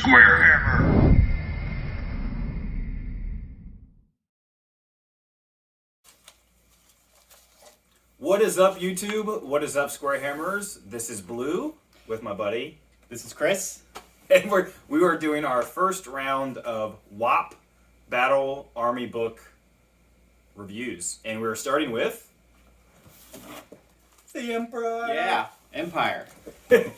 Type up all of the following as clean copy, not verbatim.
SquareHammer. What is up, YouTube? What is up, SquareHammers? This is Blue with my buddy. This is Chris. And we are doing our first round of WAP Battle Army Book reviews. And we're starting with the Emperor. Yeah, Empire.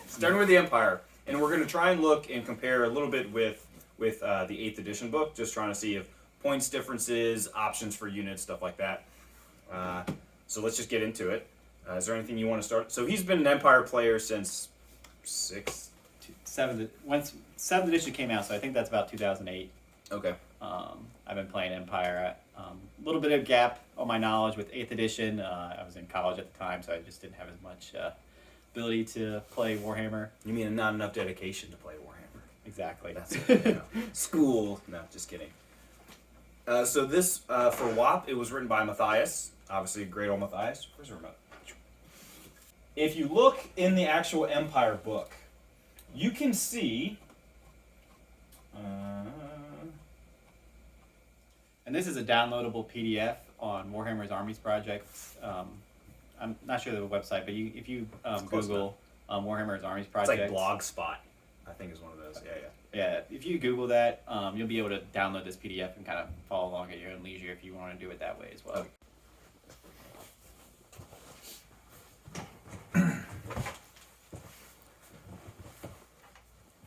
Starting with the Empire. And we're going to try and look and compare a little bit with the 8th edition book, just trying to see if points differences, options for units, stuff like that. So let's just get into it. Is there anything you want to start? So he's been an Empire player since 7th edition came out, so I think that's about 2008. Okay. I've been playing Empire. A little bit of gap on my knowledge with 8th edition. I was in college at the time, so I just didn't have as much ability to play Warhammer. You mean not enough dedication to play Warhammer? Exactly. That's it. You know. School. No, just kidding. So this, for WAP, it was written by Matthias. Obviously, great old Matthias. Where's the remote? If you look in the actual Empire book, you can see... And this is a downloadable PDF on Warhammer's Armies Project. I'm not sure the website, but if you Google Warhammer's Armies Project... It's like Blogspot, I think is one of those. Yeah, if you Google that, you'll be able to download this PDF and kind of follow along at your own leisure if you want to do it that way as well. Okay.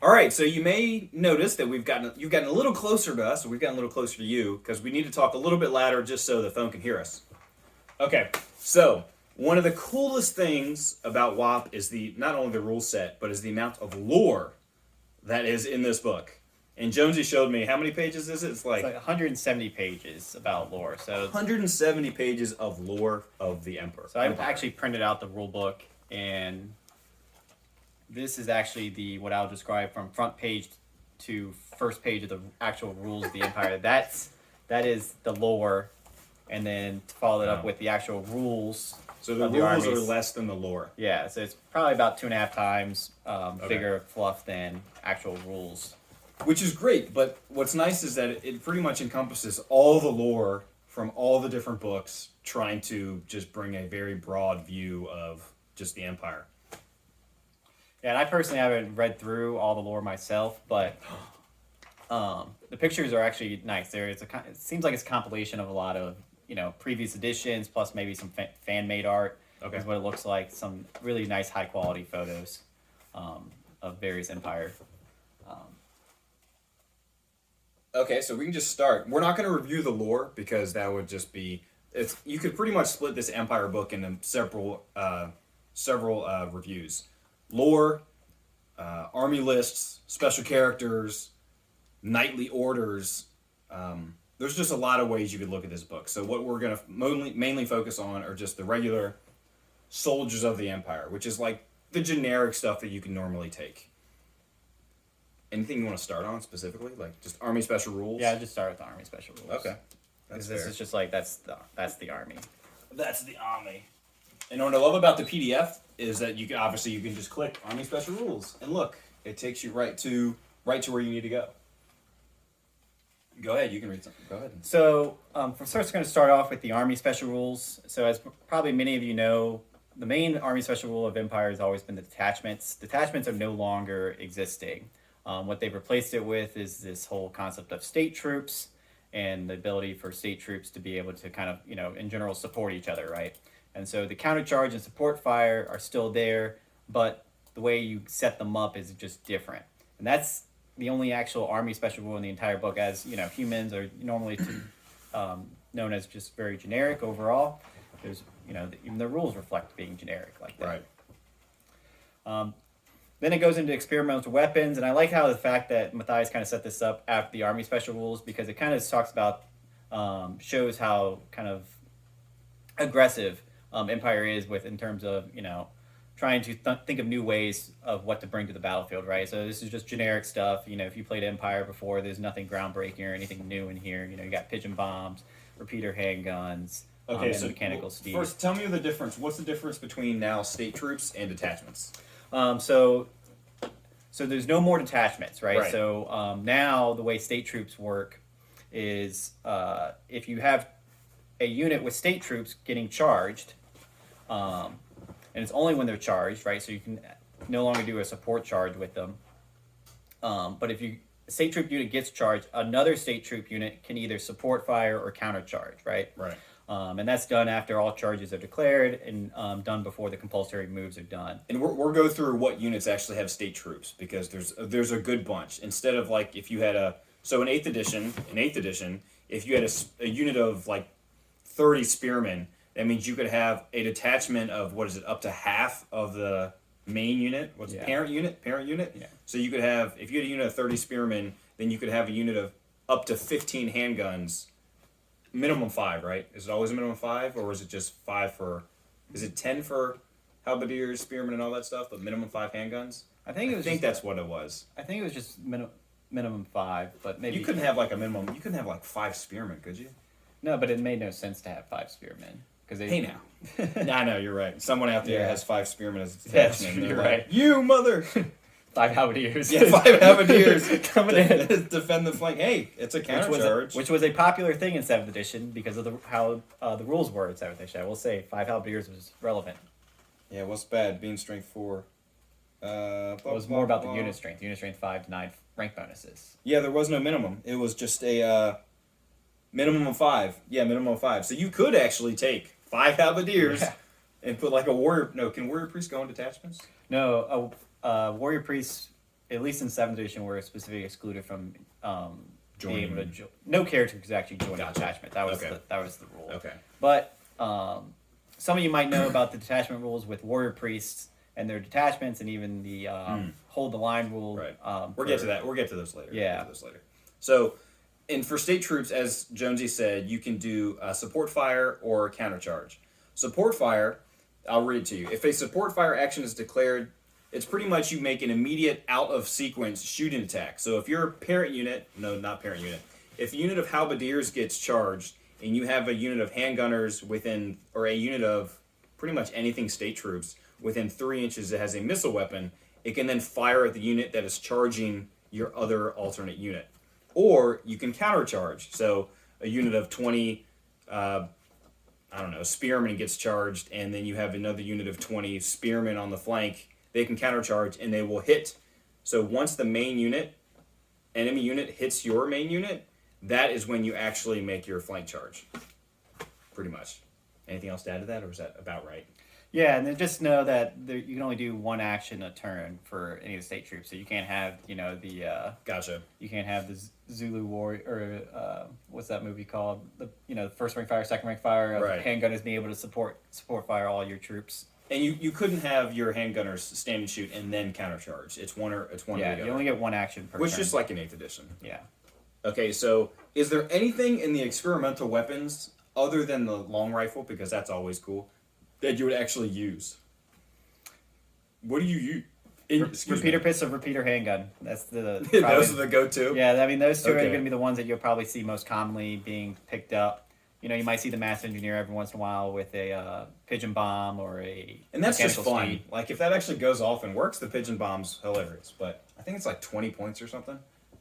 All right, so you may notice that you've gotten a little closer to us, or we've gotten a little closer to you, because we need to talk a little bit louder just so the phone can hear us. Okay, so one of the coolest things about WAP is not only the rule set, but is the amount of lore that is in this book. And Jonzey showed me, how many pages is it? It's like 170 pages about lore. So 170 pages of lore of the Emperor. So I've actually printed out the rule book, and this is actually what I'll describe from front page to first page of the actual rules of the Empire. That is the lore, and then follow it up with the actual rules. So the rules are less than the lore. Yeah, so it's probably about 2.5 times bigger fluff than actual rules. Which is great, but what's nice is that it pretty much encompasses all the lore from all the different books, trying to just bring a very broad view of just the Empire. Yeah, and I personally haven't read through all the lore myself, but the pictures are actually nice. It seems like it's a compilation of a lot of previous editions, plus maybe some fan-made art. Okay. Is what it looks like. Some really nice, high-quality photos of various Empire. Okay, so we can just start. We're not going to review the lore because that would just be... You could pretty much split this Empire book into several reviews. Lore, army lists, special characters, knightly orders. There's just a lot of ways you could look at this book. So what we're going to mainly focus on are just the regular soldiers of the Empire, which is like the generic stuff that you can normally take. Anything you want to start on specifically? Like just Army Special Rules? Yeah, just start with the Army Special Rules. Okay. That's fair. This is just like, that's the Army. That's the Army. And what I love about the PDF is that you can just click Army Special Rules and look, it takes you right to where you need to go. Go ahead, you can read something. Go ahead. So, first going to start off with the Army Special Rules. So as probably many of you know, the main Army Special Rule of Empire has always been the detachments. Detachments are no longer existing. What they've replaced it with is this whole concept of state troops and the ability for state troops to be able to kind of, in general, support each other, right? And so the countercharge and support fire are still there, but the way you set them up is just different. And that's the only actual Army Special Rule in the entire book, as, humans are normally known as just very generic overall. There's, even the rules reflect being generic like that. Right. Then it goes into experimental weapons, and I like how the fact that Matthias kind of set this up after the Army Special Rules, because it kind of talks about, shows how kind of aggressive Empire is in terms of, trying to think of new ways of what to bring to the battlefield, right? So this is just generic stuff. If you played Empire before, there's nothing groundbreaking or anything new in here. You got pigeon bombs, repeater handguns, Okay, and so mechanical steed. First, tell me the difference. What's the difference between now state troops and detachments? So So there's no more detachments, right? Right. So now the way state troops work is if you have a unit with state troops getting charged, and it's only when they're charged, right? So you can no longer do a support charge with them. But if a state troop unit gets charged, another state troop unit can either support fire or counter charge, right? Right. And that's done after all charges are declared and done before the compulsory moves are done. And we'll go through what units actually have state troops because there's a good bunch. Instead of like if you had in eighth edition, if you had a unit of like 30 spearmen, that means you could have a detachment of up to half of the main unit. What's parent unit? Yeah. So you could have, if you had a unit of 30 spearmen, then you could have a unit of up to 15 handguns. Minimum 5, right? Is it always a minimum 5, or is it just 5 for? Is it 10 for halberdiers, spearmen, and all that stuff? But minimum 5 handguns. I think that's what it was. I think it was just minimum 5, but maybe you couldn't have like a minimum. You couldn't have like 5 spearmen, could you? No, but it made no sense to have 5 spearmen because Hey now. I know you're right. Someone out there has 5 spearmen as a detachment. Yes, you're like, right. You mother. 5 halberdiers. Yeah, 5 halberdiers coming in. Defend the flank. Hey, it's a countercharge. Which was a popular thing in 7th edition because of how the rules were in 7th edition. I will say 5 halberdiers was relevant. Yeah, what's bad? Being strength 4. It was more about the unit strength. Unit strength 5 denied rank bonuses. Yeah, there was no minimum. It was just a minimum of 5. Yeah, minimum of 5. So you could actually take 5 halberdiers and put like a warrior. No, can warrior priests go in detachments? No, warrior priests, at least in 7th edition, were specifically excluded from being able to no character could actually join a detachment. That was the rule. Okay. But some of you might know about the detachment rules with warrior priests and their detachments, and even the hold the line rule. Right. We'll get to that. We'll get to those later. Yeah. So, and for state troops, as Jonzey said, you can do support fire or counter charge. Support fire, I'll read it to you. If a support fire action is declared, it's pretty much you make an immediate out of sequence shooting attack. So if your parent unit, no, not parent unit, if a unit of halberdiers gets charged and you have a unit of handgunners within, or a unit of pretty much anything state troops within 3 inches that has a missile weapon, it can then fire at the unit that is charging your other alternate unit. Or you can countercharge. So a unit of 20, spearmen gets charged, and then you have another unit of 20 spearmen on the flank. They can countercharge, and they will hit. So once the enemy unit hits your main unit, that is when you actually make your flank charge. Pretty much. Anything else to add to that, or is that about right? Yeah, and then just know that you can only do one action a turn for any of the state troops. So you can't have, Gotcha. You can't have the Zulu War or what's that movie called? The first rank fire, second rank fire. Right. Handgunners being able to support fire all your troops. And you couldn't have your handgunners stand and shoot and then countercharge. It's one or the other. You only get one action per Which turn. is like in 8th edition. Yeah. Okay, so is there anything in the experimental weapons other than the long rifle, because that's always cool, that you would actually use? What do you use? Repeater pistol, repeater handgun. That's the those are the go-to? Yeah, I mean those two are Okay. going to be the ones that you'll probably see most commonly being picked up. You might see the mass engineer every once in a while with a pigeon bomb or a And that's just mechanical fun. speed. Like, if that actually goes off and works, the pigeon bomb's hilarious. But I think it's like 20 points or something.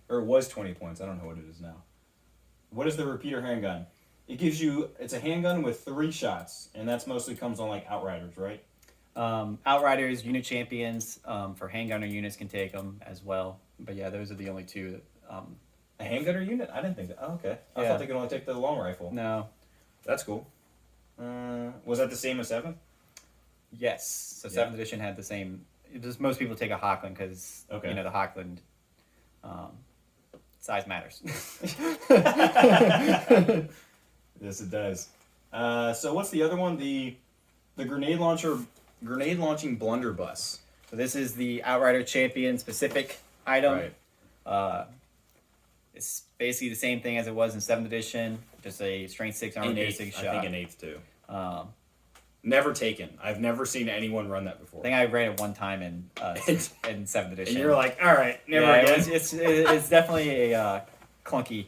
Or it was 20 points. I don't know what it is now. What is the repeater handgun? It's a handgun with 3 shots, and that's mostly comes on, like, outriders, right? Outriders, unit champions, for handgunner units can take them as well. But yeah, those are the only two that... A handgunner unit? I didn't think that. Oh, okay. I thought they could only take the long rifle. No. That's cool. Was that the same as 7th? Yes. So 7th edition had the same... Just most people take a Hochland because, the Hochland... size matters. Yes, it does. So what's the other one? The grenade launching blunderbuss. So this is the Outrider champion specific item. Right. It's basically the same thing as it was in 7th edition, just a strength 6 armor 6 shot. I think in 8th too. Never taken. I've never seen anyone run that before. I think I ran it one time in 7th edition. And you're like, all right, never again. It's definitely a clunky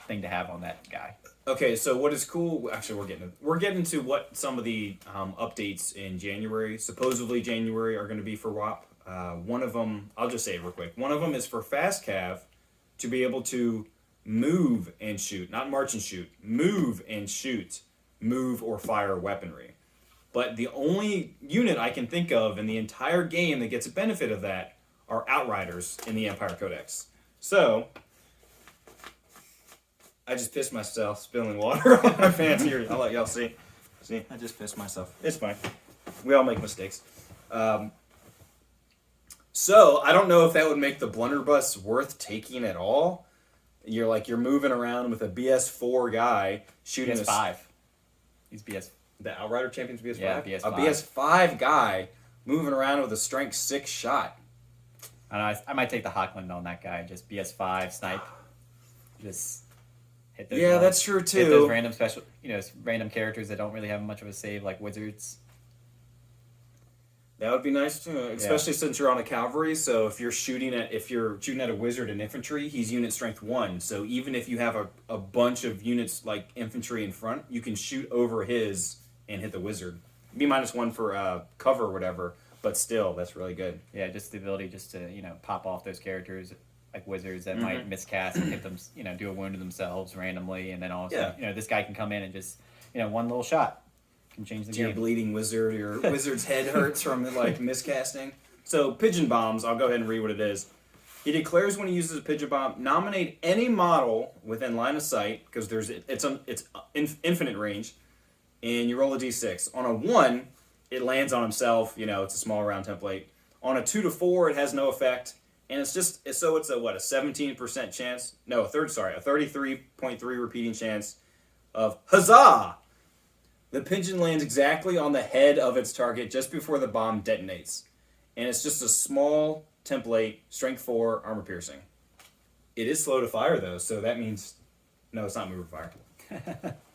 thing to have on that guy. Okay, so what is cool? Actually, we're getting to what some of the updates in January, supposedly January, are going to be for WAP. One of them, I'll just say it real quick. One of them is for fast cav to be able to move and shoot, not march and shoot, move and shoot, move or fire weaponry. But the only unit I can think of in the entire game that gets a benefit of that are outriders in the Empire Codex. So, I just pissed myself spilling water on my fans here. I'll let y'all see. See, I just pissed myself. It's fine. We all make mistakes. So, I don't know if that would make the blunderbuss worth taking at all. You're moving around with a BS4 guy shooting BS5. He's BS. The Outrider Champion's BS5? Yeah, BS5. A BS5 guy moving around with a strength 6 shot. I might take the Hockland on that guy. Just BS5 snipe. Just hit those. Yeah, that's true too. Hit those random random characters that don't really have much of a save, like wizards. That would be nice too, especially since you're on a cavalry. So if you're shooting at a wizard and infantry, he's unit strength 1. So even if you have a bunch of units like infantry in front, you can shoot over his and hit the wizard. Be -1 for cover or whatever, but still, that's really good. Yeah, just the ability just to pop off those characters like wizards that might miscast and hit them, do a wound to themselves randomly, and then also this guy can come in and just one little shot can change the game. Your bleeding wizard, your wizard's head hurts from like miscasting. So pigeon bombs, I'll go ahead and read what it is. He declares when he uses a pigeon bomb, nominate any model within line of sight, because it's infinite range, and you roll a d6. On a 1, it lands on himself. It's a small round template. On a 2 to 4, it has no effect, and it's a 17% chance. No, a 33.3 repeating chance of huzzah. The pigeon lands exactly on the head of its target just before the bomb detonates. And it's just a small template, strength 4, armor piercing. It is slow to fire though, so that means no, it's not mover fire.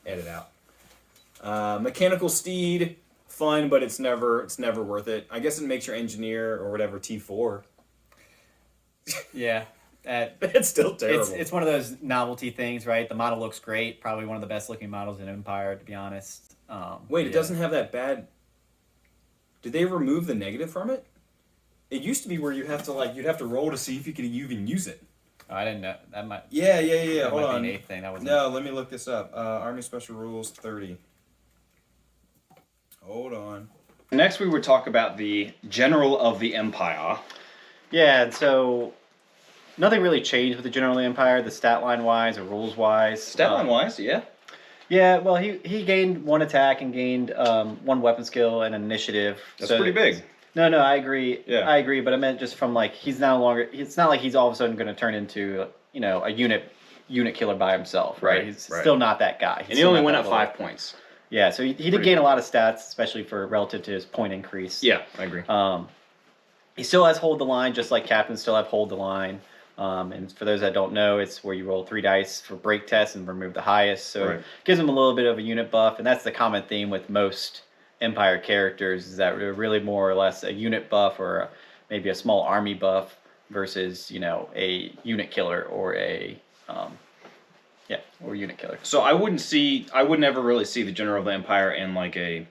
Edit out. Mechanical steed, fun, but it's never worth it. I guess it makes your engineer or whatever T4. Yeah. It's still terrible. It's one of those novelty things, right? The model looks great, probably one of the best looking models in Empire, to be honest. Wait, it doesn't have that bad. Did they remove the negative from it? It used to be where you'd have to roll to see if you could even use it. Oh, I didn't know that might. Yeah. That Hold might on. Be an 8th thing. That was No, let me look this up. Army Special Rules 30. Hold on. Next, we would talk about the General of the Empire. Yeah, and so nothing really changed with the General of the Empire, the stat line wise or rules wise. Stat line wise, yeah. Yeah, well, he gained 1 attack and gained 1 weapon skill and initiative. That's pretty big. No, I agree. Yeah. I agree, but I meant just from he's no longer. It's not like he's all of a sudden going to turn into a unit killer by himself, right? He's still not that guy. And he only went up 5 points. Yeah, so he did gain a lot of stats, especially relative to his point increase. Yeah, I agree. He still has hold the line, just like captains still have hold the line. And for those that don't know, it's where you roll 3 dice for break tests and remove the highest. So it gives him a little bit of a unit buff, and that's the common theme with most Empire characters, is that they're really more or less a unit buff or maybe a small army buff versus a unit killer or a unit killer. So I would never really see the General of the Empire in like a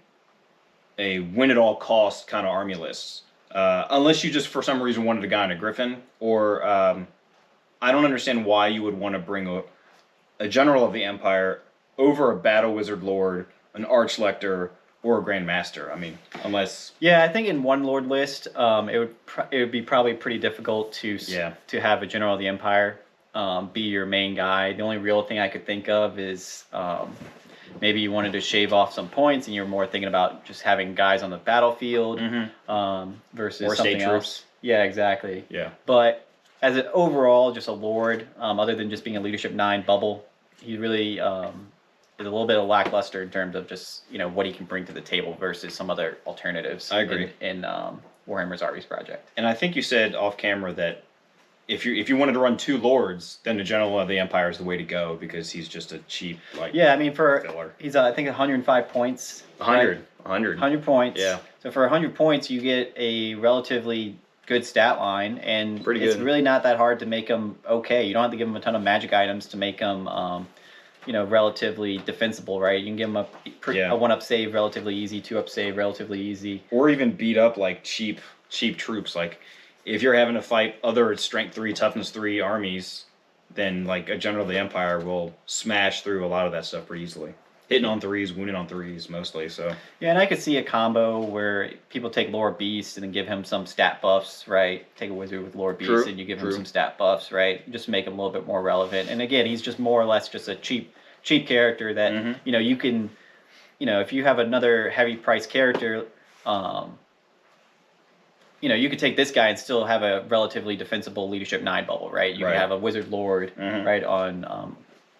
win at all cost kind of army list, unless you just for some reason wanted a guy in a Griffin, or I don't understand why you would want to bring a General of the Empire over a Battle Wizard Lord, an Archlector, or a Grand Master. I mean, unless... Yeah, I think in one Lord list, it would be probably pretty difficult to have a General of the Empire be your main guy. The only real thing I could think of is maybe you wanted to shave off some points and you're more thinking about just having guys on the battlefield versus or something state else. troops. Yeah, exactly. Yeah. But as an overall, just a Lord, other than just being a Leadership 9 bubble, he really... is a little bit of lackluster in terms of just what he can bring to the table versus some other alternatives. I agree. In Warhammer's Armies Project. And I think you said off camera that if you wanted to run 2 Lords, then the General of the Empire is the way to go because he's just a cheap Yeah, I mean filler. He's I think 105 points. 100. Right? 100. 100 points. Yeah. So for 100 points, you get a relatively good stat line, and Pretty it's good. really not that hard to make him okay. You don't have to give him a ton of magic items to make him relatively defensible, right? You can give him a 1-up save relatively easy, 2-up save relatively easy. Or even beat up like cheap cheap troops. Like, if you're having to fight other strength 3, toughness 3 armies, then like a general of the Empire will smash through a lot of that stuff pretty easily. Hitting on 3s, wounding on 3s mostly. So Yeah, and I could see a combo where people take Lore Beast and then give him some stat buffs, right? Take a wizard with Lore Beast True, and you give true. him some stat buffs, right? Just make him a little bit more relevant. And again, he's just more or less just a cheap character that you know you can, you know, if you have another heavy price character, you know, you could take this guy and still have a relatively defensible leadership 9 bubble, right? You Right. can have a wizard lord, right, on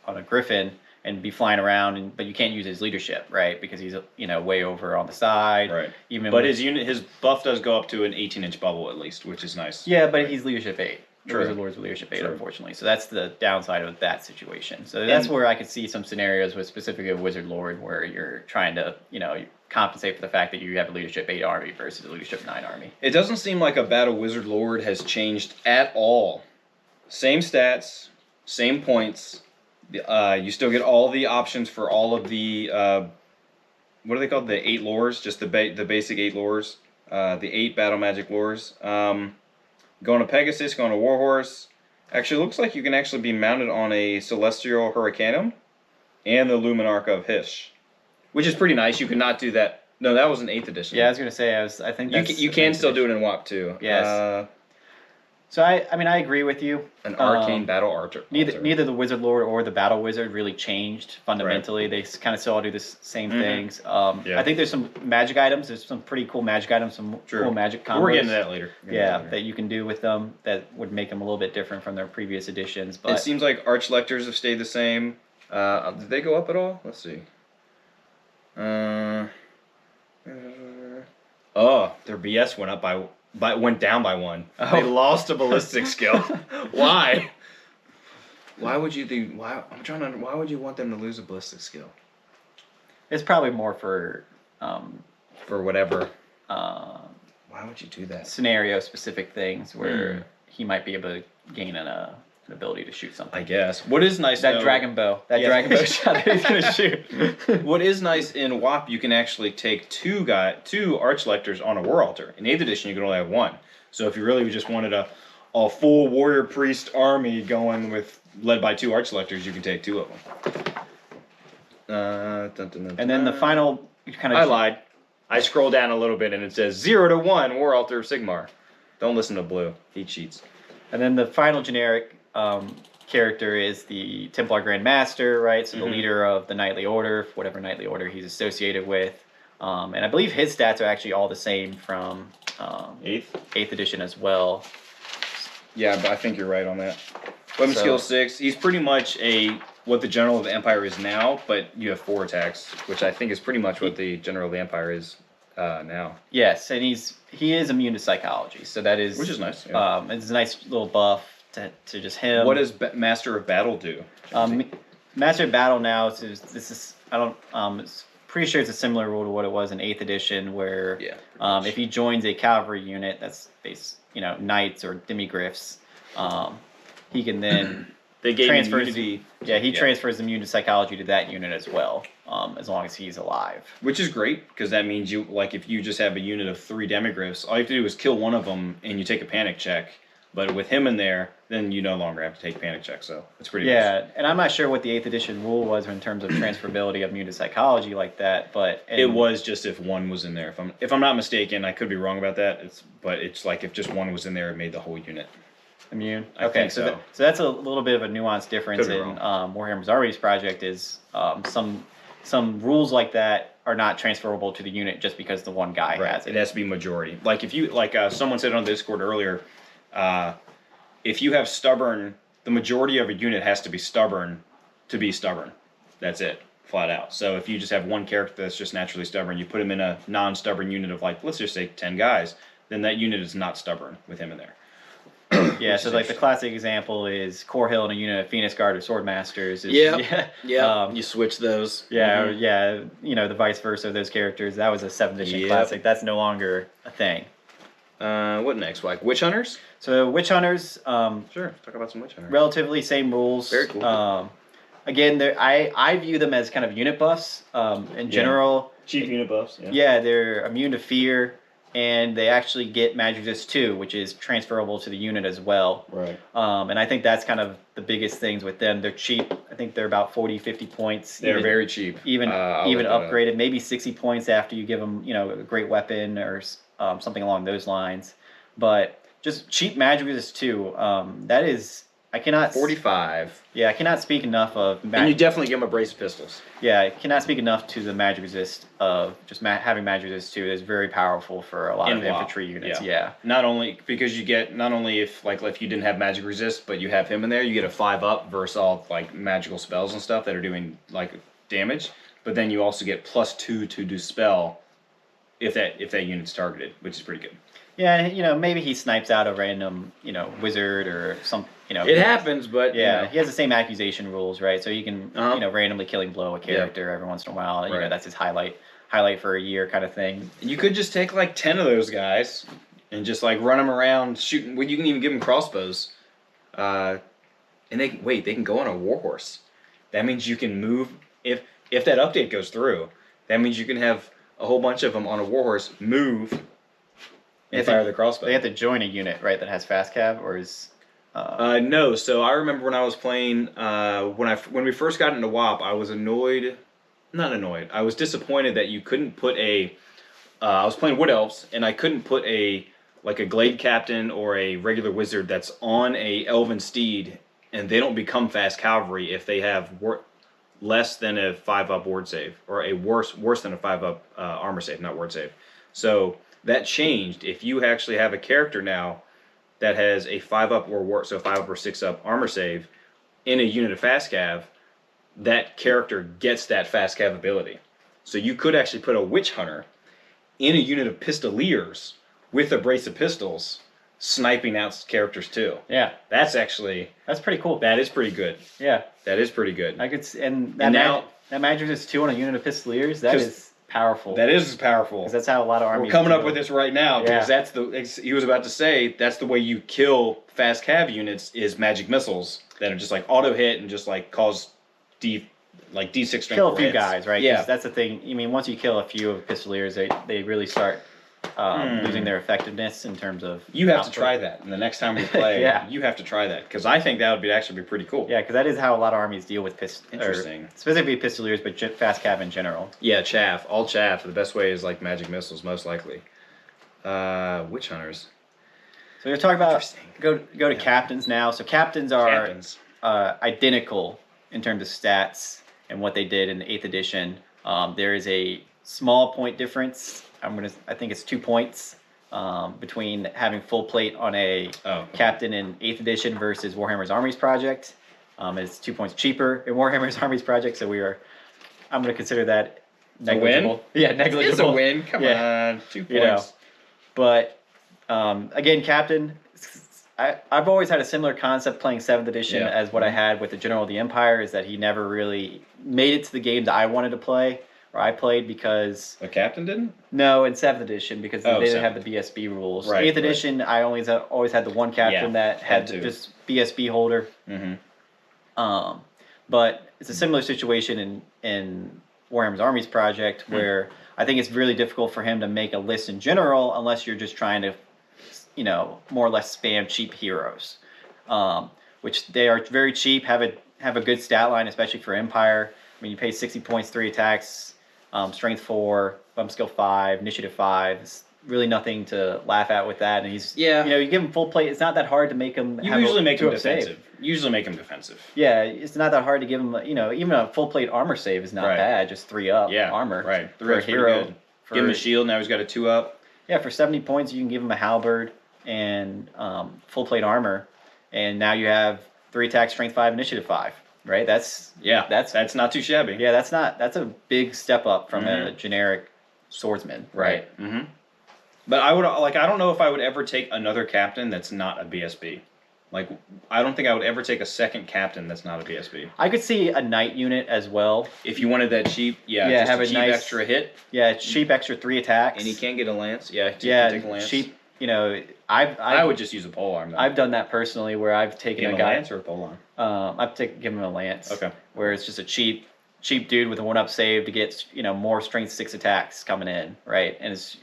a griffin and be flying around, but you can't use his leadership, right? Because he's, you know, way over on the side. right. Even But with, his buff does go up to an 18-inch bubble at least, which is nice. yeah, but he's leadership 8. The True. Wizard Lord's leadership 8, True. unfortunately. So that's the downside of that situation. So that's where I could see some scenarios with specifically a Wizard Lord where you're trying to, you know, compensate for the fact that you have a leadership 8 army versus a leadership 9 army. It doesn't seem like a Battle Wizard Lord has changed at all. Same stats, same points. You still get all the options for all of the what are they called? The 8 lores, just the basic 8 lores, the 8 battle magic lores. Going to Pegasus, going to Warhorse. Actually, looks like you can actually be mounted on a Celestial Hurricanum and the Luminarch of Hish, which is pretty nice. You cannot do that. No, that was an 8th edition. Yeah, I was gonna say I think you can still do it in WAP too. Yes. So I mean I agree with you. An Arcane Battle Archer. Neither the Wizard Lord or the Battle Wizard really changed fundamentally. They kind of still all do the same things. Yeah. I think there's some magic items. There's some pretty cool magic items, some cool magic combos. We're getting to that later. That you can do with them that would make them a little bit different from their previous editions. But it seems like Archlectors have stayed the same. Did they go up at all? Let's see. Oh, their BS went up went down by 1. Oh. They lost a ballistic skill. Why? Why would you do? Why Why would you want them to lose a ballistic skill? it's probably more for For whatever. Why would you do that? scenario specific things where he might be able to gain an ability to shoot something. I guess. What is nice That though, dragon bow. That Yeah. dragon bow shot that he's gonna shoot. What is nice in WAP, you can actually take two Archlectors on a War Altar. In 8th edition, you can only have 1. So if you really just wanted a full Warrior Priest army going led by 2 Archlectors, you can take 2 of them. And then the final kind of I lied. I scroll down a little bit and it says 0 to 1 War Altar of Sigmar. Don't listen to Blue. He cheats. And then the final generic character is the Templar Grand Master, right? So the leader of the Knightly Order, whatever Knightly Order he's associated with. And I believe his stats are actually all the same from 8th edition as well. Yeah, but I think you're right on that. Weapon skill 6. He's pretty much what the General of the Empire is now, but you have 4 attacks, which I think is pretty much what the General of the Empire is now. Yes, and he is immune to psychology, so that is Which is nice. Yeah. It's a nice little buff to just him. What does Master of Battle do? Master of Battle now is this is I don't it's pretty sure it's a similar rule to what it was in 8th edition, where if he joins a cavalry unit that's knights or demigriffs, he can then They gain transfers immunity. transfers immune to psychology to that unit as well, as long as he's alive. Which is great, because that means if you just have a unit of 3 demigriffs, all you have to do is kill one of them and you take a panic check. But with him in there, then you no longer have to take panic checks, so it's pretty nice. And I'm not sure what the 8th edition rule was in terms of transferability of immune to psychology like that, but It was just if 1 was in there. If I'm not mistaken, I could be wrong about that. It's like if just 1 was in there, it made the whole unit immune. I think so that's a little bit of a nuanced difference in Warhammer Armies Project. Is some rules like that are not transferable to the unit just because the one guy has it. It has to be majority. Like if you someone said on Discord earlier, if you have stubborn, the majority of a unit has to be stubborn to be stubborn. That's it, flat out. So if you just have one character that's just naturally stubborn, you put him in a non-stubborn unit of let's just say 10 guys, then that unit is not stubborn with him in there. So the classic example is Core Hill in a unit of Phoenix Guard or Swordmasters. You switch those. The vice versa of those characters. That was a 7th edition classic. That's no longer a thing. What next? Witch Hunters? So Witch Hunters. Sure, talk about some Witch Hunters. Relatively same rules. Very cool. Again, I view them as kind of unit buffs. In general, cheap unit buffs. Yeah, they're immune to fear, and they actually get magic resist 2, which is transferable to the unit as well. Right. And I think that's kind of the biggest things with them. They're cheap. I think they're about 40, 50 points. They're very cheap. Even I'll even look that up. upgraded, maybe 60 points after you give them, a great weapon or something along those lines. But just cheap magic resist 2. That is, I cannot 45. Yeah, I cannot speak enough of And you definitely give them a brace of pistols. Yeah, I cannot speak enough to the magic resist of just having magic resist 2 is very powerful for a lot of infantry units. Yeah. Not only because you get if you didn't have magic resist, but you have him in there, you get a 5-up versus all like magical spells and stuff that are doing like damage. But then you also get +2 to dispel if that unit's targeted, which is pretty good. Yeah, maybe he snipes out a random, wizard or some, It happens, but yeah, he has the same accusation rules, right? So you can, randomly killing blow a character every once in a while. Right. That's his highlight for a year kind of thing. And you could just take like 10 of those guys and just like run them around shooting. Well, you can even give them crossbows, and they can go on a warhorse. That means you can move if that update goes through. That means you can have a whole bunch of them on a warhorse move and fire the crossbow. They have to join a unit, right, that has fast cav, or is... No, so I remember when I was playing, when we first got into WoP, I was not annoyed, I was disappointed that you couldn't put I was playing Wood Elves, and I couldn't put a Glade Captain or a regular Wizard that's on a Elven Steed, and they don't become fast cavalry if they have less than a 5-up ward save, or a worse than a 5-up armor save, not ward save. So that changed. If you actually have a character now that has a 5-up or 5-up or 6-up armor save in a unit of fast cav, that character gets that fast cav ability. So you could actually put a witch hunter in a unit of pistoliers with a brace of pistols, sniping out characters too. Yeah, that's pretty cool. That is pretty good. Yeah, that is pretty good. I could that magic resist 2 on a unit of pistoliers. That is powerful. That is powerful. Because that's how a lot of armies. We're coming up with this right now because he was about to say that's the way you kill fast cav units is magic missiles that are just like auto hit and just like cause D6 strength. Kill a few hits. guys, right? Yeah, that's the thing. I mean, once you kill a few of pistoliers, they really start losing their effectiveness in terms of. You have to try that, and the next time we play, yeah. You have to try that because I think that would actually be pretty cool. Yeah, because that is how a lot of armies deal with Interesting. Specifically pistoliers, but fast cav in general. Yeah, chaff. All chaff. The best way is like magic missiles, most likely. Witch hunters. So we're talking about go to captains now. So captains are identical in terms of stats and what they did in the 8th edition. There is a small point difference. I think it's 2 points between having full plate on a captain in 8th edition versus Warhammer's Armies Project. It's 2 points cheaper in Warhammer's Armies Project, so I'm going to consider that negligible. A win? Yeah, negligible. It's a win. Come on, 2 points. But again, captain. I've always had a similar concept playing 7th edition as what I had with the General of the Empire, is that he never really made it to the games I wanted to play, or I played because... A captain didn't? No, in 7th edition, because they didn't have the BSB rules. Right, 8th edition, I always had the one captain that had just BSB holder. Mm-hmm. But it's a similar situation in Warhammer's Armies Project, where I think it's really difficult for him to make a list in general unless you're just trying to more or less spam cheap heroes, which they are very cheap, have a good stat line, especially for Empire. I mean, you pay 60 points, 3 attacks, strength 4, bump skill 5, initiative 5. It's really nothing to laugh at with that. And he's you give him full plate. It's not that hard to make him. You usually make him defensive. Usually make him defensive. Yeah, it's not that hard to give him. Even a full plate armor save is not bad. Just 3 up armor. Right, 3 for a hero. Give him a shield. Now he's got a 2 up. Yeah, for 70 points, you can give him a halberd and full plate armor, and now you have 3 attacks, strength 5, initiative 5. Right? That's not too shabby. Yeah, that's a big step up from a generic swordsman. Right. Mm-hmm. But I don't know if I would ever take another captain that's not a BSB. Like, I don't think I would ever take a second captain that's not a BSB. I could see a knight unit as well. If you wanted that cheap, just have a cheap nice extra hit. Yeah, cheap extra 3 attacks. And he can't get a lance. Yeah, take a lance. Cheap. I would just use a polearm. I've done that personally, where I've taken a lance or a polearm. I've given him a lance. Okay. Where it's just a cheap dude with a 1-up save to get more strength 6 attacks coming in, right? And it's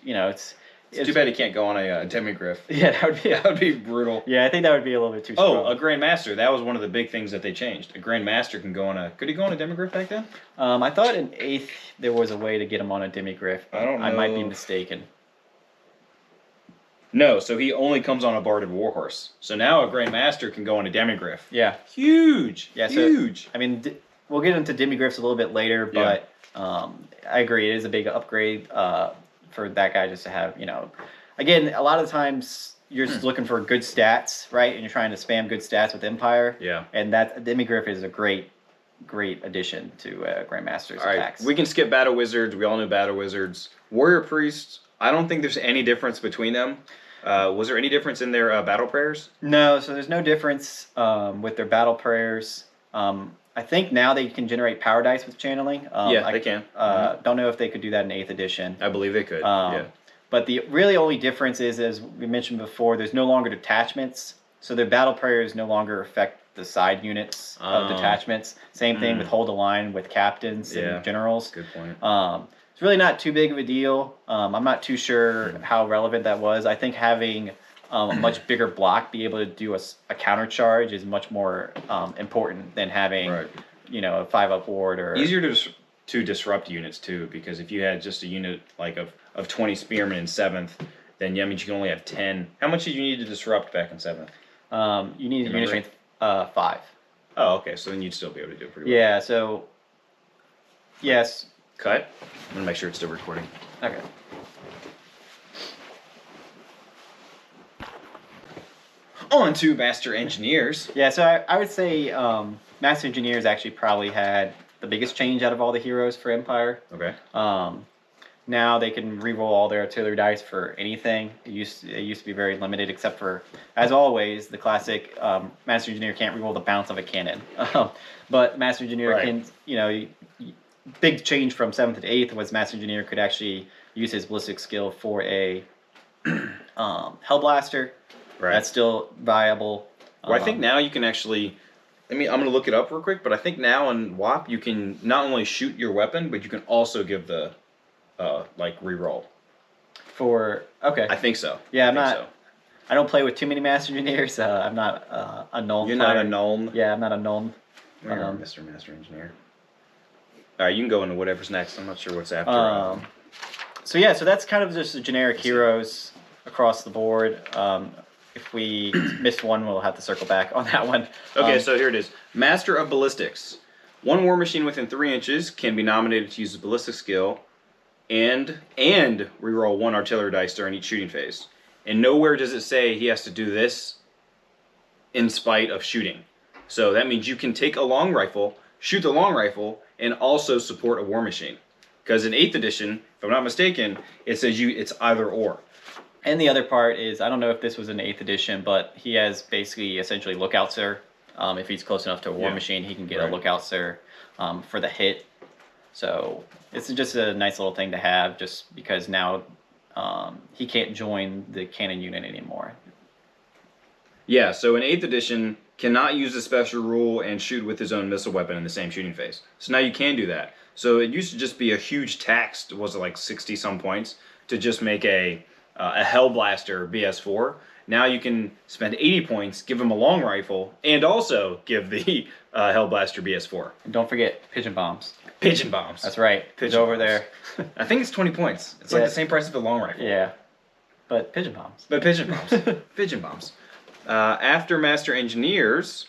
It's too bad he can't go on a demigriff. Yeah, That would be brutal. yeah, I think that would be a little bit too strong. Oh, a Grandmaster. That was one of the big things that they changed. A Grandmaster can go on a... Could he go on a demigriff back then? I thought in 8th there was a way to get him on a demigriff. I don't know. I might be mistaken. No, so he only comes on a Barded Warhorse. So now a Grandmaster can go on a demigriff. Yeah. Huge! Yeah, so, huge! I mean, we'll get into demigriffs a little bit later, but I agree, it is a big upgrade for that guy just to have, you know... Again, a lot of times you're just looking for good stats, right? And you're trying to spam good stats with Empire. Yeah. And that demigriff is a great addition to Grandmaster's attacks. We can skip Battle Wizards. We all know Battle Wizards. Warrior Priests, I don't think there's any difference between them. Was there any difference in their battle prayers? No, so there's no difference with their battle prayers. I think now they can generate power dice with channeling. They can. Don't know if they could do that in 8th edition. I believe they could, yeah. But the really only difference is, as we mentioned before, there's no longer detachments. So their battle prayers no longer affect the side units of detachments. Same thing with hold a line with captains and generals. Good point. It's really not too big of a deal. I'm not too sure how relevant that was. I think having a much bigger block be able to do a counter charge is much more important than having you know, a 5-up ward or easier to disrupt units too, because if you had just a unit like of 20 spearmen in 7th, then yeah, means you can only have 10. How much did you need to disrupt back in 7th? You need unit strength 5. Oh, okay, so then you'd still be able to do it pretty well. Yeah, so yes. Cut. I'm gonna make sure it's still recording. Okay. On to Master Engineers. Yeah, so I would say Master Engineers actually probably had the biggest change out of all the heroes for Empire. Okay. Now they can reroll all their artillery dice for anything. It used to be very limited, except for, as always, the classic Master Engineer can't reroll the bounce of a cannon. But Master Engineer can, you know, big change from 7th to 8th was Master Engineer could actually use his ballistic skill for a Hellblaster. Right. That's still viable. Well, I think now you can actually... I mean, I'm going to look it up real quick, but I think now in WAP you can not only shoot your weapon, but you can also give the, like, reroll. Okay. I think so. Yeah, I don't play with too many Master Engineers. I'm not a Nuln You're player. not a Nuln? Yeah, I'm not a Nuln. Mr. Master Engineer. Alright, you can go into whatever's next. I'm not sure what's after. So yeah, so that's kind of just the generic heroes across the board. If we missed one, we'll have to circle back on that one. Okay, so here it is. Master of Ballistics. One war machine within 3 inches can be nominated to use a ballistic skill and reroll 1 artillery dice during each shooting phase. And nowhere does it say he has to do this in spite of shooting. So that means you can take a long rifle, shoot the long rifle, and also support a war machine. Because in 8th edition, if I'm not mistaken, it says it's either or. And the other part is, I don't know if this was in 8th edition, but he has basically essentially Lookout Sir. If he's close enough to a war machine, he can get a Lookout Sir for the hit. So it's just a nice little thing to have, just because now he can't join the cannon unit anymore. Yeah, so in 8th edition, cannot use a special rule and shoot with his own missile weapon in the same shooting phase. So now you can do that. So it used to just be a huge tax, was it like 60 some points, to just make a Hellblaster BS4. Now you can spend 80 points, give him a long rifle, and also give the Hellblaster BS4. And don't forget Pigeon Bombs. Pigeon Bombs. That's right. Pigeon over there. I think it's 20 points. It's like the same price as the long rifle. Yeah. But Pigeon Bombs. But Pigeon Bombs. Pigeon Bombs. After Master Engineers,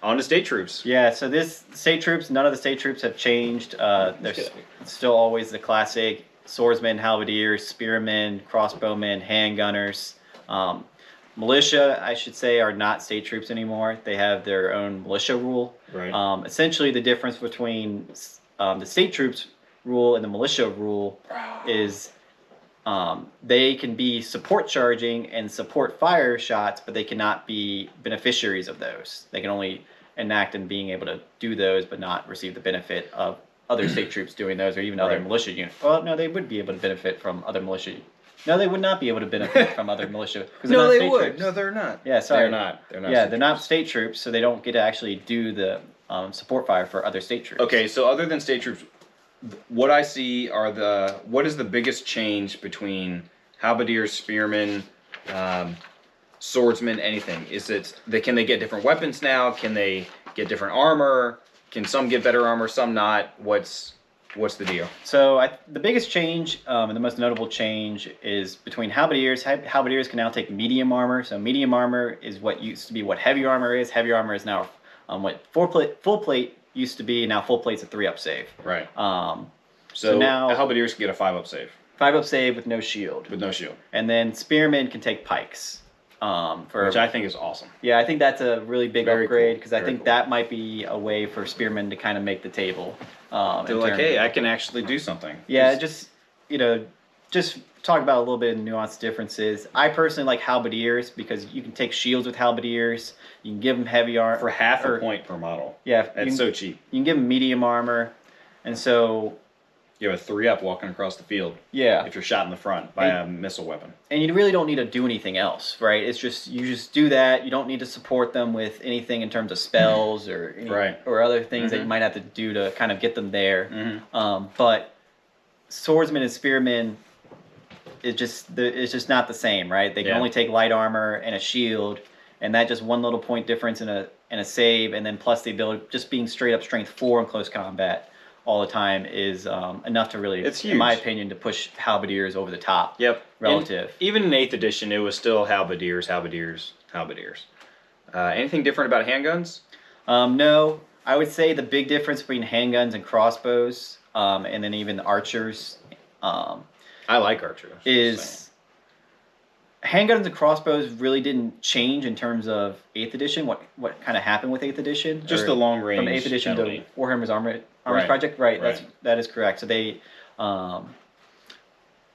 on to State Troops. Yeah, so this State Troops, none of the State Troops have changed. There's still always the classic swordsmen, halberdiers, spearmen, crossbowmen, handgunners. Militia, I should say, are not State Troops anymore. They have their own militia rule. Right. Essentially, the difference between the State Troops rule and the militia rule is they can be support charging and support fire shots, but they cannot be beneficiaries of those. They can only enact and being able to do those, but not receive the benefit of other State Troops doing those, or even other militia units. Well, no, they would be able to benefit from other militia. No, they would not be able to benefit from other militia. No, they would. Troops. No, they're not. Yeah, sorry. They're not. Yeah, they're not State Troops, so they don't get to actually do the support fire for other State Troops. Okay, so other than State Troops, what I see are what is the biggest change between halberdiers, spearmen, swordsmen, anything? Can they get different weapons now? Can they get different armor? Can some get better armor, some not? What's the deal? So the biggest change and the most notable change is between halberdiers. Halberdiers can now take medium armor. So medium armor is what used to be what heavy armor is. Heavy armor is now what full plate used to be. Now full plate's a 3-up save. Right. So now halberdiers can get a 5-up save. 5-up save with no shield. With no shield. And then spearmen can take pikes. Which I think is awesome. Yeah, I think that's a really big upgrade because I think cool. that might be a way for spearmen to kind of make the table. They're like, hey, I can actually do something. Yeah, just talk about a little bit of nuanced differences. I personally like halberdiers because you can take shields with halberdiers. You can give them heavy armor for half a point per model. Yeah, that's so cheap. You can give them medium armor, and so you have a 3-up walking across the field. Yeah. If you're shot in the front by a missile weapon. And you really don't need to do anything else, right? It's just you just do that. You don't need to support them with anything in terms of spells or or other things that you might have to do to kind of get them there. But swordsmen and spearmen, it's just not the same, right? They can only take light armor and a shield, and that just one little point difference in a save, and then plus the ability just being straight up strength 4 in close combat all the time is enough to really, in my opinion, to push halberdiers over the top. Yep. Relative. Even in 8th edition, it was still halberdiers. Anything different about handguns? No. I would say the big difference between handguns and crossbows, and then even archers. I like archers. Is handguns and crossbows really didn't change in terms of 8th edition. What kind of happened with 8th edition? Just the long range from 8th edition penalty. to Warhammer's Armies Project. Right. That is correct. So they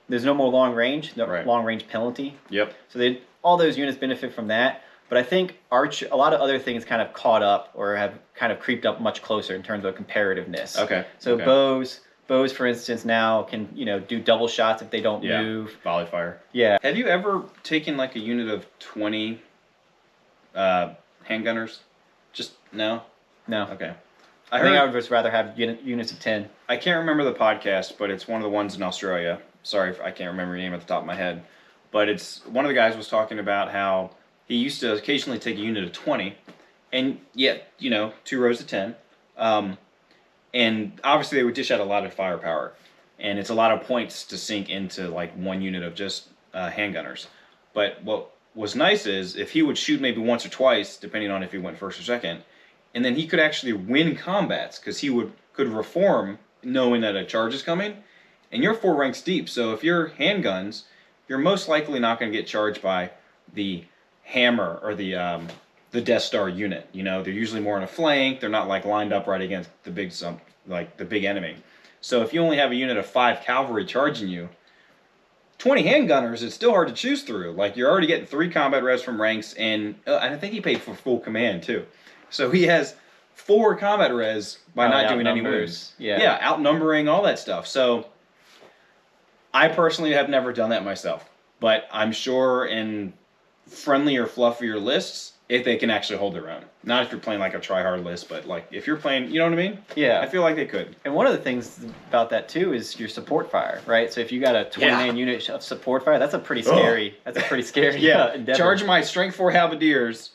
there's no more long range, long range penalty. Yep. So all those units benefit from that. But I think a lot of other things kind of caught up or have kind of creeped up much closer in terms of comparativeness. Okay. So bows, for instance, now can do double shots if they don't move. Volley fire. Yeah. Have you ever taken like a unit of 20 handgunners? Just no. Okay. I think I would just rather have units of 10. I can't remember the podcast, but it's one of the ones in Australia. Sorry if I can't remember your name at the top of my head. But it's one of the guys was talking about how he used to occasionally take a unit of 20 and 2 rows of 10. And obviously they would dish out a lot of firepower. And it's a lot of points to sink into like one unit of just handgunners. But what was nice is if he would shoot maybe once or twice, depending on if he went first or second, and then he could actually win combats because he could reform knowing that a charge is coming. And you're 4 ranks deep, so if you're handguns, you're most likely not going to get charged by the hammer or the Death Star unit. They're usually more on a flank. They're not like lined up right against the big enemy. So if you only have a unit of 5 cavalry charging you, 20 handgunners, it's still hard to choose through. Like you're already getting 3 combat res from ranks, and I think he paid for full command too. So he has 4 combat res by not doing any wounds. Yeah, outnumbering, all that stuff. So I personally have never done that myself, but I'm sure in friendlier, fluffier lists, if they can actually hold their own. Not if you're playing like a try-hard list, but like if you're playing, you know what I mean? Yeah. I feel like they could. And one of the things about that too is your support fire, right? So if you got a 20-man unit of support fire, that's a pretty scary. That's a pretty scary. Endeavor. Charge my strength 4 halberdiers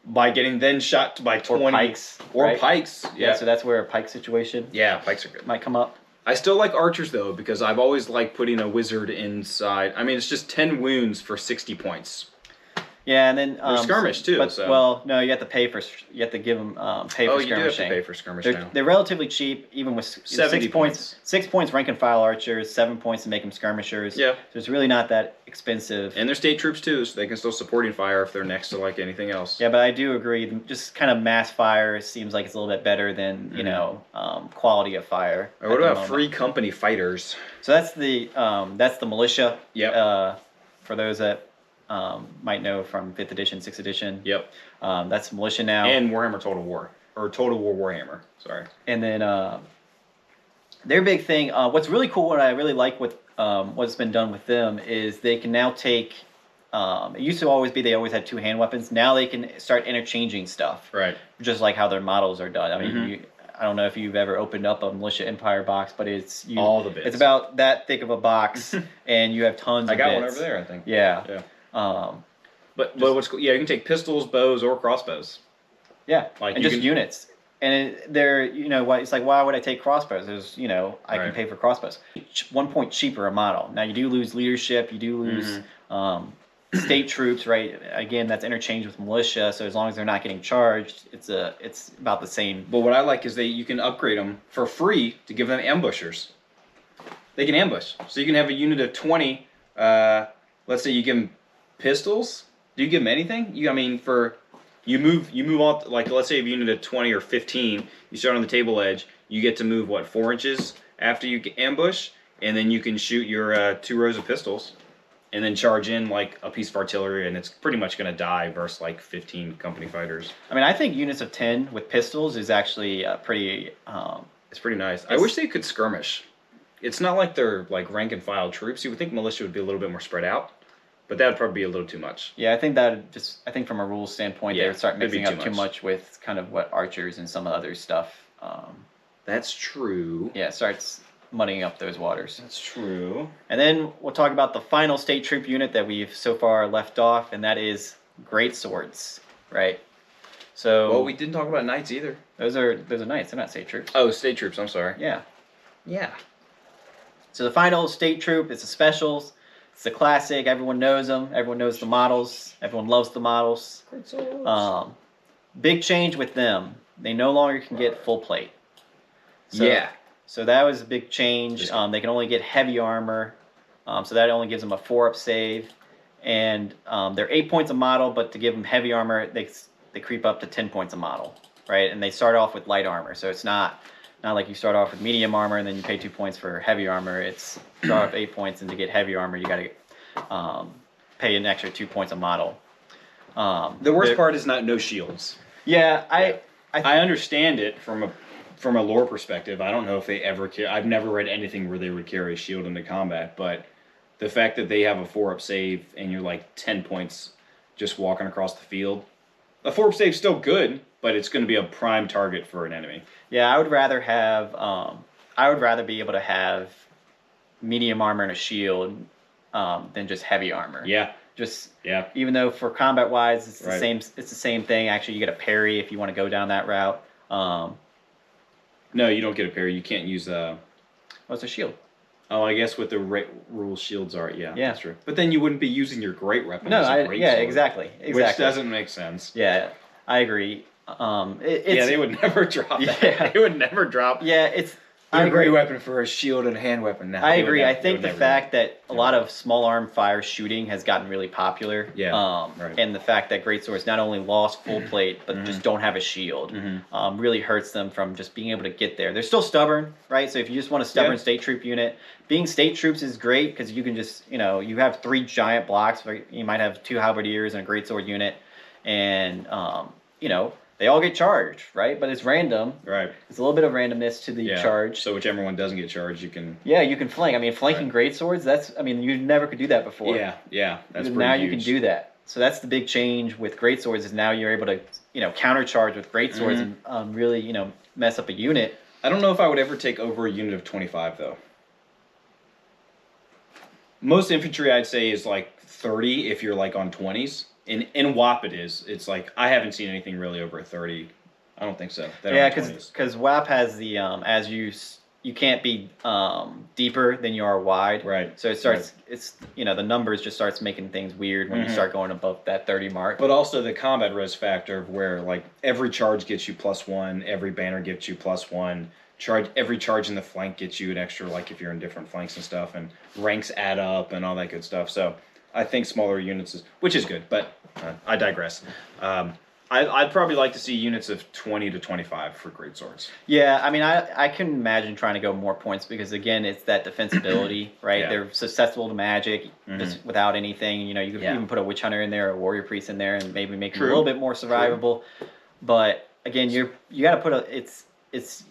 by getting then shot by 20 or pikes. Pikes. Yeah. So that's where a pike situation. Yeah, pikes are good. Might come up. I still like archers though because I've always liked putting a wizard inside. I mean, it's just 10 wounds for 60 points. Yeah, and then skirmish too. But, well, no, you have to pay for. You have to give them pay for skirmishing. You do have to pay for skirmish now. They're relatively cheap, even with 6 points. 6 points rank and file archers, 7 points to make them skirmishers. Yeah, so it's really not that expensive. And they're state troops too, so they can still supporting fire if they're next to like anything else. Yeah, but I do agree. Just kind of mass fire seems like it's a little bit better than quality of fire. Or what about free company fighters? So that's the militia. Yep. For those that might know from 5th edition, 6th edition. Yep. That's militia now. And Warhammer Total War. Or Total War Warhammer. Sorry. And then their big thing, what's really cool, what I really like with what's been done with them is they can now take, it used to always be they always had 2 hand weapons. Now they can start interchanging stuff. Right. Just like how their models are done. I mean, I don't know if you've ever opened up a Militia Empire box, but all the bits. It's about that thick of a box, and you have tons of I got bits. one over there, I think. Yeah. Yeah. But what's cool? Yeah, you can take pistols, bows, or crossbows. Yeah, Like and just units. And they're, it's like, why would I take crossbows? There's, I can pay for crossbows. 1 point cheaper a model. Now, you do lose leadership, you do lose state troops, right? Again, that's interchanged with militia, so as long as they're not getting charged, it's about the same. But what I like is you can upgrade them for free to give them ambushers. They can ambush. So you can have a unit of 20, let's say you give them pistols. Do you give them anything? You move on, like let's say if you unit of 20 or 15, you start on the table edge, you get to move 4 inches after you ambush, and then you can shoot your 2 rows of pistols, and then charge in like a piece of artillery, and it's pretty much going to die versus like 15 company fighters. I think units of 10 with pistols is actually pretty. It's pretty nice. I wish they could skirmish. It's not like they're like rank and file troops. You would think militia would be a little bit more spread out. But that would probably be a little too much. Yeah, I think from a rules standpoint, they would start mixing up too much with kind of what archers and some other stuff. That's true. Yeah, it starts muddying up those waters. That's true. And then we'll talk about the final state troop unit that we've so far left off, and that is greatswords, right? So. Well, we didn't talk about knights either. Those are knights. They're not state troops. Oh, state troops. I'm sorry. Yeah. Yeah. So the final state troop is the specials. It's a classic. Everyone knows them. Everyone knows the models. Everyone loves the models. Big change with them. They no longer can get full plate. So that was a big change. They can only get heavy armor. So that only gives them a 4-up save. And they're 8 points a model, but to give them heavy armor, they creep up to 10 points a model, right? And they start off with light armor. So it's not like you start off with medium armor and then you pay 2 points for heavy armor. It's start off 8 points, and to get heavy armor, you got to pay an extra 2 points a model. The worst part is no shields. Yeah, I understand it from a lore perspective. I don't know if they ever I've never read anything where they would carry a shield into combat, but the fact that they have a 4-up save and you're like 10 points just walking across the field, a 4-up save's still good, but it's going to be a prime target for an enemy. Yeah, I would rather be able to have medium armor and a shield than just heavy armor. Yeah. Even though for combat wise it's the same. It's the same thing. Actually, you get a parry if you want to go down that route. No, you don't get a parry. You can't use What's a shield? Oh, I guess what the rule shields are. Yeah, yeah, that's true. But then you wouldn't be using your great weapon. No, as a great sword, exactly. Which doesn't make sense. Yeah, I agree. They would never drop that. Yeah. They would never drop. Yeah, it's a great weapon for a shield and a hand weapon. Now I agree. I think the fact that a lot of small arm fire shooting has gotten really popular. Yeah. And the fact that greatswords not only lost full plate but just don't have a shield really hurts them from just being able to get there. They're still stubborn, right? So if you just want a stubborn state troop unit, being state troops is great because you can just you have 3 giant blocks. You might have 2 halberdiers and a greatsword unit, and they all get charged, right? But it's random. Right. It's a little bit of randomness to the charge. So whichever one doesn't get charged, you can. Yeah, you can flank. Flanking greatswords. You never could do that before. Yeah. That's pretty now huge. You can do that. So that's the big change with greatswords. Is now you're able to countercharge with greatswords and really mess up a unit. I don't know if I would ever take over a unit of 25 though. Most infantry I'd say is like 30 if you're like on 20s. In WAP it's like I haven't seen anything really over a 30. I don't think so. Yeah, because WAP has the you can't be deeper than you are wide. Right. So it starts it's the numbers just starts making things weird when you start going above that 30 mark. But also the combat res factor of where like every charge gets you +1, every banner gets you +1. Every charge in the flank gets you an extra, like if you're in different flanks and stuff, and ranks add up and all that good stuff. So I think smaller units which is good, but I digress. I'd probably like to see units of 20 to 25 for greatswords. Yeah, I can imagine trying to go more points because again, it's that defensibility, right? Yeah. They're susceptible to magic just without anything. You could even put a witch hunter in there, or a warrior priest in there, and maybe make them a little bit more survivable. But again, you got to put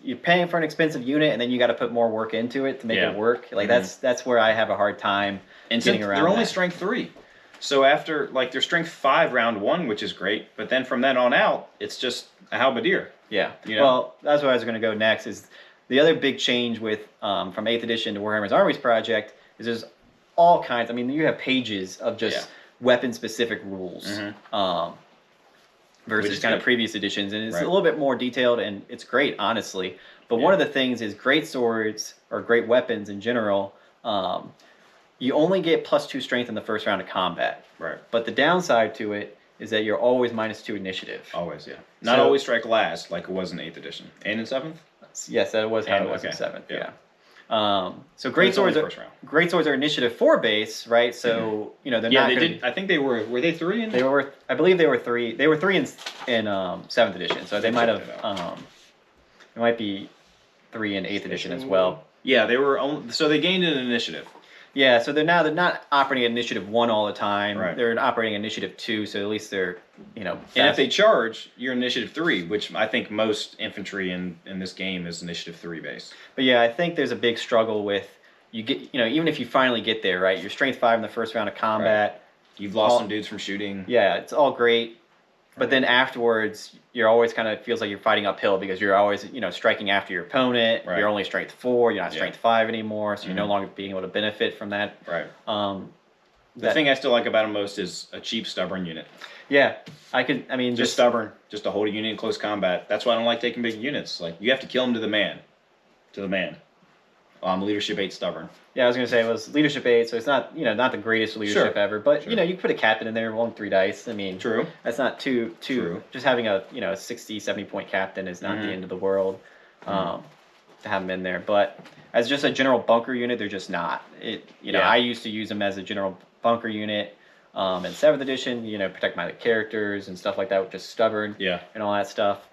you're paying for an expensive unit, and then you got to put more work into it to make it work. Like that's where I have a hard time getting around. They're only strength 3, so after they're strength 5 round 1, which is great, but then from then on out, it's just a halberdier. Yeah. You know? Well, that's where I was going to go next. Is the other big change with from 8th edition to Warhammer's Armies Project is there's all kinds. I mean, you have pages of just weapon specific rules. Which Versus is kind of good. previous editions, and it's Right. a little bit more detailed, and it's great, honestly. But one of the things is great swords or great weapons in general. You only get +2 strength in the first round of combat. Right. But the downside to it is that you're always -2 initiative. Always, yeah. Not So- always strike last like it was in 8th edition and in 7th. Yes, that was how And- it was in okay, 7th. yeah. Yeah. So great it's only swords are first round. great swords are initiative 4 base, right? So you know they're Yeah, not. they gonna, did. I think they were they 3 in? They were. I believe they were 3. They were 3 in 7th edition. So they might have. check it It might be 3 in 8th edition as well. Yeah, they were only, so they gained an initiative. Yeah, so they're not operating at initiative 1 all the time. Right. They're operating initiative 2, so at least they're, And if fast. they charge, you're initiative 3, which I think most infantry in this game is initiative 3 base. But yeah, I think there's a big struggle with you get, even if you finally get there, right? You're strength 5 in the first round of combat. You've lost All- some dudes from shooting. Yeah, it's all great. But then afterwards, you're always kind of feels like you're fighting uphill because you're always, striking after your opponent. Right. You're only strength 4. You're not Yeah. strength 5 anymore, so you're no longer being able to benefit from that. Right. The That- thing I still like about them most is a cheap, stubborn unit. Yeah, Just just stubborn, just to hold a unit in close combat. That's why I don't like taking big units. Like, you have to kill them to the man. To the man. Leadership 8 stubborn. Yeah, I was gonna say it was leadership 8, so it's not not the greatest leadership Sure. ever, but Sure. you can put a captain in there, rolling 3 dice. I mean, True. that's not too True. Just having a 60, 70 point captain is not the end of the world. To have them in there, but as just a general bunker unit, they're just not. I used to use them as a general bunker unit in 7th edition. Protect my characters and stuff like that, just stubborn. Yeah. And all that stuff.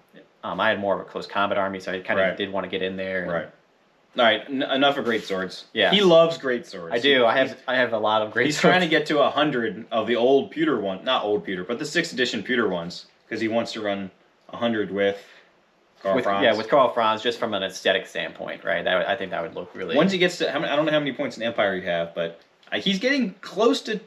I had more of a close combat army, so I kind of Right. did want to get in there. and- Right. All right. Enough of great swords. Yeah. He loves great swords. I do. I have a lot of great. He's trying to get to 100 of the old pewter one, not old pewter, but the 6th edition pewter ones, because he wants to run 100 with Karl Franz. Yeah, with Karl Franz, just from an aesthetic standpoint, right? I think that would look really. Once he gets to, I don't know how many points in Empire you have, but he's getting close to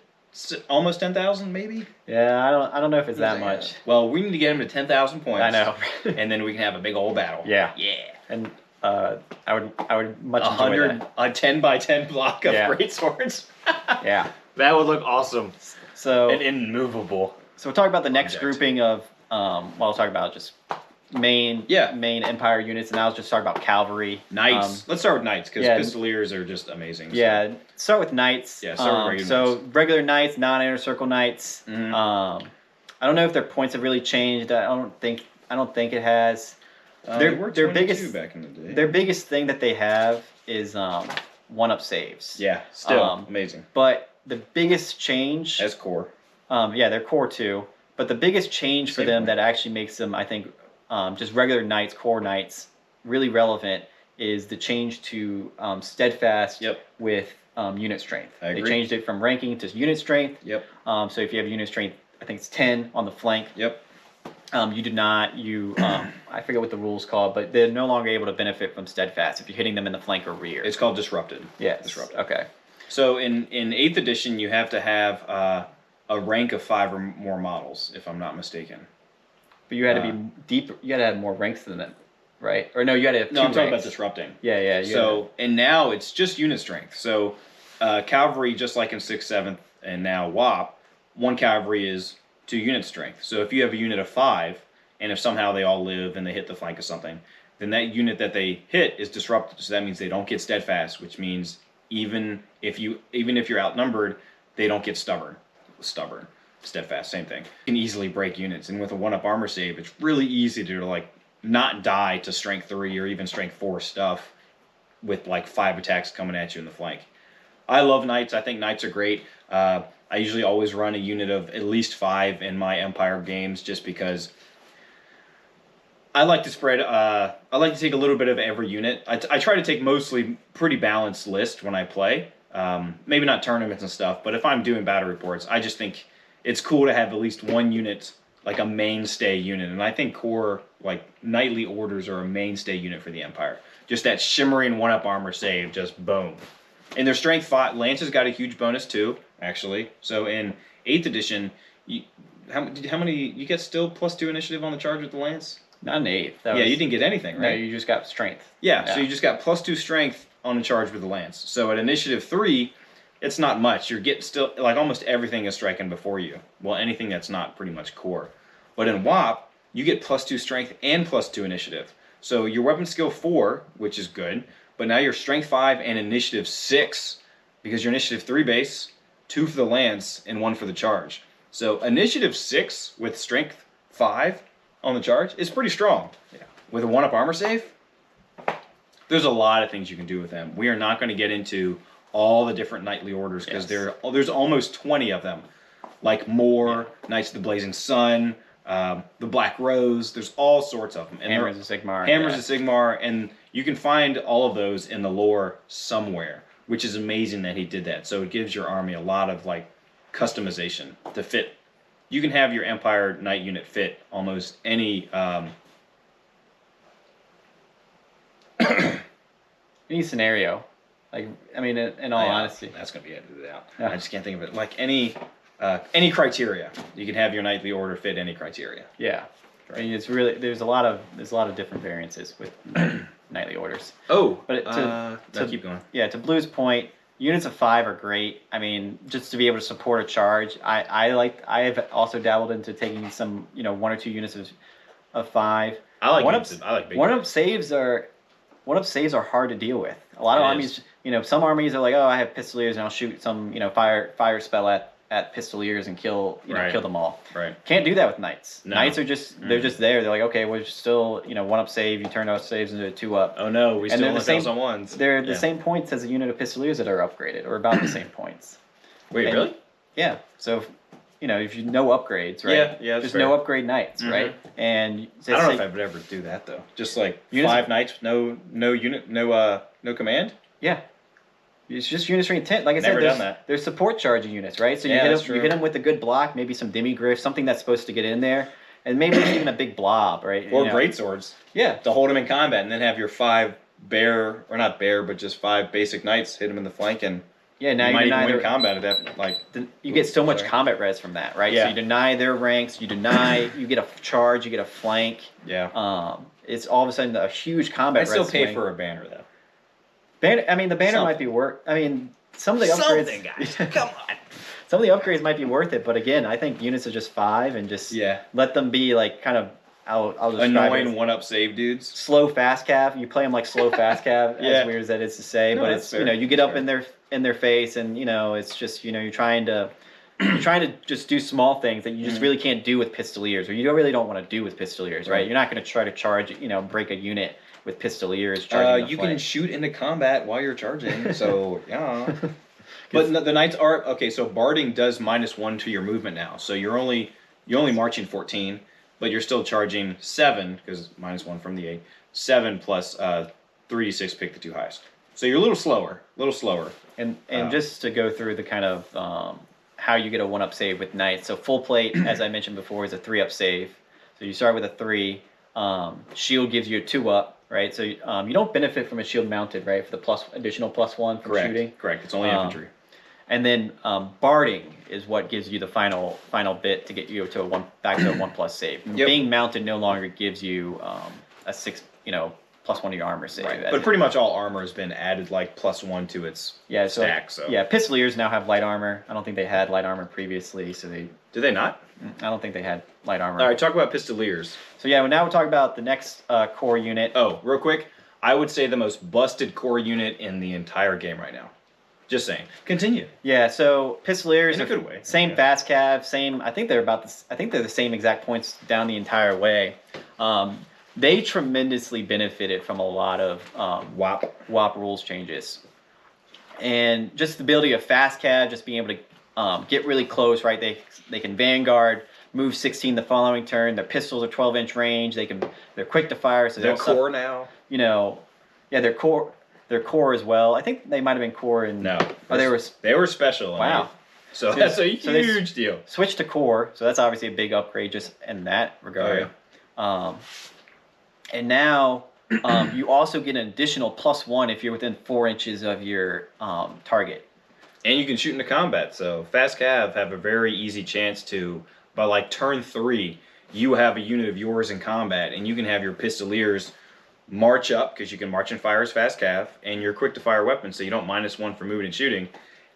almost 10,000, maybe. Yeah, I don't know if it's that much. Well, we need to get him to 10,000 points. I know. And then we can have a big old battle. Yeah. Yeah. And I would much enjoy 100, that. a 10 by 10 block of Yeah. great swords. Yeah. That would look awesome So and immovable. we'll talk about the next Object. grouping of we'll talk about just main Empire units, and I'll just talk about cavalry. Knights. Let's start with knights, because yeah. Pistoliers are just amazing. Yeah, start with knights. Yeah, start with regular so knights. regular knights, non-inner circle knights. Mhm. I don't know if their points have really changed. I don't think it has. They were their 22 biggest back in the day. Their biggest thing that they have is 1-up saves. Yeah, still amazing. But the biggest change, As core. they're core 2. But the biggest change for Same them point. that actually makes them, I think, just regular knights, core knights, really relevant is the change to steadfast Yep. with unit strength. I They agree. changed it from ranking to unit strength. Yep. So if you have unit strength, I think it's 10 on the flank. Yep. You do not. I forget what the rules called, but they're no longer able to benefit from steadfast if you're hitting them in the flank or rear. It's called disrupted. Yes. Disrupted. Okay. So in 8th edition, you have to have a rank of 5 or more models, if I'm not mistaken. But you had to be deep. You had to have more ranks than them, right? Or no, you had to have 2 No, I'm talking about ranks. disrupting. Yeah. So, and now it's just unit strength. So, cavalry, just like in 6th, 7th, and now WAP, 1 cavalry is 2 unit strength. So if you have a unit of 5, and if somehow they all live and they hit the flank of something, then that unit that they hit is disrupted. So that means they don't get steadfast, which means even if you're outnumbered, they don't get stubborn. Steadfast, same thing. You can easily break units, and with a 1-up armor save, it's really easy to not die to strength 3 or even strength 4 stuff with 5 attacks coming at you in the flank. I love knights. I think knights are great. I usually always run a unit of at least 5 in my Empire games, just because I like to spread. I like to take a little bit of every unit. I try to take mostly pretty balanced list when I play. Maybe not tournaments and stuff, but if I'm doing battle reports, I just think it's cool to have at least 1 unit, like a mainstay unit. And I think core, knightly orders are a mainstay unit for the Empire. Just that shimmering 1-up armor save, just boom. And their strength 5, Lance's got a huge bonus too, actually. So in 8th edition, how many, you get still +2 initiative on the charge with the Lance? Not an 8. That Yeah, was, you didn't get anything, No, right? you just got strength. Yeah, so you just got +2 strength on the charge with the lance. So at initiative 3, it's not much. You're getting still, like, almost everything is striking before you. Well, anything that's not pretty much core. But in WAP, you get +2 strength and +2 initiative. So your weapon skill 4, which is good, but now you're strength 5 and initiative 6, because your initiative 3 base, 2 for the lance, and 1 for the charge. So initiative 6 with strength 5 on the charge is pretty strong. Yeah. With a 1-up armor save, there's a lot of things you can do with them. We are not going to get into all the different knightly orders because there's almost 20 of them. Like Moor, Knights of the Blazing Sun, the Black Rose. There's all sorts of them. And Hammers of Sigmar. Hammers of Sigmar, and you can find all of those in the lore somewhere, which is amazing that he did that. So it gives your army a lot of like customization to fit. You can have your Empire Knight unit fit almost any. Any scenario. Like, I mean, in all honesty. That's going to be edited out. Yeah. I just can't think of it. Like any criteria. You can have your knightly order fit any criteria. Yeah. I mean, it's really, there's a lot of different variances with knightly orders. Oh, But no, keep going. Yeah, to Blue's point, units of 5 are great. I mean, just to be able to support a charge. I have also dabbled into taking some, 1 or 2 units of 5. I like big One-up saves are hard to deal with. A lot of armies, some armies are like, oh, I have pistoliers and I'll shoot some, fire spell at pistoliers and kill them all. Right. Can't do that with knights. No. Knights are just they're just there. They're like, okay, we're still 1-up save. You turn those saves into a 2-up. Oh no, we still they're only the same fails on ones. They're the same points as a unit of pistoliers that are upgraded, or about the same points. Wait, And- really? Yeah. So, if you no upgrades, right? Yeah, that's There's fair. no upgrade knights, right? And I don't know if I would ever do that though. Just like Units- 5 knights, no unit, no command. Yeah. It's just unit strength 10. Like I Never said, done that. there's support charging units, right? So Yeah, that's you true. hit them with a good block, maybe some demigriff, something that's supposed to get in there, and maybe even a big blob, right? Or greatswords Yeah. to hold them in combat, and then have your 5 bear, or not bear, but just 5 basic knights hit them in the flank, and Yeah, now you might you even deny win combat at that. Like you get so much Sorry. combat res from that, right? Yeah. So you deny their ranks, you get a charge, you get a flank. yeah. It's all of a sudden a huge combat I still res pay swing. for a banner though. Banner. I mean, the banner might Something. be worth. I mean, some of the upgrades. Something, guys. Come on. Some of the upgrades might be worth it, but again, I think units are just 5 and just Yeah. let them be like kind of. I'll describe it Annoying as 1-up save dudes. slow fast cav. You play them like slow fast cav. Yeah. As weird as that is to say, No, but that's it's fair. you get That's up in their face, and it's just you're trying to. You're trying to just do small things that you just really can't do with pistoliers, or you really don't want to do with pistoliers, right? Right. You're not going to try to charge, break a unit with pistoliers. Charging the You can flank. shoot into combat while you're charging, so yeah. But the knights are okay. So barding does -1 to your movement now. So you're only marching 14, but you're still charging 7 because -1 from the 8. 7 plus 3d6. Pick the 2 highest. So you're a little slower. And just to go through the kind of how you get a 1-up save with knights. So full plate, as I mentioned before, is a 3-up save. So you start with a 3. Shield gives you a 2-up, right? So you don't benefit from a shield mounted, right? For the additional +1 from shooting. Correct. It's only infantry. And then barding is what gives you the final bit to get you to back to a 1+ save. Yep. Being mounted no longer gives you a 6, +1 to your armor save. Right. But pretty much all armor has been added like +1 to its stack. So yeah, pistoliers now have light armor. I don't think they had light armor previously, so they. Do they not? I don't think they had light armor. All right. Talk about pistoliers. So yeah, well, now we'll talk about the next core unit. Oh, real quick. I would say the most busted core unit in the entire game right now. Just saying. Continue. Yeah, so pistoliers In a are good way. same Yeah. fast cav, same. I think they're the same exact points down the entire way. They tremendously benefited from a lot of WAP rules changes, and just the ability of fast cav, just being able to get really close. Right, they can vanguard, move 16 the following turn. Their pistols are 12-inch range. They're quick to fire. So They're they'll core now. Yeah, they're core. They're core as well. I think they might have been core in. No. Oh, They were special. Wow. So So- that's a so they huge deal. Switch to core, so that's obviously a big upgrade just in that regard. And now you also get an additional +1 if you're within 4 inches of your target. And you can shoot into combat. So fast cav have a very easy chance to, by like turn 3, you have a unit of yours in combat, and you can have your pistoliers march up, because you can march and fire as fast cav, and you're quick to fire weapons, so you don't -1 for moving and shooting,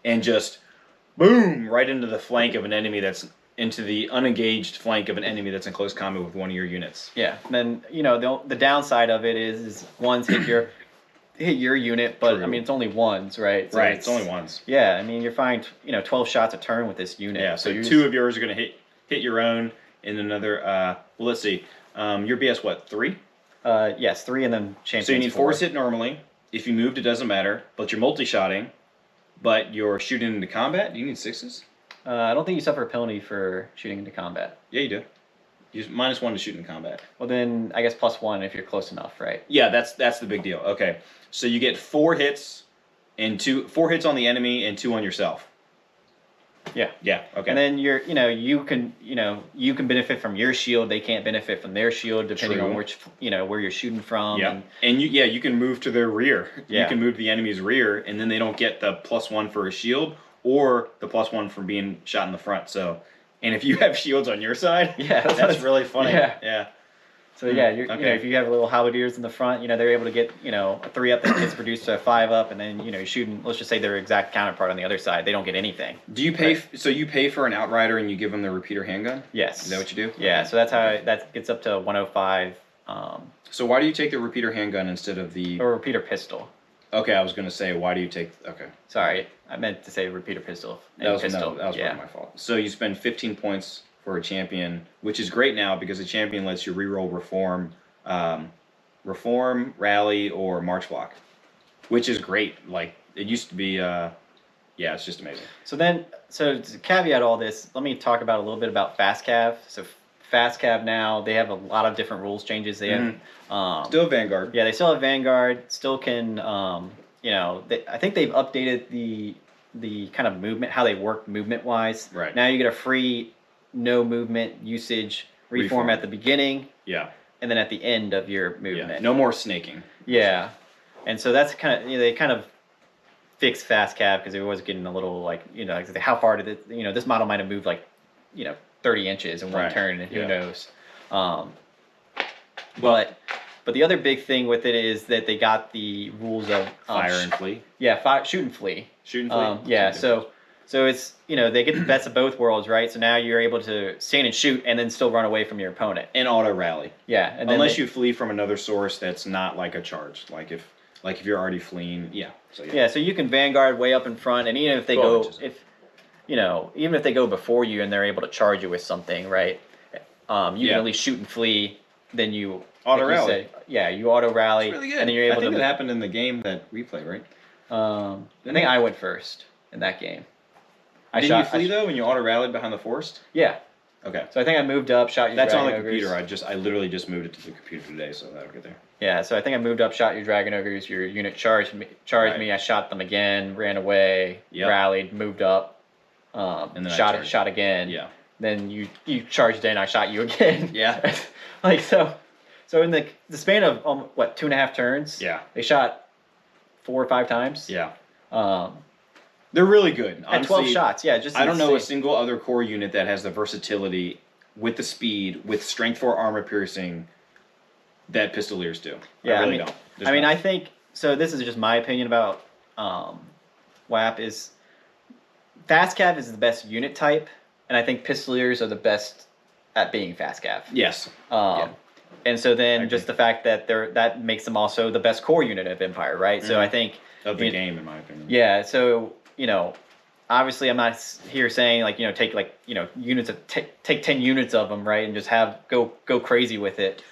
and just boom right into the flank of an enemy that's into the unengaged flank of an enemy that's in close combat with one of your units. Yeah. Then the downside of it is ones hit your unit, but True. I mean it's only ones, right? So Right, it's only ones. Yeah, I mean you're firing 12 shots a turn with this unit. Yeah, so you're two of yours are going to hit your own, and another. Well, let's see. Your BS what 3? Yes, 3 and then champions. So you need 4. 4 hit normally. If you moved, it doesn't matter. But you're multi-shotting, but you're shooting into combat. Do you need 6s? I don't think you suffer a penalty for shooting into combat. Yeah, you do. You -1 to shoot in combat. Well, then I guess +1 if you're close enough, right? Yeah, that's the big deal. Okay, so you get 4 hits and 4 hits on the enemy and 2 on yourself. Yeah. Yeah. Okay. And then you can benefit from your shield. They can't benefit from their shield depending True. on which where you're shooting from. Yeah. And you can move to their rear. Yeah. You can move to the enemy's rear, and then they don't get the +1 for a shield or the +1 from being shot in the front. So, and if you have shields on your side, Yeah, that's really funny. Yeah. Yeah. So yeah, Okay. if you have little halberdiers in the front, they're able to get a 3-up that gets reduced to a 5-up, and then you're shooting. Let's just say their exact counterpart on the other side, they don't get anything. Do you pay? Right. So you pay for an outrider and you give them the repeater handgun? Yes. Is that what you do? Yeah. So that's how that gets up to 105. So why do you take the repeater handgun instead of the? Or repeater pistol. Okay, I was gonna say, why do you take? Okay. Sorry, I meant to say repeater pistol. That was pistol. that was part of my fault. So you spend 15 points for a champion, which is great now because a champion lets you reroll reform, rally, or march block, which is great. Like it used to be. Yeah, it's just amazing. So to caveat all this, let me talk about a little bit about fast cav. So fast cav now, they have a lot of different rules changes. They have Still Vanguard. yeah, they still have Vanguard. Still can I think they've updated the kind of movement, how they work movement wise. Right. Now you get a free no movement usage reform at the beginning Yeah. and then at the end of your Yeah. movement. No more snaking. Yeah, and so that's kind of they kind of fixed fast cav because they were always getting a little like how far did it this model might have moved like 30 inches in one Right. turn and who Yeah. knows. But the other big thing with it is that they got the rules of Fire and flee. shoot and flee. Shoot and flee. Yeah, so it's they get the best of both worlds, right? So now you're able to stand and shoot and then still run away from your opponent. And auto rally. Yeah, and then Unless you flee from another source that's not like a charge. Like if you're already fleeing. Yeah. So yeah, so you can vanguard way up in front, and even if they 12 go inches. even if they go before you and they're able to charge you with something, right? You can at least shoot and flee. Then you Auto like you rally. said, yeah, you auto rally, It's really good. and then you're able I think to. that happened in the game that we played, right? I think I went first in that game. Didn't you flee though when you auto rallied behind the forest? Yeah. Okay. So I think I moved up, shot your That's on dragon the ogres. computer. I literally just moved it to the computer today, so that'll get there. Yeah, so I think I moved up, shot your dragon ogres. Your unit charged me. Right. I shot them again, ran away, Yep. rallied, moved up, And then I shot charged. shot again. Yeah. Then you charged in. I shot you again. Yeah. Like so. So in the span of 2.5 turns. Yeah. They shot 4 or 5 times. Yeah. Um, They're really good. at 12 shots. Yeah, just I don't know a insane. single other core unit that has the versatility with the speed, with strength 4 armor piercing that Pistoliers do. Yeah, I really don't. There's I mean, not. I think so. This is just my opinion about WAP. Is fast cav is the best unit type, and I think Pistoliers are the best at being fast cav. Yes. And so then I just the fact that that makes them also the best core unit of Empire, right? So I think Of the game, in my opinion. yeah. So obviously I'm not here saying take units of take 10 units of them, right, and just go crazy with it.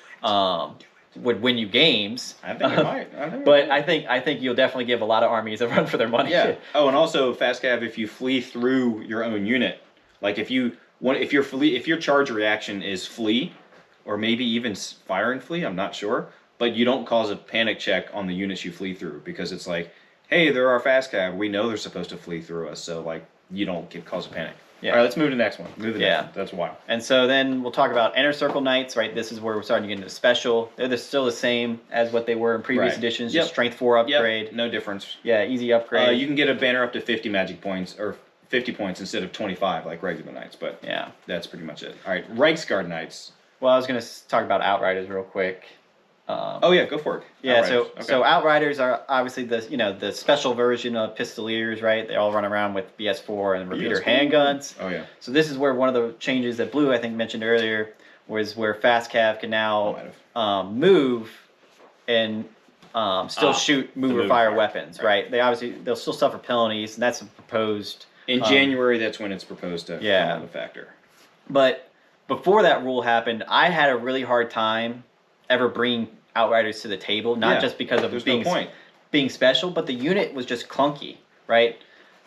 Would win you games. I think it might. But I think you'll definitely give a lot of armies a run for their money. Yeah. Oh, and also fast cav, if you flee through your own unit, like if your charge reaction is flee, or maybe even fire and flee, I'm not sure, but you don't cause a panic check on the units you flee through because it's like, hey, they're our fast cav. We know they're supposed to flee through us, so like you don't cause a panic. Yeah. All right, let's move to the next one. Move to the Yeah. next one. That's wild. And so then we'll talk about Inner Circle Knights, right? This is where we're starting to get into special. They're still the same as what they were in previous Right. editions, Yep. just Strength 4 upgrade. Yep, no difference. Yeah, easy upgrade. You can get a banner up to 50 magic points, or 50 points instead of 25 like regular knights, but yeah. that's pretty much it. All right, Reichsguard Knights. Well, I was going to talk about outriders real quick. Oh yeah, go for it. Yeah, Outriders. so outriders are obviously the special version of pistoliers, right? They all run around with BS4 and repeater BS4. handguns. Oh yeah. So this is where one of the changes that Blue I think mentioned earlier was where fast cav can now move and still shoot move or fire weapons, right? They'll still suffer penalties, and that's proposed in January. That's when it's proposed to come into factor. But before that rule happened, I had a really hard time ever bringing outriders to the table, not just because of being special, but the unit was just clunky, right?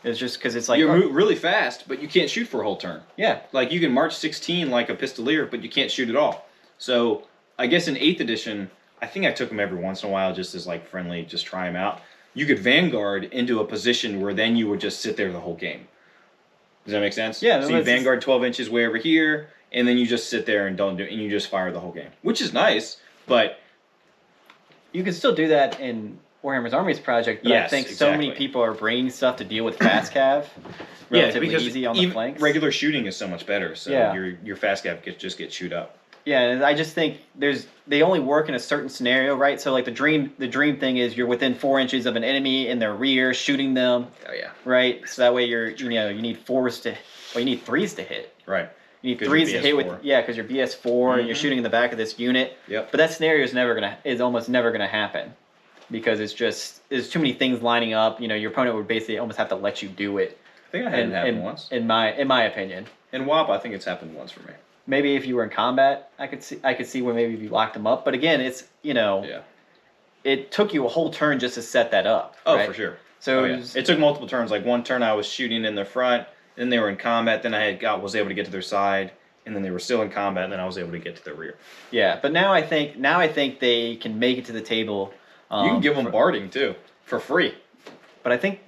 It's just because it's like you move really fast, but you can't shoot for a whole turn. Yeah, like you can march 16 like a pistolier, but you can't shoot at all. So I guess in 8th edition, I think I took them every once in a while just as like friendly, just try them out. You could vanguard into a position where then you would just sit there the whole game. Does that make sense? Yeah. So you vanguard 12 inches way over here, and then you just sit there and and you just fire the whole game, which is nice, but you can still do that in Warhammer's Armies Project, but I think so many people are bringing stuff to deal with fast cav relatively easy on the flanks. Regular shooting is so much better, so your fast cav just gets chewed up. Yeah, and I just think they only work in a certain scenario, right? So like the dream thing is you're within 4 inches of an enemy in their rear, shooting them. Oh yeah. Right. So that way you need 4s to, well, you need 3s to hit. Right. You need 3s to hit with because you're BS4 and you're shooting in the back of this unit. Yep. But that scenario is almost never gonna happen because there's too many things lining up. Your opponent would basically almost have to let you do it. I think I had it happen once. In my opinion. In WAP, I think it's happened once for me. Maybe if you were in combat, I could see where maybe if you locked them up. But again, it's it took you a whole turn just to set that up. Oh, right? for sure. So it took multiple turns. Like one turn I was shooting in the front, then they were in combat, then was able to get to their side, and then they were still in combat, and then I was able to get to their rear. Yeah, but now I think they can make it to the table. You can give them barding too, for free. But I think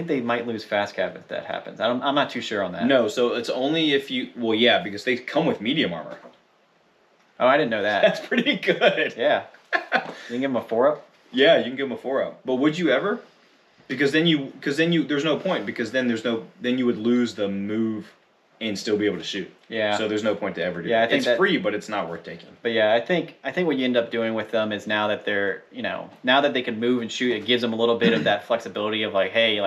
they might lose fast cav if that happens. I'm not too sure on that. No, so it's only if you because they come with medium armor. Oh, I didn't know that. That's pretty good. Yeah. You can give them a 4-up? Yeah, you can give them a 4-up. But would you ever? Because then there's no point, because then you would lose the move and still be able to shoot. Yeah. So there's no point to ever do. Yeah, I think it's free, but it's not worth taking. But yeah, I think what you end up doing with them is now that they're now that they can move and shoot, it gives them a little bit of that flexibility of like, hey,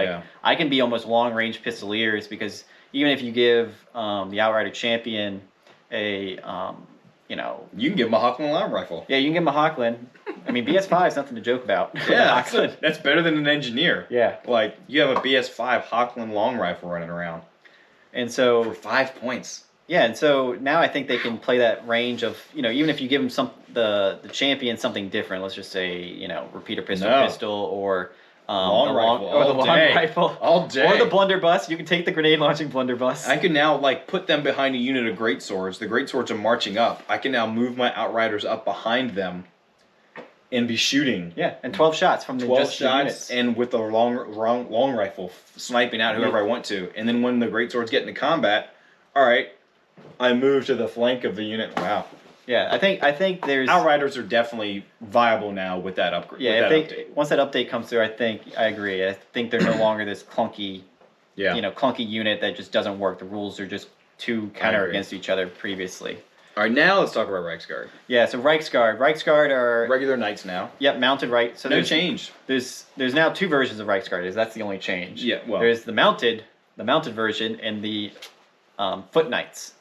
I can be almost long range pistoliers, because even if you give the Outrider champion a you can give them a Hochland long rifle. Yeah, you can give them a Hochland. I mean, BS5 is nothing to joke about. Yeah, that's better than an engineer. Yeah. Like, you have a BS5 Hochland long rifle running around. And so for 5 points. Yeah, and so now I think they can play that range of, even if you give them the champion something different, let's just say, repeater pistol or long rifle all day, or the blunderbuss. You can take the grenade launching blunderbuss. I can now put them behind a unit of greatswords. The greatswords are marching up. I can now move my outriders up behind them and be shooting. Yeah, and 12 shots from the 12 shots, and with a long rifle sniping out whoever I want to. And then when the greatswords get into combat, all right, I move to the flank of the unit. Wow. Yeah, I think there's outriders are definitely viable now with that upgrade. Yeah, update. Once that update comes through, I agree. I think they're no longer this clunky, clunky unit that just doesn't work. The rules are just too counter against each other previously. All right, now let's talk about Reiksguard. Yeah, so Reiksguard are regular knights now. Yep, mounted right. So no change. There's now 2 versions of Reiksguard. That's the only change. Yeah, well, there's the mounted version and the foot knights.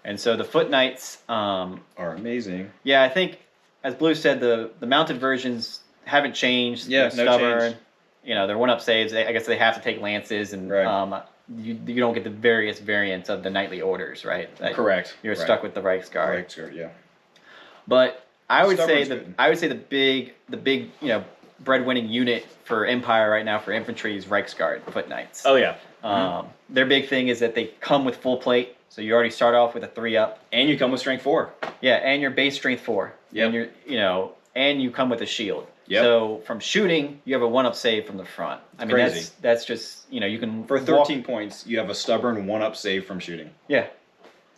And so the foot knights are amazing. Yeah, I think as Blue said, the mounted versions haven't changed. Yeah, they're stubborn. Change. They're 1-up saves. I guess they have to take lances, and you don't get the various variants of the knightly orders, right? Correct. You're stuck with the Reiksguard. Reiksguard, yeah. But I would say the big breadwinning unit for Empire right now for infantry is Reiksguard foot knights. Oh yeah. Their big thing is that they come with full plate, so you already start off with a 3-up, and you come with strength 4. Yeah, and your base strength 4. Yeah. And you're and you come with a shield. Yep. So from shooting, you have a 1-up save from the front. I mean, crazy. That's just you can for 13 points, you have a stubborn 1-up save from shooting. Yeah.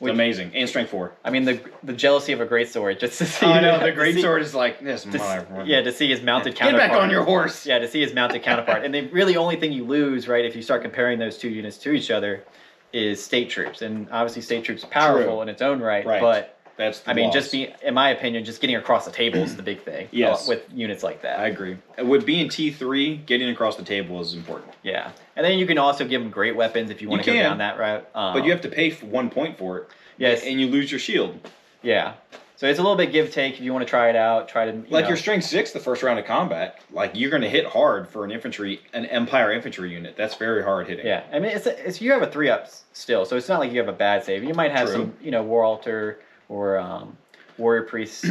It's amazing. And strength 4. I mean, the jealousy of a greatsword, just to see. I know, the greatsword is like this. To see his mounted counterpart. Get back on your horse. Yeah, to see his mounted counterpart. And the really only thing you lose, right, if you start comparing those 2 units to each other, is state troops. And obviously state troops are powerful in its own right. But That's the I mean, loss. in my opinion, just getting across the table is the big thing. Yes. With units like that. I agree. With being T3, getting across the table is important. Yeah, and then you can also give them great weapons if you want to go can, down that route. But you have to pay for 1 point for it. Yes. And you lose your shield. Yeah. So it's a little bit give take if you want to try it out. Try to Your strength 6 the first round of combat. Like you're going to hit hard for an Empire infantry unit. That's very hard hitting. Yeah, I mean it's you have a 3-up still, so it's not like you have a bad save. You might have True. some War Altar or Warrior Priest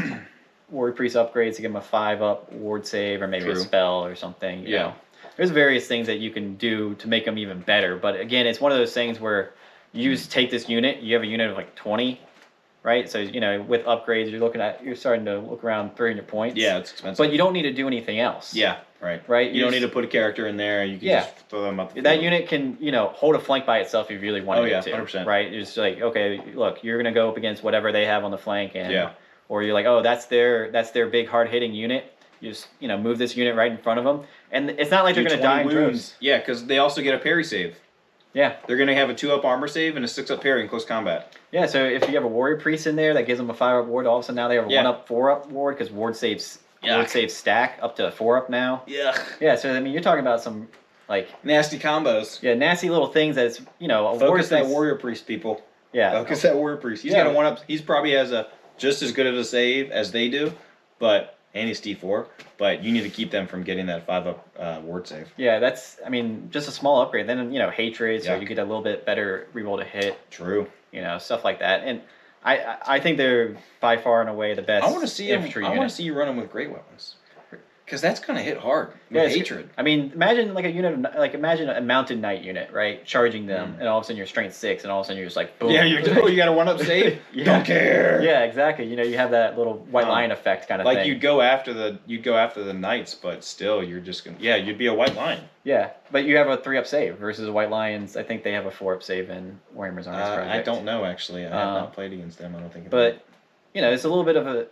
upgrades to give them a 5-up ward save or maybe a True. spell or something. You Yeah. know. There's various things that you can do to make them even better. But again, it's one of those things where you just take this unit. You have a unit of like 20. Right, so with upgrades, you're starting to look around 300 points. Yeah, it's expensive. But you don't need to do anything else. Yeah, right. Right. You don't need to put a character in there. You can just throw them up. That unit can hold a flank by itself if you really wanted it to. 100%. Right. It's just like, okay, look, you're gonna go up against whatever they have on the flank, and or you're like, oh, that's their big hard hitting unit. You just move this unit right in front of them, and it's not like they're gonna die in droves. Yeah, because they also get a parry save. Yeah. They're going to have a 2-up armor save and a 6-up parry in close combat. Yeah, so if you have a warrior priest in there that gives them a 5-up ward, all of a sudden now they have a 1-up, 4-up ward because ward saves stack up to 4-up now. Yeah. Yeah, so I mean you're talking about some like nasty combos. Yeah, nasty little things that's focus that warrior priest, people. Yeah. Focus that warrior priest. He's got a 1-up. He's probably has a just as good of a save as they do, and he's T4, but you need to keep them from getting that 5-up ward save. Yeah, that's, I mean, just a small upgrade. Then, hatred, so you get a little bit better reroll to hit. True. Stuff like that. And I think they're by far and away the best infantry unit. I want to see you run them with great weapons. Because that's going to hit hard with hatred. I mean, imagine like a unit of, imagine a mounted knight unit, right? Charging them, and all of a sudden you're strength 6, and all of a sudden you're just like, boom. Yeah, you got a 1-up save? Don't care. Yeah, exactly. You have that little white lion effect kind of thing. Like you'd go after the knights, but still you're just going to, you'd be a white lion. Yeah, but you have a 3-up save versus white lions. I think they have a 4-up save in Warhammer Armies Project. I don't know, actually. I have not played against them, I don't think. But it's a little bit of a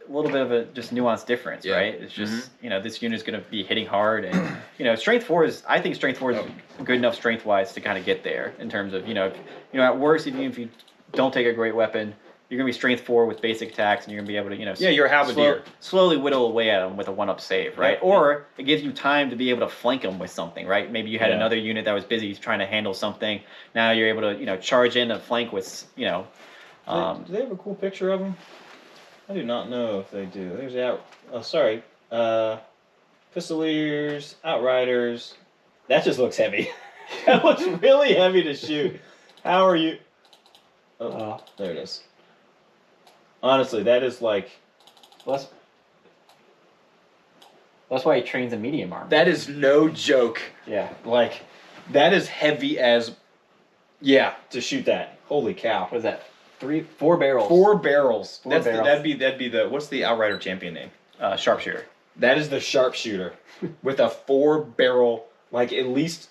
just nuanced difference, right? It's just this unit is going to be hitting hard, and strength 4 is, I think strength 4 is good enough strength wise to kind of get there in terms of at worst, even if you don't take a great weapon, you're going to be strength 4 with basic attacks, and you're going to be able to you're a halberdier. slowly whittle away at them with a 1-up save, right? Or it gives you time to be able to flank them with something, right? Maybe you had another unit that was busy trying to handle something. Now you're able to charge in and flank with do they have a cool picture of them? I do not know if they do. There's Fusiliers, Outriders. That just looks heavy. That looks really heavy to shoot. How are you? Oh, there it is. Honestly, that is like... That's why he trains a medium arm. That is no joke. Yeah. Like, that is heavy as... Yeah, to shoot that. Holy cow. What is that? 4 barrels. 4 barrels. Barrels. That'd be the what's the Outrider champion name? Sharpshooter. That is the sharpshooter with a 4-barrel, like at least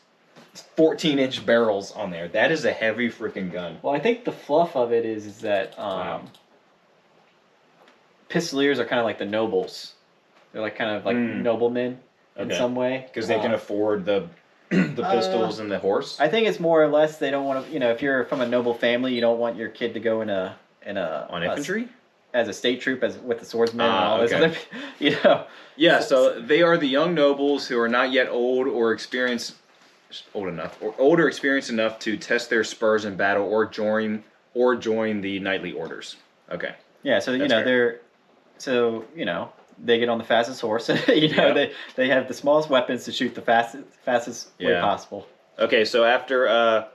14-inch barrels on there. That is a heavy freaking gun. Well, I think the fluff of it is that Pistoliers are kind of like the nobles. They're like kind of like noblemen in some way because they can afford the pistols and the horse. I think it's more or less they don't want to. If you're from a noble family, you don't want your kid to go in a infantry as a state troop with the swordsmen and all this other. Yeah, so they are the young nobles who are not yet old or experienced enough to test their spurs in battle or join the knightly orders. Okay. Yeah, so they get on the fastest horse. They have the smallest weapons to shoot the fastest way possible. Okay, so after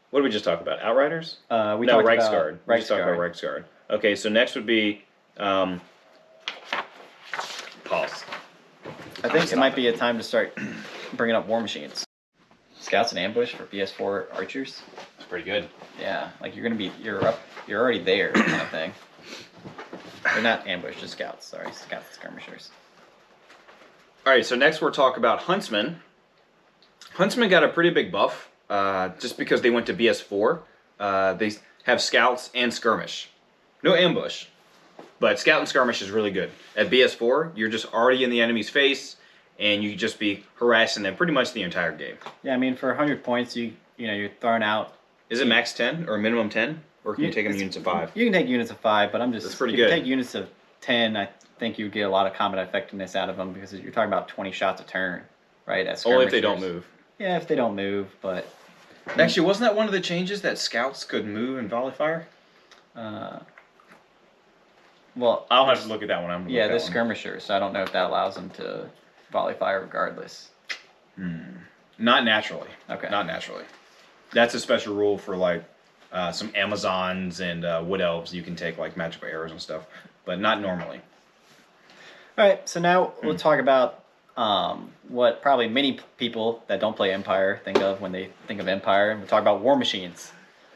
what did we just talk about? Outriders? Reichsguard. We just talked about Reichsguard. Okay, so next would be pause. I think it might be a time to start bringing up war machines. Scouts and ambush for BS4 archers. It's pretty good. Yeah, like you're already there kind of thing. They're not ambush, just scouts. Sorry, scouts and skirmishers. All right, so next we'll talk about huntsmen. Huntsmen got a pretty big buff just because they went to BS4. They have scouts and skirmish. No ambush, but scout and skirmish is really good. At BS4, you're just already in the enemy's face, and you just be harassing them pretty much the entire game. Yeah, I mean, for 100 points, you're throwing out... Is it max 10 or minimum 10? or can you take them units of 5? You can take units of 5, but That's pretty if good. you take units of 10, I think you would get a lot of combat effectiveness out of them because you're talking about 20 shots a turn, right? As Only if they skirmishers. don't move. Yeah, if they don't move, but Actually, wasn't that one of the changes that scouts could move and volley fire? well, I'll have to look at that one. yeah, they're skirmishers, so I don't know if that allows them to volley fire regardless. Not naturally. Okay. Not naturally. That's a special rule for like some Amazons and wood elves. You can take like magical arrows and stuff, but not normally. All right, so now we'll talk about what probably many people that don't play Empire think of when they think of Empire. We'll talk about war machines.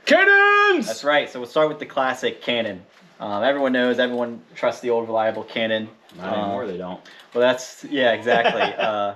Cannons! That's right. So we'll start with the classic cannon. Everyone trusts the old reliable cannon. Not anymore, they don't. Well, exactly.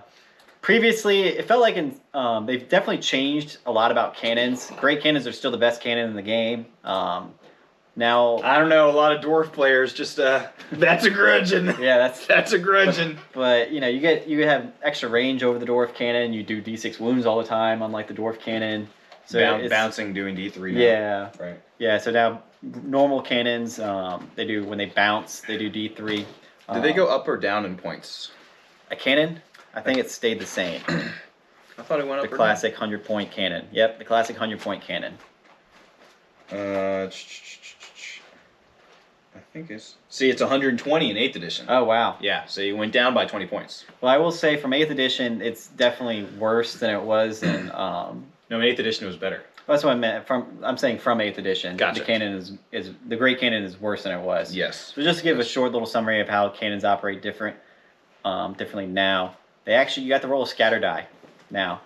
Previously, it felt like they've definitely changed a lot about cannons. Great cannons are still the best cannon in the game. Now, I don't know. A lot of dwarf players just that's a grudging. yeah, That's a grudging. but you have extra range over the dwarf cannon. You do d6 wounds all the time, unlike the dwarf cannon. So Bouncing, doing D3 now. Yeah. Right. Yeah, so now normal cannons, when they bounce, they do D3. Did they go up or down in points? A cannon? I think it stayed the same. I thought it went up The or classic 100-point cannon. Yep, the classic 100-point cannon. down. I think it's... See, it's 120 in 8th edition. Oh, wow. Yeah, so you went down by 20 points. Well, I will say from 8th edition, it's definitely worse than it was in... No, in 8th edition it was better. That's what I meant. I'm saying from 8th edition. Gotcha. The cannon is the great cannon is worse than it was. Yes. So just to give a short little summary of how cannons operate differently now. You got to roll a scatter die now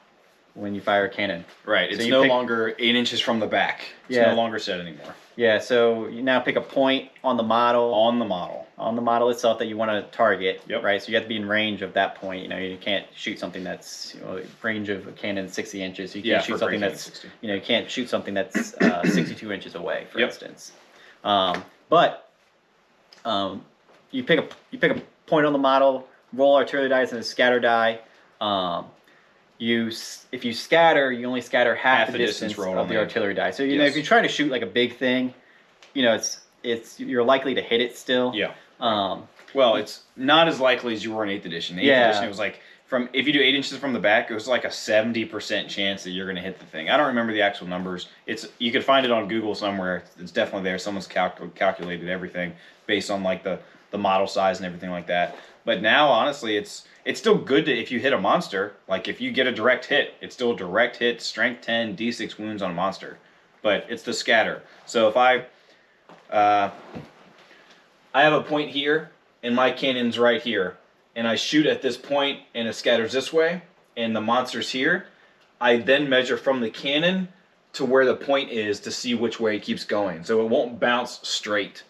when you fire a cannon. Right, So it's you no pick- longer 8 inches from the back. It's Yeah. no longer set anymore. Yeah, so you now pick a point on the model. On the model. On the model itself that you want to target, Yep. right? So you have to be in range of that point. You can't shoot something that's range of a cannon 60 inches. So you can't Yeah, shoot for something great that's 60. you can't shoot something that's 62 inches away, for Yep. instance. But you pick a point on the model, roll artillery dice and a scatter die. If you scatter, you only scatter half the distance rolled of on the the- artillery die. So Yes. if you're trying to shoot like a big thing, you're likely to hit it still. Yeah. Um, Well, it's not as likely as you were in 8th edition. 8th Yeah. edition, it was like, if you do 8 inches from the back, it was like a 70% chance that you're going to hit the thing. I don't remember the actual numbers. You could find it on Google somewhere. It's definitely there. Someone's calculated everything based on like the model size and everything like that. But now, honestly, it's still good if you hit a monster. Like if you get a direct hit, it's still a direct hit, strength 10, d6 wounds on a monster. But it's the scatter. So if I have a point here, and my cannon's right here, and I shoot at this point, and it scatters this way, and the monster's here, I then measure from the cannon to where the point is to see which way it keeps going. So it won't bounce straight.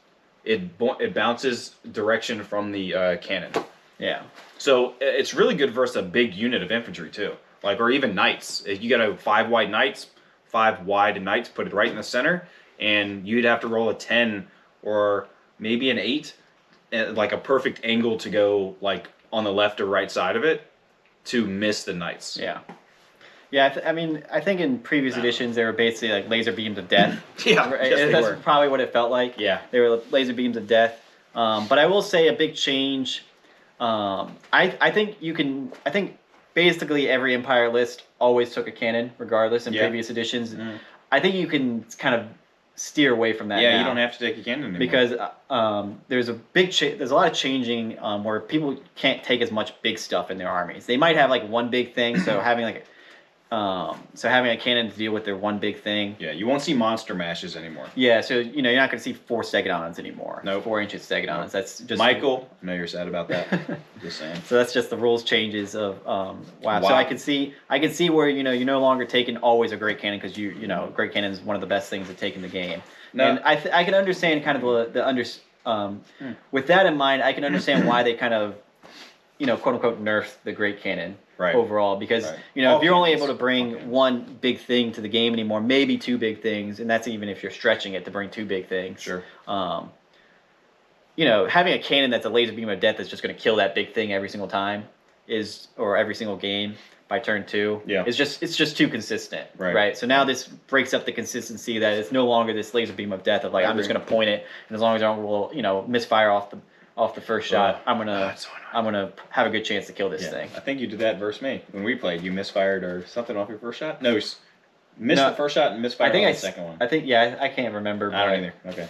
It bounces direction from the cannon. yeah. So it's really good versus a big unit of infantry too, or even knights. If you got a 5 wide knights, put it right in the center, and you'd have to roll a 10 or maybe an 8, like a perfect angle to go like on the left or right side of it to miss the knights. Yeah. Yeah, I think in previous editions they were basically like laser beams of death. Yeah, Right? yes, they That's were. probably what it felt like. Yeah. They were laser beams of death. But I will say a big change. I think basically every Empire list always took a cannon, regardless in Yeah. previous editions. I think you can kind of steer away from that. Yeah, now. you don't have to take a cannon anymore. Because there's a lot of changing where people can't take as much big stuff in their armies. They might have like one big thing, so having a cannon to deal with their one big thing. Yeah, you won't see monster mashes anymore. Yeah, so you're not going to see 4 stegodons anymore. Nope. 4-inch stegodons. That's just Michael, I know you're sad about that. Just saying. So that's just the rules changes of WoW. Wow. So I can see where you're no longer taking always a great cannon because great cannon is one of the best things to take in the game. No. And I can understand kind of with that in mind, I can understand why they kind of quote unquote nerfed the great cannon Right. overall because Right. if you're only cannons. able to bring All cannons. one big thing to the game anymore, maybe 2 big things, and that's even if you're stretching it to bring 2 big things. Sure. Having a cannon that's a laser beam of death that's just going to kill that big thing every single time or every single game by turn 2. Yeah. It's just too consistent. Right. So now this breaks up the consistency that it's no longer this laser beam of death of like I'm just gonna point it, and as long as I don't roll, misfire off the first shot, I'm gonna have a good chance to kill this thing. I think you did that versus me when we played. You misfired or something off your first shot. No, missed the first shot and misfired on the second one. I think I can't remember. I don't either. Okay.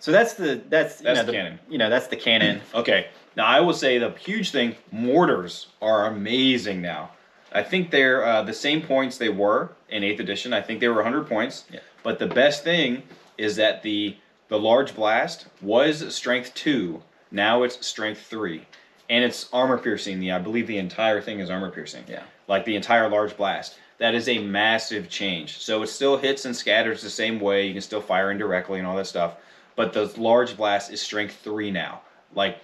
So that's the canon. That's the canon. Okay. Now I will say the huge thing: mortars are amazing now. I think they're the same points they were in 8th edition. I think they were 100 points. Yeah. But the best thing is that the large blast was strength 2. Now it's strength 3, and it's armor piercing. I believe the entire thing is armor piercing. Yeah. Like the entire large blast. That is a massive change. So it still hits and scatters the same way. You can still fire indirectly and all that stuff. But the large blast is strength 3 now. Like,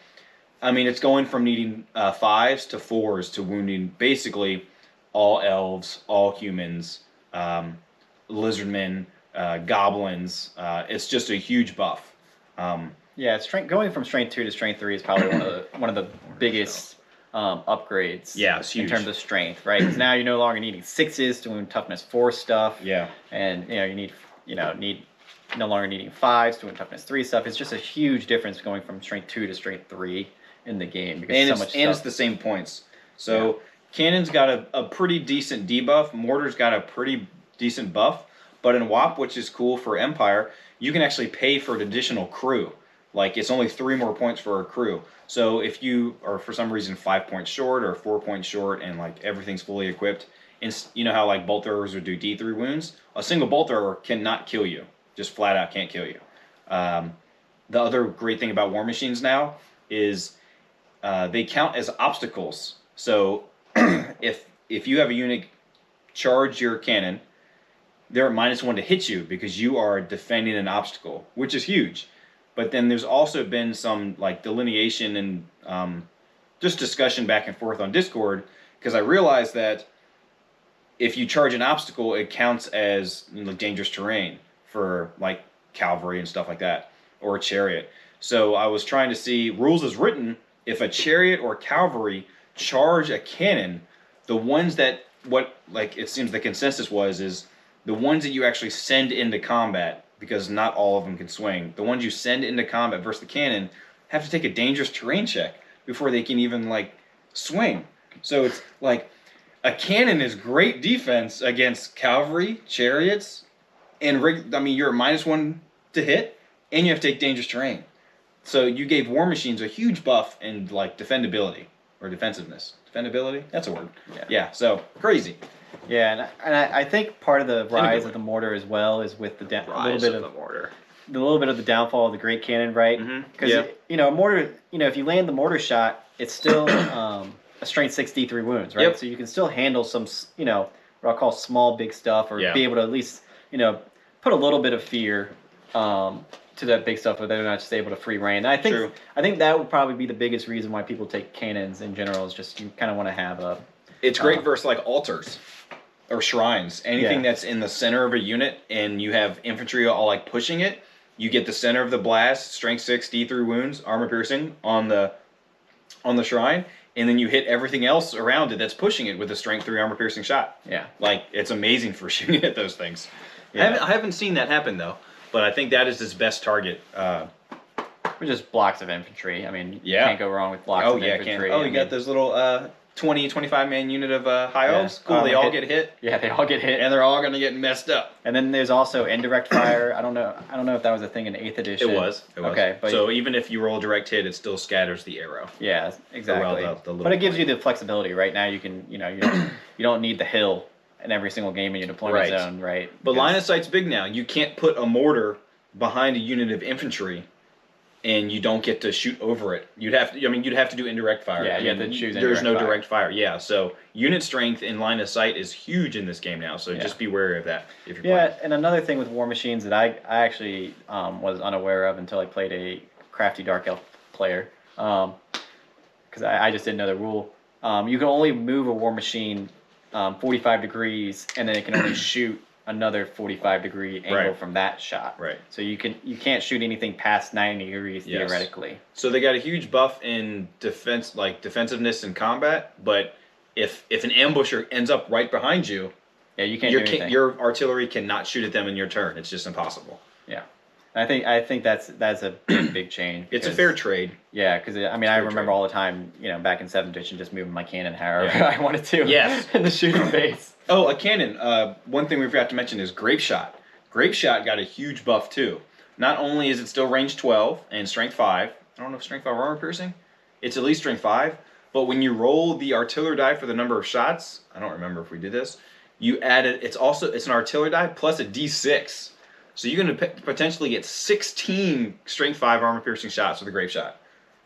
I mean, it's going from needing 5s to 4s to wounding basically all elves, all humans, lizardmen, goblins. It's just a huge buff. Going from strength 2 to strength 3 is probably one of the biggest upgrades. Yeah, it's huge in terms of strength, right? Because now you're no longer needing 6s to wound toughness 4 stuff. Yeah, and you need no longer needing 5s to win toughness 3 stuff. It's just a huge difference going from strength 2 to strength 3 in the game. Because it's the same points. So Cannon's got a pretty decent debuff. Mortar's got a pretty decent buff. But in WoP, which is cool for Empire, you can actually pay for an additional crew. Like, it's only 3 more points for a crew. So if you are for some reason 5 points short or 4 points short and like everything's fully equipped, and you know how like bolt throwers would do D3 wounds? A single bolt thrower cannot kill you. Just flat out can't kill you. The other great thing about war machines now is they count as obstacles. So if you have a unit charge your cannon, they're at -1 to hit you because you are defending an obstacle, which is huge. But then there's also been some like delineation and just discussion back and forth on Discord, because I realized that if you charge an obstacle, it counts as dangerous terrain for like cavalry and stuff like that, or a chariot. So I was trying to see, rules as written, if a chariot or cavalry charge a cannon, the ones that it seems the consensus is the ones that you actually send into combat, because not all of them can swing. The ones you send into combat versus the cannon have to take a dangerous terrain check before they can even swing. So it's like a cannon is great defense against cavalry, chariots, and you're at -1 to hit, and you have to take dangerous terrain. So you gave war machines a huge buff in defendability or defensiveness. Defendability? That's a word. Yeah. So crazy. Yeah, and I think part of the rise of the mortar as well is with the mortar. The little bit of the downfall of the great cannon, right? Because mortar, if you land the mortar shot, it's still a strength 6 D3 wounds, right? Yep. So you can still handle some, what I'll call small big stuff, or be able to at least put a little bit of fear to that big stuff, but they're not just able to free reign. And I think that would probably be the biggest reason why people take cannons in general, is just you kind of want to have a. It's great versus altars or shrines. Anything that's in the center of a unit, and you have infantry all pushing it. You get the center of the blast, strength 6 D3 wounds, armor piercing on the shrine, and then you hit everything else around it that's pushing it with a strength 3 armor piercing shot. Yeah, it's amazing for shooting at those things. Yeah. I haven't seen that happen though, but I think that is his best target. With just blocks of infantry. You can't go wrong with blocks of infantry. You got those little 20, 25 man unit of high elves. Cool, they all get hit. Yeah, they all get hit, and they're all gonna get messed up. And then there's also indirect fire. I don't know if that was a thing in 8th edition. It was. Okay, but so even if you roll a direct hit, it still scatters the arrow. Yeah, exactly. But it gives you the flexibility. Right now, you can you don't need the hill in every single game in your deployment zone, right? But line of sight's big now. You can't put a mortar behind a unit of infantry, and you don't get to shoot over it. You'd have to do indirect fire. Yeah, you have to choose. There's no direct fire. Yeah, so unit strength in line of sight is huge in this game now. So just be wary of that if you're playing. And another thing with war machines that I actually was unaware of until I played a crafty dark elf player, because I just didn't know the rule. You can only move a war machine 45 degrees, and then it can only shoot another 45-degree angle from that shot. Right. So you can't shoot anything past 90 degrees theoretically. So they got a huge buff in defense, defensiveness in combat, but if an ambusher ends up right behind you, Yeah, you can't do anything. your artillery cannot shoot at them in your turn. It's just impossible. Yeah. I think that's a big change. It's a because- fair trade. Yeah, because I mean, I remember trade. all the time, back in 7th edition, just moving my cannon however Yeah. I wanted to. Yes. In the shooting phase. Oh, a cannon. One thing we forgot to mention is grape shot. Grape shot got a huge buff too. Not only is it still range 12 and strength 5. I don't know if strength 5 armor piercing. It's at least strength 5. But when you roll the artillery die for the number of shots, I don't remember if we did this. You added. It's an artillery die plus a d6. So you're going to potentially get 16 strength 5 armor piercing shots with a grape shot.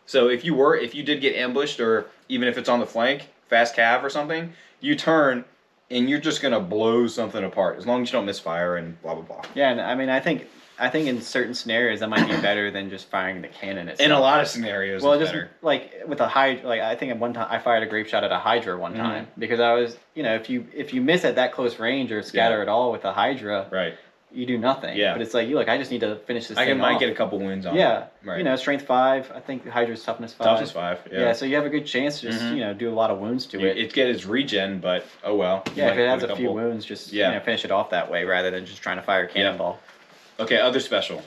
So if you did get ambushed, or even if it's on the flank, fast cav or something, you turn and you're just going to blow something apart as long as you don't misfire and blah blah blah. Yeah, and I mean, I think in certain scenarios that might be better than just firing the cannon itself. In a lot of scenarios, well, it's just better. like with a Hydra, like I think at one time I fired a grape shot at a Hydra one time because I was, if you miss at that close range or scatter at all with a Hydra, Right. you do nothing. Yeah. But it's like I just need to finish this. I might off. get a couple wins on Yeah. it. Right. Strength 5. I think Hydra's toughness 5. Toughness 5. Yeah. Yeah. So you have a good chance to just do a lot of wounds to it. It gets regen, but oh well. You Yeah, might if it has put a few couple- wounds, just Yeah. finish it off that way rather than just trying to fire a cannonball. Okay, other special.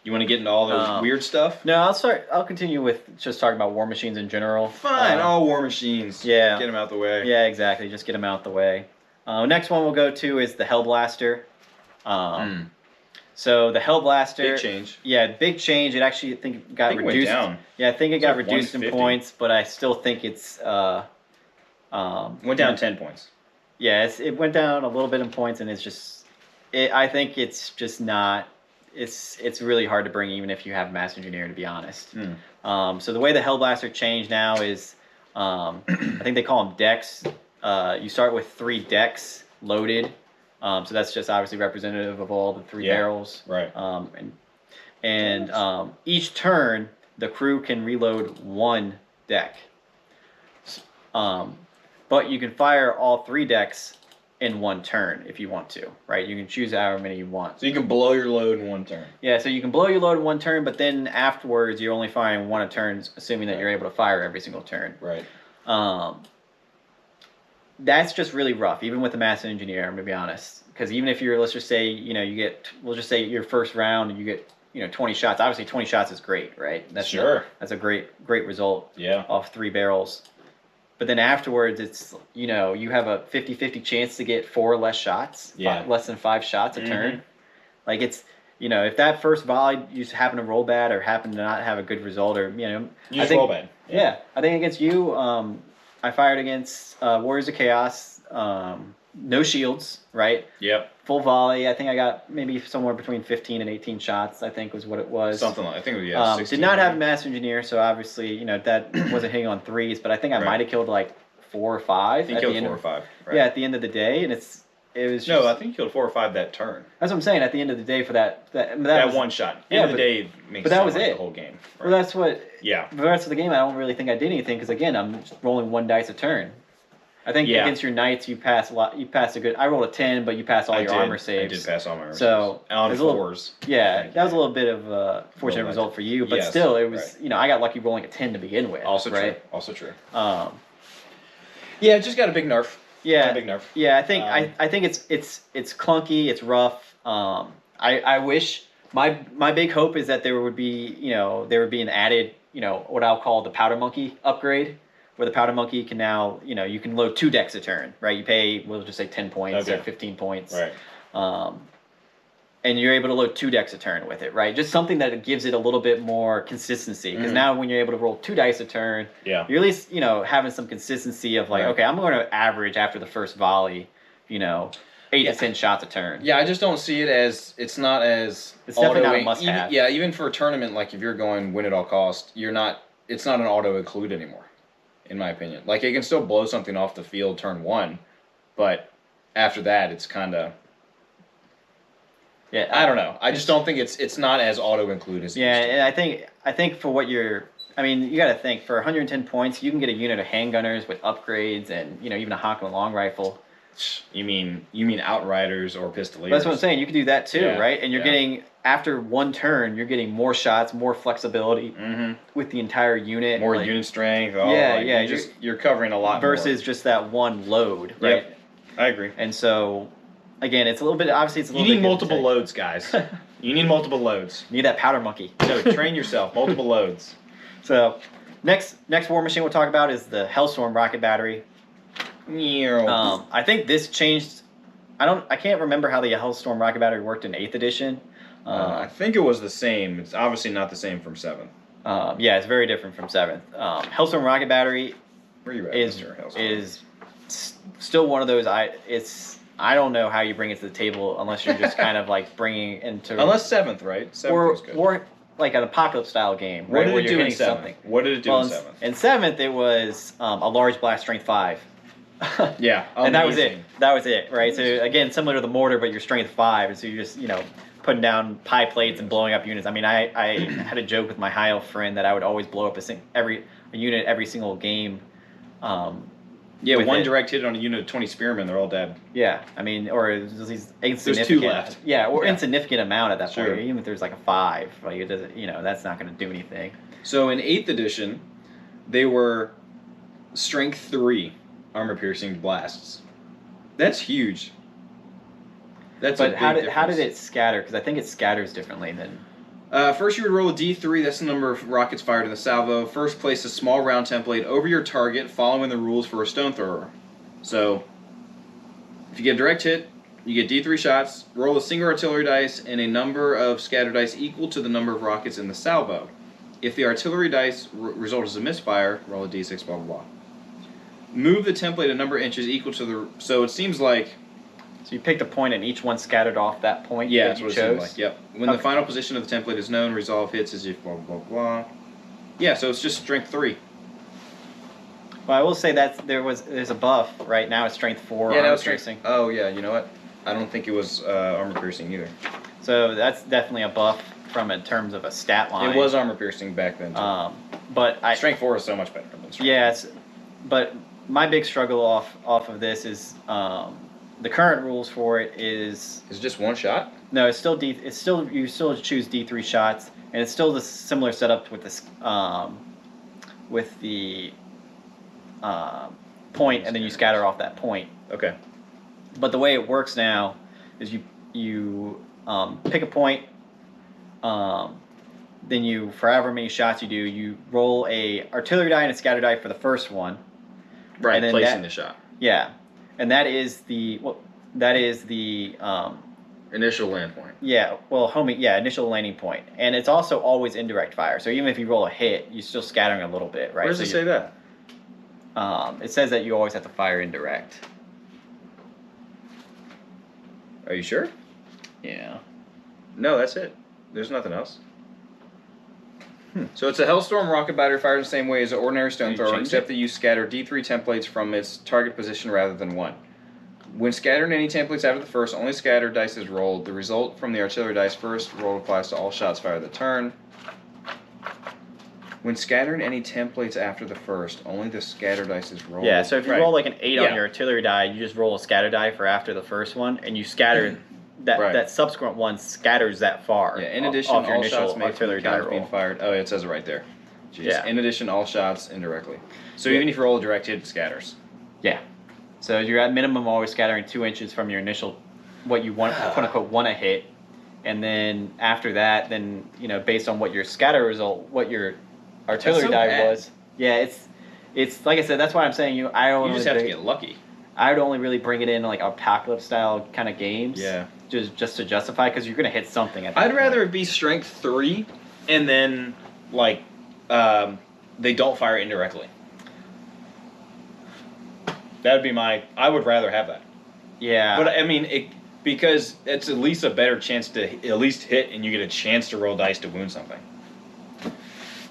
You want to get into all those weird stuff? No, I'll continue with just talking about war machines in general. Fine, all war machines. Yeah. Get them out the way. Yeah, exactly. Just get them out the way. Next one we'll go to is the Hellblaster. So the Hellblaster. Big change. Yeah, big change. It actually I think it got I think it went reduced. down. Yeah, I think it got like reduced in 150. points, but I still think it's Went down 10 points. Yeah, it went down a little bit in points, and it's just, I think it's just not. It's really hard to bring even if you have Master Engineer, to be honest. So the way the Hellblaster changed now is, I think they call them decks. You start with 3 decks loaded. So that's just obviously representative of all the 3 barrels. Right. And each turn, the crew can reload 1 deck. But you can fire all 3 decks in 1 turn if you want to, right? You can choose however many you want. So you can blow your load in 1 turn. Yeah, so you can blow your load in 1 turn, but then afterwards you're only firing 1 a turn, assuming that you're able to fire every single turn. Right. That's just really rough, even with the Master Engineer, I'm gonna be honest. Because even if you're, let's just say, we'll just say your first round and you get, 20 shots. Obviously 20 shots is great, right? That's that's a great result. Yeah. Off 3 barrels. But then afterwards, it's, you have a 50-50 chance to get 4 less shots. Yeah. Less than 5 shots a turn. Like it's, if that first volley you just happen to roll bad or happen to not have a good result, or, You just roll bad. Yeah. I think against you, I fired against Warriors of Chaos, no shields, right? Yep. Full volley. I think I got maybe somewhere between 15 and 18 shots, I think was what it was. Something like, I think it was, 16. Did not have a Master Engineer, so obviously, that wasn't hitting on 3s, but I think I might have killed like 4 or 5. I think you killed 4 or 5. Right. Yeah, at the end of the day, and it was just, No, I think you killed 4 or 5 that turn. that's what I'm saying. At the end of the day, for that That was, one shot. Yeah, End of the day makes but that it was sound like it. the whole game. Well, that's what. Yeah. For the rest of the game, I don't really think I did anything because again, I'm just rolling 1 dice a turn. I think against your knights, you pass a lot. You pass a good. I rolled a 10, but you pass all your armor saves. I did pass all my armor So, saves. On there's a little- 4s. Yeah, that was a little bit of a fortunate Roll result for you, but Yes, still, it was. I got lucky rolling a 10 to begin with. Also right? true. Also true. Yeah, it just got a big nerf. Yeah, a big nerf. Yeah, I think I think it's clunky. It's rough. I wish my big hope is that there would be an added what I'll call the Powder Monkey upgrade, where the Powder Monkey can now you can load 2 decks a turn, right? You pay we'll just say 10 points or 15 points, Right. And you're able to load 2 decks a turn with it, right? Just something that gives it a little bit more consistency. Because now when you're able to roll 2 dice a turn, you're at least, having some consistency of like, okay, I'm going to average after the first volley, 8 to 10 shots a turn. Yeah, I just don't see it as it's not as It's definitely not a auto- must-have. even for a tournament, like if you're going win at all cost, it's not an auto include anymore, in my opinion. Like it can still blow something off the field turn 1, but after that it's kinda I don't know. I just don't think it's not as auto include as it Yeah, used to. and I think for what you got to think for 110 points, you can get a unit of handgunners with upgrades and even a Hawkman long rifle. You mean outriders or pistoliers? That's what I'm saying. You can do that too, Yeah, right? And you're getting, after one turn, you're getting more shots, more flexibility with the entire unit. More like, unit strength. You're covering a lot versus more. just that one load, right? Yep, I agree. And so, again, it's a little bit. Obviously, it's a little. You bit need multiple loads, guys. You need multiple loads. You need that powder monkey. No, train yourself. Multiple loads. So, next war machine we'll talk about is the Hellstorm rocket battery. I think this changed. I can't remember how the Hellstorm rocket battery worked in 8th edition. I think it was the same. It's obviously not the same from 7th. Yeah, it's very different from 7th. Hellstorm rocket battery Where you at, is Mr. Hellstorm? is still one of those. I don't know how you bring it to the table unless you're just kind of like bringing it into Unless 7th, right? 7th was good. or like an apocalypse style game, What right? did where it you're do in hitting 7th? something. What did it do Well, in 7th? in 7th, it was a large blast strength 5. Yeah, and that was it. amazing. That was it, right? So again, similar to the mortar, but your strength 5, and so you're just putting down pie plates and blowing up units. I mean, I had a joke with my high elf friend that I would always blow up a unit every single game. Yeah, with one it. direct hit on a unit of 20 spearmen, they're all dead. Yeah, I mean, or these insignificant. There's 2 left. Yeah, or insignificant amount at that Sure. point. Even if there's like a 5, like it doesn't, that's not going to do anything. So in 8th edition, they were strength 3 armor piercing blasts. That's huge. That's But a big how did difference. it scatter? Because I think it scatters differently than. First, you would roll a d3. That's the number of rockets fired in the salvo. First, place a small round template over your target, following the rules for a stone thrower. So, if you get a direct hit, you get d3 shots. Roll a single artillery dice and a number of scatter dice equal to the number of rockets in the salvo. If the artillery dice result is a misfire, roll a d6. Blah blah blah. Move the template a number of inches equal to the. So it seems like. So you picked a point and each one scattered off that point Yeah, that that's you what it chose? seemed like. Yep. When the final position of the template is known, resolve hits as if blah blah blah. Yeah, so it's just strength 3. Well, I will say that there's a buff right now. It's strength 4. Yeah, armor that was strength. piercing. Oh yeah, you know what? I don't think it was armor piercing either. So that's definitely a buff from in terms of a stat line. It was armor piercing back then too. But Strength 4 is so much better than strength. Yeah, but my big struggle off of this is the current rules for it is Is it just one shot? no, it's still you still choose D3 shots, and it's still the similar setup with this with the point, and then you scatter off that point. Okay. But the way it works now is you pick a point, then you, for however many shots you do, you roll a artillery die and a scatter die for the first one. Right, And then placing the shot. Yeah, and that is the Initial land point. initial landing point, and it's also always indirect fire. So even if you roll a hit, you're still scattering a little bit, right? Where does it say that? It says that you always have to fire indirect. Are you sure? Yeah. No, that's it. There's nothing else. So it's a Hellstorm rocket battery fired the same way as an ordinary stone You thrower, change except it? that you scatter D3 templates from its target position rather than one. When scattering any templates after the first, only scatter dice is rolled. The result from the artillery dice first roll applies to all shots fired the turn. When scattering any templates after the first, only the scatter dice is rolled. Yeah. So if you Right. roll like an 8 Yeah. on your artillery die, you just roll a scatter die for after the first one, and you scatter that Right. that subsequent one scatters that far. Yeah, in addition, off your all initial shots made from artillery the die counters being roll. fired. Oh, yeah, it says it right there. Jeez. Yeah. In addition, all shots indirectly. So Yeah. even if you roll a direct hit, it scatters. Yeah. So you're at minimum always scattering 2 inches from your initial, what you want, quote unquote, want to hit, and then after that, then based on what your scatter result, what your artillery so die bad. was. Yeah, it's like I said. That's why I'm saying I don't. You just have to get lucky. I would only really bring it in like apocalypse style kind of games. Yeah. Just to justify, because you're gonna hit something. At that I'd point. rather it be strength 3, and then they don't fire indirectly. That'd be I would rather have that. Yeah. But I mean, because it's at least a better chance to at least hit, and you get a chance to roll dice to wound something.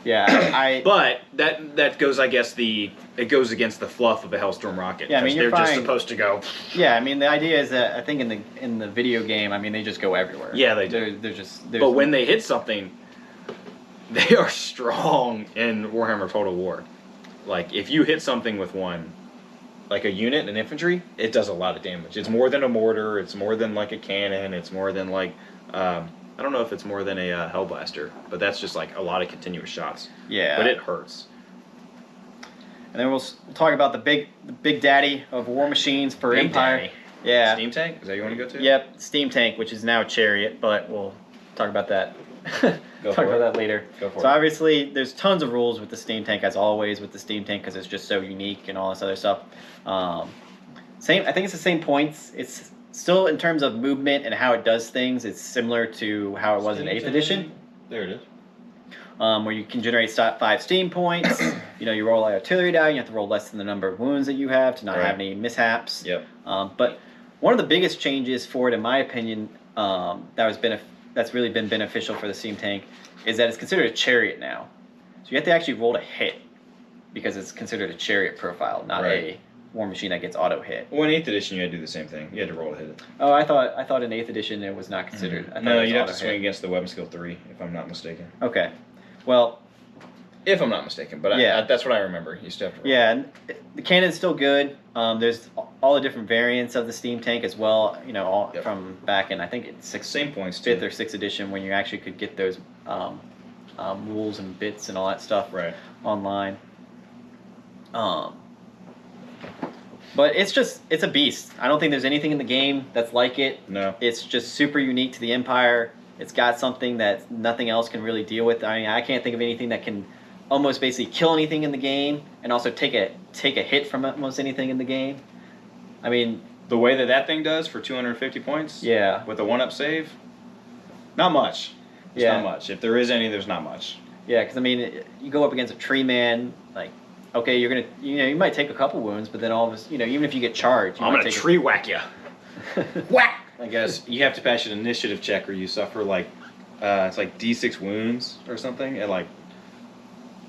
Yeah. But that goes, I guess, it goes against the fluff of a Hellstorm rocket. Yeah, I mean, 'cause you're they're just fine. supposed to go. Yeah, I mean the idea is that I think in the video game, I mean they just go everywhere. Yeah, they do. They're just. But when they hit something, they are strong in Warhammer Total War. Like if you hit something with one, like a unit, an infantry, it does a lot of damage. It's more than a mortar. It's more than like a cannon. It's more than like I don't know if it's more than a hellblaster, but that's just like a lot of continuous shots. Yeah. But it hurts. And then we'll talk about the big daddy of war machines for Big Empire. daddy. Yeah. Steam tank? Is that you want to go to? Yep, steam tank, which is now chariot, but we'll talk about that. Talk about that later. Go for so it. obviously, there's tons of rules with the steam tank, as always with the steam tank, because it's just so unique and all this other stuff. I think it's the same points. It's still in terms of movement and how it does things. It's similar to how it was in 8th edition. There it is. Where you can generate 5 steam points. You roll an artillery die. You have to roll less than the number of wounds that you have to not have any mishaps. Yep. But one of the biggest changes for it, in my opinion, that's really been beneficial for the steam tank, is that it's considered a chariot now. So you have to actually roll to hit because it's considered a chariot profile, not a war machine that gets auto hit. Well, in 8th edition, you had to do the same thing. You had to roll to hit it. Oh, I thought in 8th edition it was not considered. I thought No, it was you have to auto swing hit. against the weapon skill 3, if I'm not mistaken. Okay. Well, If I'm not mistaken, but that's what I remember. You still have to roll. yeah, and the cannon's still good. There's all the different variants of the steam tank as well. From back in, I think it's Same points, too. 5th or 6th edition, when you actually could get those rules and bits and all that stuff online. But it's a beast. I don't think there's anything in the game that's like it. No. It's just super unique to the Empire. It's got something that nothing else can really deal with. I mean, I can't think of anything that can almost basically kill anything in the game and also take a hit from almost anything in the game. I mean, The way that thing does for 250 points? Yeah. With a 1-up save? Not much. It's not much. If there is any, there's not much. Yeah, because I mean, you go up against a tree man, like, okay, you're gonna, you might take a couple wounds, but then all of a sudden, even if you get charged, I'm gonna tree whack you. Whack! I guess you have to pass an initiative check, or you suffer like it's like D6 wounds or something at like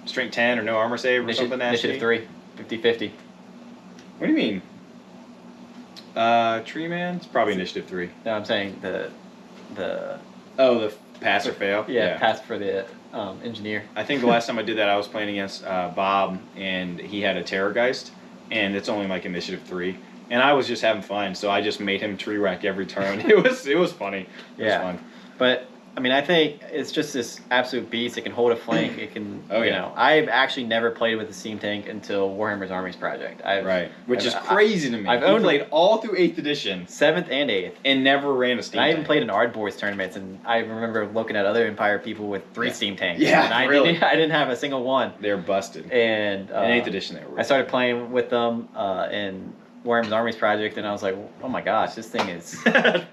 strength 10 or no armor save or something. Initiative 3, 50-50. What do you mean? Tree man? It's probably initiative 3. No, I'm saying the the pass or fail. pass for the engineer. I think the last time I did that, I was playing against Bob, and he had a Terrorgeist, and it's only like initiative 3. And I was just having fun, so I just made him tree wreck every turn. It was funny. It was fun. But I mean, I think it's just this absolute beast. It can hold a flank. It can. I've actually never played with the steam tank until Warhammer's Armies Project. Which is crazy to me. I've only played all through 8th edition, 7th and 8th, and never ran a steam tank. I even played in Ard Boys tournaments, and I remember looking at other Empire people with 3 steam tanks. Yeah, and I really. I didn't have a single one. They're busted. And in 8th edition, they were. I started playing with them in Warhammer's Armies Project, and I was like, oh my gosh, this thing's a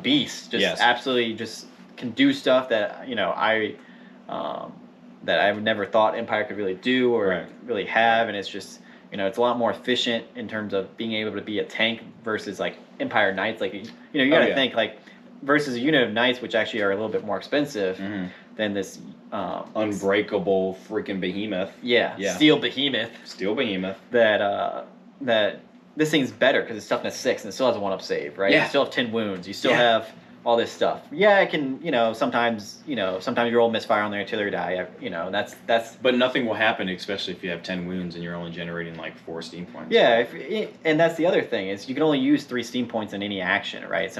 beast. Just absolutely just can do stuff that that I would never thought Empire could really do or really have, and it's just it's a lot more efficient in terms of being able to be a tank versus like Empire Knights. Like you gotta think like versus a unit of Knights, which actually are a little bit more expensive than this unbreakable freaking behemoth. Steel behemoth. Steel behemoth. That this thing's better because it's toughness 6 and it still has a 1-up save, right? Yeah. You still have 10 wounds. You still have all this stuff. Yeah, it can, sometimes you roll misfire on the artillery die. That's. But nothing will happen, especially if you have 10 wounds and you're only generating like 4 steam points. Yeah, and that's the other thing is you can only use 3 steam points in any action, right?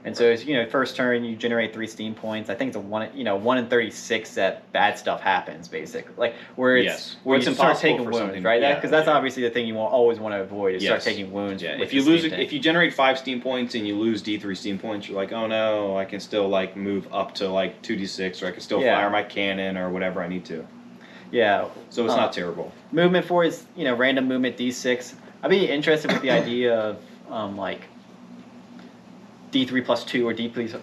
And so it's, first turn you generate 3 steam points. I think it's a 1 in 36 that bad stuff happens, basically. Like where it's you start taking wounds, right? Because that's obviously the thing you always want to avoid is start taking wounds. Yeah. If you generate 5 steam points and you lose D3 steam points, you're like, oh no, I can still like move up to like 2d6, or I can still fire my cannon or whatever I need to. Yeah. So it's not terrible. Movement 4 is random movement D6. I'd be interested with the idea of like D3 plus 2 or D3,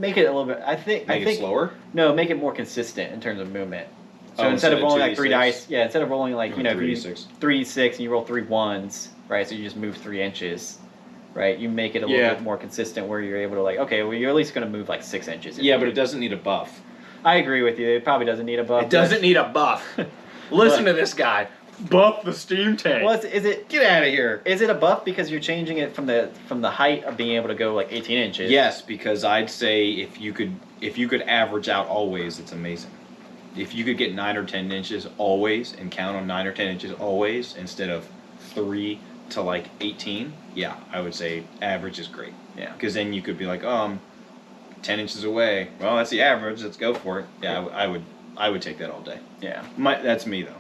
make it a little bit. I think it slower. No, make it more consistent in terms of movement. So instead of rolling like 2d6? 3 dice, instead of rolling like if you 3d6. 3d6 and you roll 3 1s, right? So you just move 3 inches, right? You make it a little bit more consistent where you're able to like, okay, well you're at least going to move like 6 inches. Yeah, but it doesn't need a buff. I agree with you. It probably doesn't need a buff. It doesn't need a buff. Listen to this guy. Buff the steam tank. Well, is it? Get out of here. Is it a buff because you're changing it from the height of being able to go like 18 inches? Yes, because I'd say if you could average out always, it's amazing. if you could get 9 or 10 inches always and count on 9 or 10 inches always instead of 3 to like 18, yeah, I would say average is great. Yeah. Because then you could be like, 10 inches away. Well, that's the average. Let's go for it. Yeah, I would take that all day. Yeah. That's me though.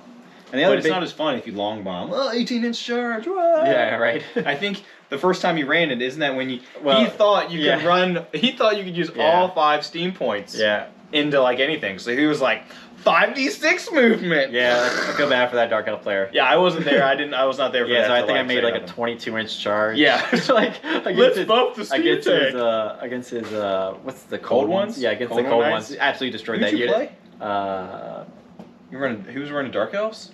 And the other But it's not as fun if you long bomb. 18-inch charge. Yeah, right. I think the first time you ran it, isn't that when he Well, thought you yeah. could run? He thought you could use Yeah. all 5 steam points. Yeah. Into like anything. So he was like 5d6 movement. Yeah, I feel bad for that Dark Elf player. Yeah, I wasn't there. I was not there for Yeah, that. so I to, think I made say like a nothing. 22-inch charge. Yeah. like Let's bump the speed against tank. against his what's the Cold cold ones? Yeah, against Cold the cold One ones. Knights? Absolutely destroyed Who'd that you unit. play? Who was running Dark Elves?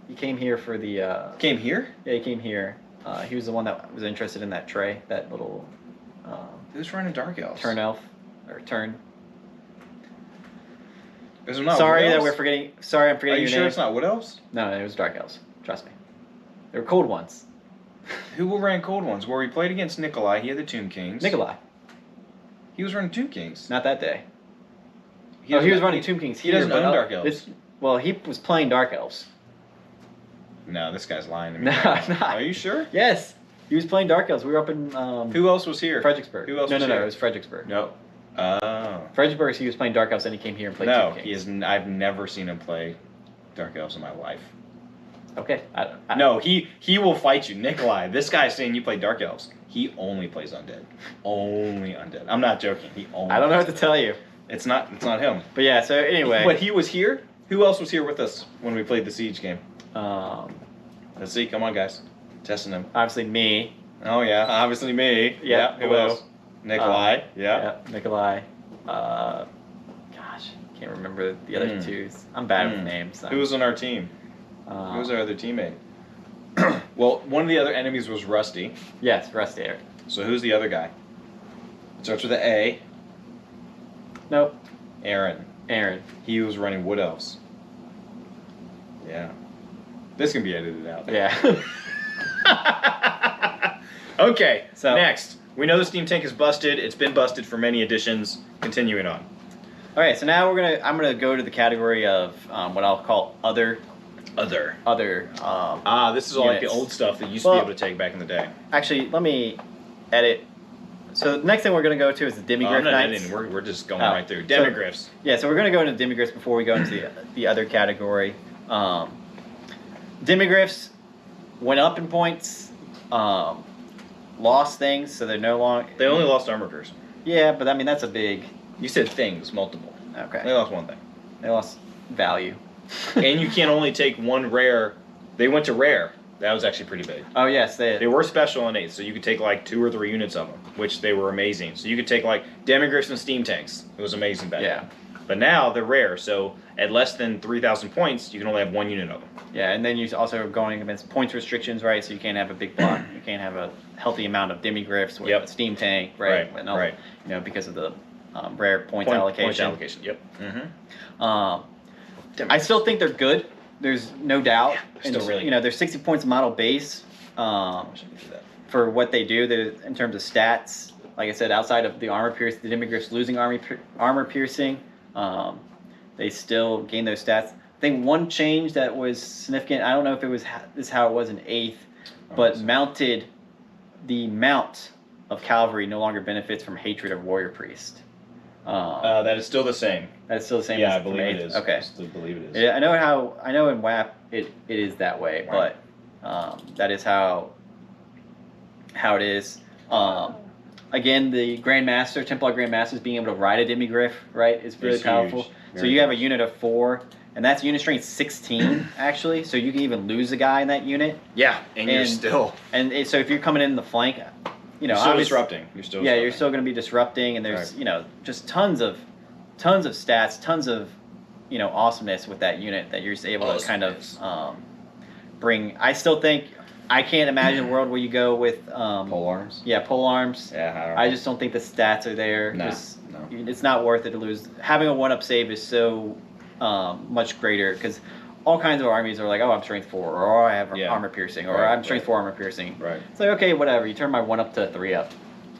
He came here for the Came here? yeah, he came here. He was the one that was interested in that tray, that little Who's running Dark Elves? turn elf or turn. Is it not Sorry Wood that Elves? we're forgetting. Sorry, I'm Are forgetting you your sure name. it's not Wood Elves? No, it was Dark Elves. Trust me. They were cold ones. Who ran Cold Ones? Where we played against Nikolai, he had the Tomb Kings. Nikolai. He was running Tomb Kings. Not that day. He doesn't- was running Tomb Kings he here. doesn't but own Dark Elves. Well, he was playing Dark Elves. No, this guy's lying to me. No, right now. I'm not. Are you sure? Yes, he was playing Dark Elves. We were up in Who else was here? Fredericksburg. Who else No, was no, here? it was Fredericksburg. No. Oh. Fredericksburg, he was playing Dark Elves, and he came here and played No, Tomb he Kings. is. I've never seen him play Dark Elves in my life. Okay. No, he will fight you, Nikolai. This guy's saying you play Dark Elves. He only plays undead. Only undead. I'm not joking. He only. I don't know what plays to tell you. It's not him. But yeah, so anyway. But he was here. Who else was here with us when we played the Siege game? Let's see. Come on, guys. Testing him. Obviously me. Oh yeah, obviously me. Yeah, Who hello. else? Nikolai. Yeah, Nikolai. Gosh, can't remember the other twos. I'm bad with names. Who was on our team? Who was our other teammate? Well, one of the other enemies was Rusty. Yes, Rusty Eric. So who's the other guy? It starts with an A. Nope. Aaron. Aaron. He was running Wood Elves. Yeah. This can be edited out. Yeah. Okay, So- next. We know the steam tank is busted. It's been busted for many editions. Continuing on. All right, so now I'm gonna go to the category of what I'll call other. This is all like the units. old stuff that you used to be able to take back in the day. Actually, let me edit. So the next thing we're gonna go to is the I'm Demigryph not Knights. editing. We're just going Oh. right through. So- Demigryphs. Yeah, so we're gonna go into Demigryphs before we go into the other category. Demigryphs went up in points, lost things, so they're no longer. They only lost armor piercing. Yeah, but I mean that's a big. You said things, multiple. They Okay. lost one thing. They lost value. And you can only take one rare. They went to rare. That was actually pretty big. Oh yes, They were special in 8, so you could take like 2 or 3 units of them, which they were amazing. So you could take like Demigryphs and steam tanks. It was amazing back Yeah. then. But now they're rare, so at less than 3,000 points, you can only have 1 unit of them. Yeah, and then you also are going against points restrictions, right? So you can't have a big block. You can't have a healthy amount of Demigryphs with Yep. a steam tank, right? Right, And all- right. You know, because of the rare points allocation. Point allocation. Yep. Mm-hmm. I still think they're good. There's no doubt. Yeah, still really you know, they're 60 points model base I wish I could do that. for what they do. They're, in terms of stats, like I said, outside of the armor piercing, the Demigryphs losing armor piercing, they still gain those stats. I think one change that was significant. I don't know if it was this is how it was in 8th, but the mount of cavalry no longer benefits from hatred of warrior priest. That is still the same. That's still the same. Yeah, as I believe it 8th? is. Okay. I still believe it is. Yeah, I know in WAP it is that way, Right. but that is how it is. Again, the Grandmaster, Templar Grandmasters being able to ride a Demigryph, right, is really It's powerful. huge. So Very you have a huge. unit of 4, and that's unit strength 16 actually. So you can even lose a guy in that unit, Yeah, and you're And- still. so if you're coming in the flank, you know, You're still obviously- disrupting. You're still. yeah, you're disrupting. still going to be disrupting, and there's Right. you know just tons of stats, tons of awesomeness with that unit that you're just able to kind Awesomeness. of bring. I still think I can't imagine a world where you go with Pole arms. yeah, pole arms. Yeah, I just don't think the stats are there. Nah, Just- no. It's not worth it to lose. Having a 1-up save is so much greater because all kinds of armies are like, oh, I'm strength 4, or I have Yeah. armor piercing, or Right, I'm strength 4 armor piercing. Right. It's like, okay, whatever. You turn my 1-up to 3-up.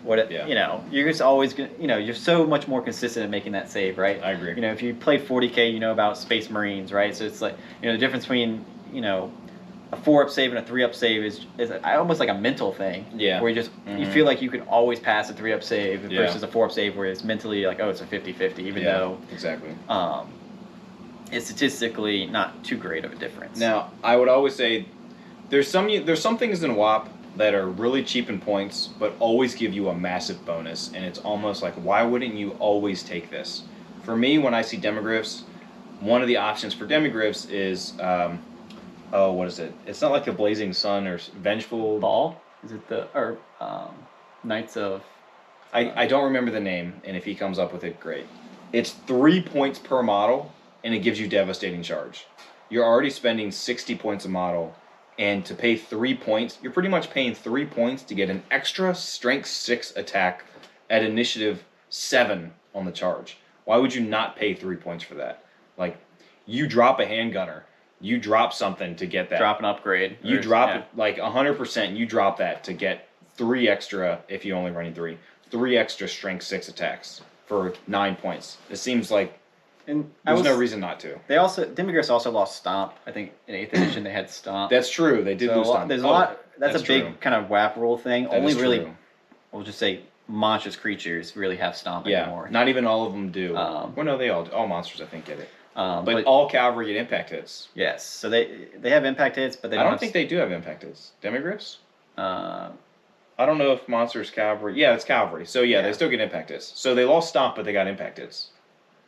Yeah. You know, you're just always gonna, you know, you're so much more consistent at making that save, right? I agree. You know, if you played 40K, you know about Space Marines, right? So it's like, you know, the difference between, you know, a 4-up save and a 3-up save is almost like a mental thing. Yeah. Where you just you feel like you can always pass a 3-up save versus a 4-up save where it's mentally like, oh, it's a 50-50, even though exactly. it's statistically not too great of a difference. Now, I would always say there's some things in WoP that are really cheap in points, but always give you a massive bonus, and it's almost like, why wouldn't you always take this? For me, when I see demigryphs, one of the options for demigryphs is, what is it? It's not like the Blazing Sun or Vengeful Ball? Is it Knights of? I don't remember the name, and if he comes up with it, great. It's 3 points per model, and it gives you Devastating Charge. You're already spending 60 points a model, and to pay 3 points, you're pretty much paying 3 points to get an extra Strength 6 attack at Initiative 7 on the charge. Why would you not pay 3 points for that? Like, you drop a handgunner, you drop something to get that. Drop an upgrade. You drop like 100%. You drop that to get 3 extra if you only running 3. 3 extra Strength 6 attacks for 9 points. It seems like there's no reason not to. They also Demigryphs also lost Stomp. I think in 8th edition they had Stomp. That's true. They did lose Stomp. There's a lot. That's a big kind of WAP rule thing. That Only really, true. we'll just say monstrous creatures really have Stomp anymore. Not even all of them do. Well, no, they all monsters I think get it. But all cavalry get impact hits. Yes, so they have impact hits, but they I don't think they do have impact hits. Demigryphs? I don't know if monsters cavalry. Yeah, it's cavalry. So yeah, they still get impact hits. So they lost Stomp, but they got impact hits,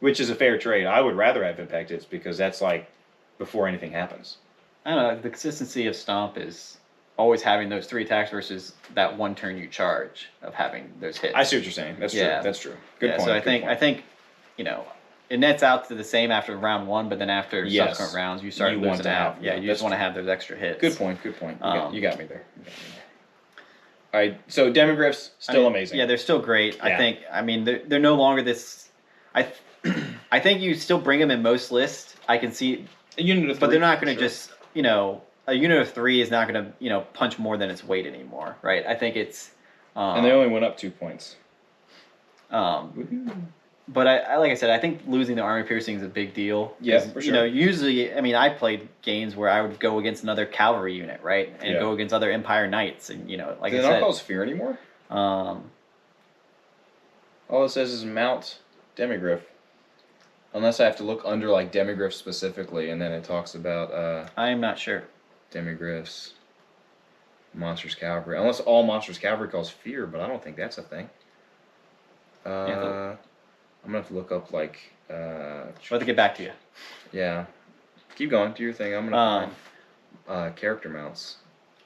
which is a fair trade. I would rather have impact hits because that's like before anything happens. I don't know. The consistency of Stomp is always having those 3 attacks versus that 1 turn you charge of having those hits. I see what you're saying. That's true. That's true. Good point. So I think, you know, it nets out to the same after round 1, but then after subsequent rounds, you start losing out. Yeah, you just want to have those extra hits. Good point. You got me there. All right, so demigryphs still amazing. Yeah, they're still great. Yeah. I mean, they're no longer this. I think you still bring them in most lists. I can see a unit of 3, but they're not going to just, you know, a unit of 3 is not going to, you know, punch more than its weight anymore, right? I think it's. And they only went up 2 points. But I like I said, I think losing the armor piercing is a big deal. Yeah, for sure. You know, usually, I mean, I played games where I would go against another cavalry unit, right, and go against other Empire Knights, and you know, like I said, not cause fear anymore. All it says is mount demigryph, unless I have to look under like demigryph specifically, and then it talks about. I'm not sure. Demigryphs, monsters cavalry, unless all monsters cavalry cause fear, but I don't think that's a thing. I'm gonna have to look up like. I'll have to get back to you. Yeah, keep going. Do your thing. I'm gonna find character mounts.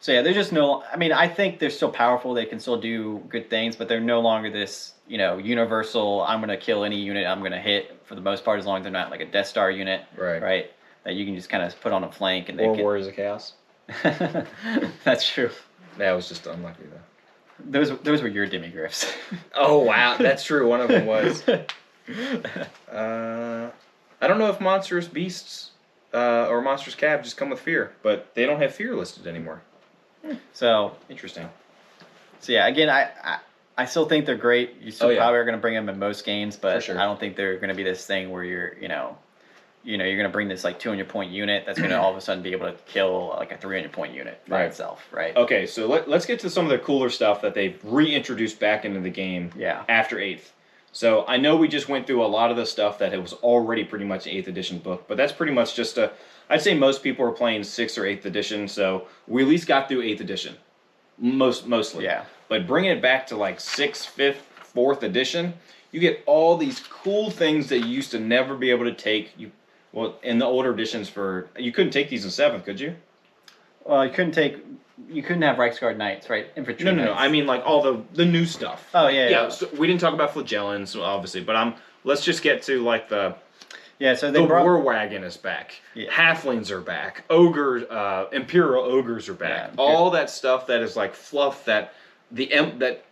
So yeah, they're just no. I mean, I think they're still powerful. They can still do good things, but they're no longer this, you know, universal. I'm gonna kill any unit I'm gonna hit for the most part, as long as they're not like a Death Star unit, right? That you can just kind of put on a flank and or Warriors of Chaos. That's true. That was just unlucky though. Those were your demigryphs. Oh wow, that's true. One of them was. I don't know if monstrous beasts or monstrous cav just come with fear, but they don't have fear listed anymore. So interesting. So yeah, again, I still think they're great. You still probably are going to bring them in most games, but I don't think they're going to be this thing where you're you're going to bring this like 200-point unit that's going to all of a sudden be able to kill like a 300-point unit by itself, right? Okay, so let's get to some of the cooler stuff that they've reintroduced back into the game after 8th. So I know we just went through a lot of the stuff that it was already pretty much an 8th edition book, but that's pretty much just I'd say most people are playing 6th or 8th edition, so we at least got through 8th edition. Mostly. Yeah. But bringing it back to like 6th, 5th, 4th edition, you get all these cool things that you used to never be able to take. Well, in the older editions you couldn't take these in 7th, could you? Well, you couldn't have Reichsguard Knights, right? Infantry No. I mean, like all the new stuff. Oh, yeah. So we didn't talk about flagellants, obviously, but let's just get to like the. Yeah, so war wagon is back. Yeah. Halflings are back. Ogres, Imperial ogres are back. Yeah, all that stuff that is like fluff that that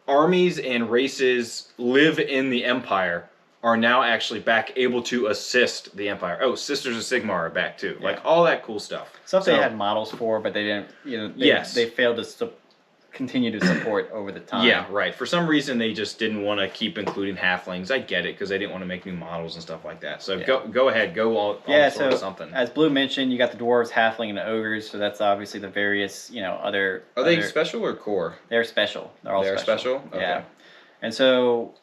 armies and races live in the Empire are now actually back, able to assist the Empire. Oh, Sisters of Sigmar are back too. Yeah. Like all that cool stuff. Stuff they had models for, but they didn't. They failed to continue to support over the time. Yeah, right. For some reason, they just didn't want to keep including halflings. I get it because they didn't want to make new models and stuff like that. So go ahead, go all Yeah, sort so of something. as Blue mentioned, you got the dwarves, halfling, and ogres. So that's obviously the various, other. Are they special or core? They're special. They're all They're special. special? Okay. Yeah, and so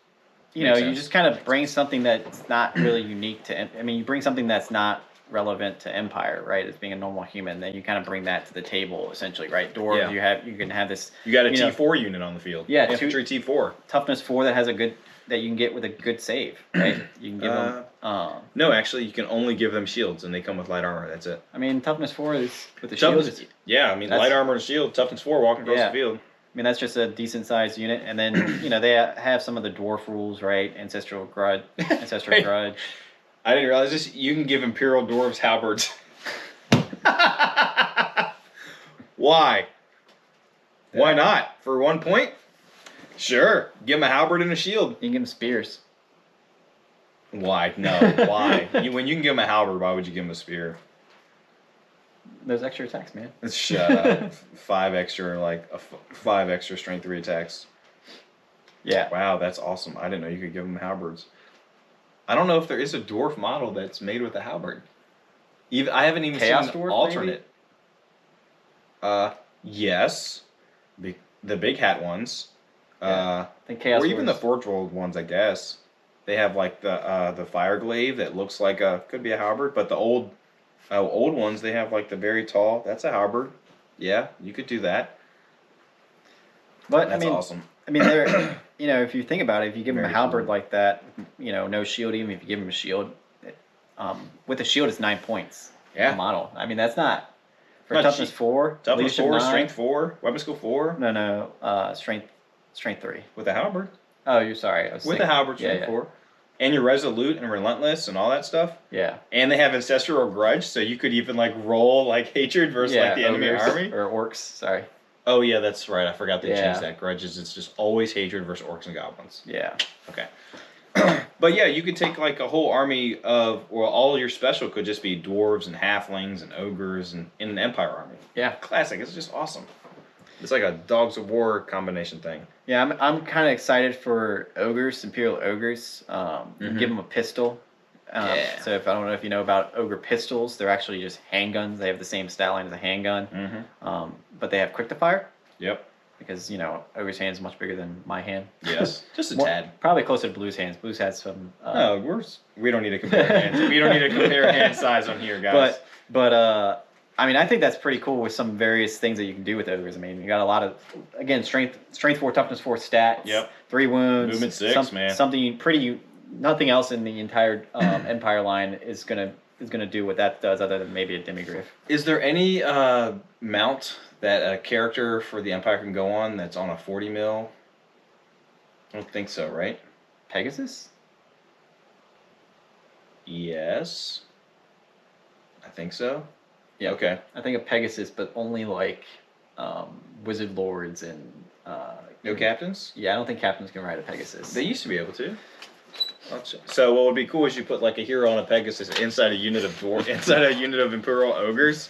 you Makes you sense. just kind of bring something that's not really unique to. I mean, you bring something that's not relevant to Empire, right? As being a normal human, then you kind of bring that to the table, essentially, right? Dwarves, Yeah. you can have this. You got a T4 unit on the field. Yeah, Infantry T4. Toughness 4 that has a good that you can get with a good save, right? You can give them. No, actually, you can only give them shields, and they come with light armor. That's it. I mean, toughness 4 is with the Toughness, shield. yeah, I mean, That's- light armor and shield, toughness 4, walking across the field. I mean, that's just a decent sized unit, and then they have some of the dwarf rules, right? Ancestral grudge. I didn't realize this. You can give Imperial Dwarves halberds. Why? Why not? For 1 point? Sure. Give them a halberd and a shield. You can give them spears. Why? No. Why? When you can give them a halberd, why would you give them a spear? Those extra attacks, man. Shut up. 5 extra, 5 extra strength 3 attacks. Yeah. Wow, that's awesome. I didn't know you could give them halberds. I don't know if there is a dwarf model that's made with a halberd. I haven't even Chaos seen an dwarf, alternate. Yes. The big hat ones. I think Chaos or even the Dwarves- Forge World ones, I guess. They have the fire glaive that looks like could be a halberd, but the old ones they have the very tall. That's a halberd. Yeah, you could do that. But That's awesome. I mean, they're if you think about it, if you give them a Very halberd cool. like that, no shield. Even if you give them a shield, with a shield it's 9 points. Yeah. A model. I mean, that's not for Not toughness cheap. 4, Toughness leadership 4, 9. strength 4, weapon skill 4 No, strength 3. with a halberd. Oh, you're sorry. I was With thinking- a halberd, yeah, strength yeah. 4. And you're resolute and relentless and all that stuff. Yeah. And they have ancestral grudge, so you could even roll hatred versus the enemy ogres army. or orcs. Sorry. Oh yeah, that's right. I forgot they Yeah. changed that. Grudges, it's just always hatred versus orcs and goblins. Yeah. Okay. But yeah, you could take a whole army of, all your special could just be dwarves and halflings and ogres and in an empire army. Yeah. Classic. It's just awesome. It's like a Dogs of War combination thing. Yeah, I'm kind of excited for ogres, imperial ogres. Give them a pistol. Yeah. So if I don't know if you know about ogre pistols, they're actually just handguns. They have the same style line as a handgun, but they have quick to fire Yep. because ogre's hand is much bigger than my hand. Yes. Just a tad. Probably closer to Blue's hands. Blue's has some. No, we don't need to compare hands. We don't need to compare hand size on here, guys. But I mean, I think that's pretty cool with some various things that you can do with ogres. I mean, you got a lot of, again, strength 4, toughness 4 stats. Yep. 3 wounds. Movement 6, man. Something pretty. Nothing else in the entire Empire line is gonna do what that does, other than maybe a demigryph. Is there any mount that a character for the Empire can go on that's on a 40 mil? I don't think so, right? Pegasus? Yes. I think so. Yeah. Okay. I think a Pegasus, but only wizard lords and. No captains? Yeah, I don't think captains can ride a Pegasus. They used to be able to. So what would be cool is you put a hero on a Pegasus inside a unit of Imperial ogres.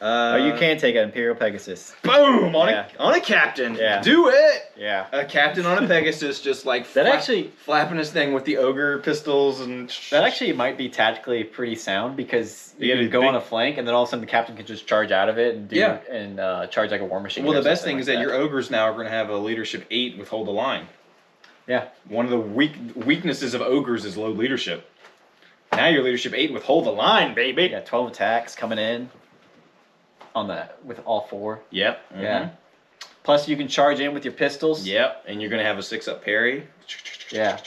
You can take an Imperial Pegasus. Boom on Yeah. a captain. Yeah. Do it. Yeah. A captain on a Pegasus, just actually flapping his thing with the ogre pistols and. That actually might be tactically pretty sound because you Yeah, can it's go big. on a flank and then all of a sudden the captain can just charge out of it and charge like a war machine. Well, or the best something thing is like that your ogres now are going to have a leadership 8 with hold the line. Yeah. One of the weaknesses of ogres is low leadership. Now your leadership 8 with hold the line, baby. Yeah, 12 attacks coming in with all 4. Yep. Yeah. Plus you can charge in with your pistols. Yep. And you're going to have a 6-up parry. Yeah.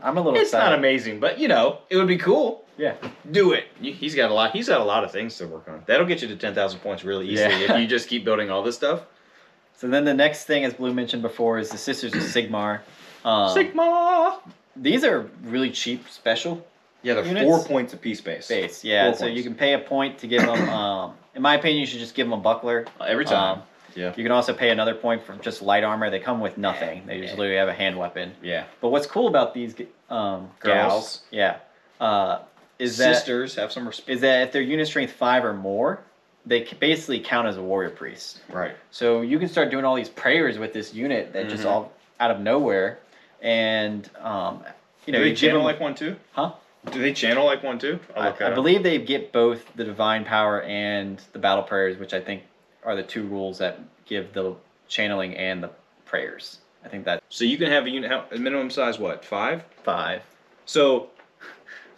I'm a little It's excited. not amazing, but it would be cool. Yeah. Do it. He's got a lot. He's got a lot of things to work on. That'll get you to 10,000 points really easily Yeah. if you just keep building all this stuff. So then the next thing, as Blue mentioned before, is the Sisters of Sigmar. Sigma. These are really cheap special Yeah, they're units? 4 points of peace base. base. Yeah, 4 so points. you can pay a point to give them. In my opinion, you should just give them a buckler. Every time. Yeah. You can also pay another point for just light armor. They come with nothing. They just literally have a hand weapon. Yeah. But what's cool about these Gals. is Sisters have some respect. that if they're unit strength 5 or more, they basically count as a warrior priest. Right. So you can start doing all these prayers with this unit that just all out of nowhere, and you know, Do they you give channel them, like one too? huh? Do they channel like one too? I'll look that I up. believe they get both the divine power and the battle prayers, which I think are the two rules that give the channeling and the prayers. I think that So you can have a unit. A minimum size what? 5? 5. So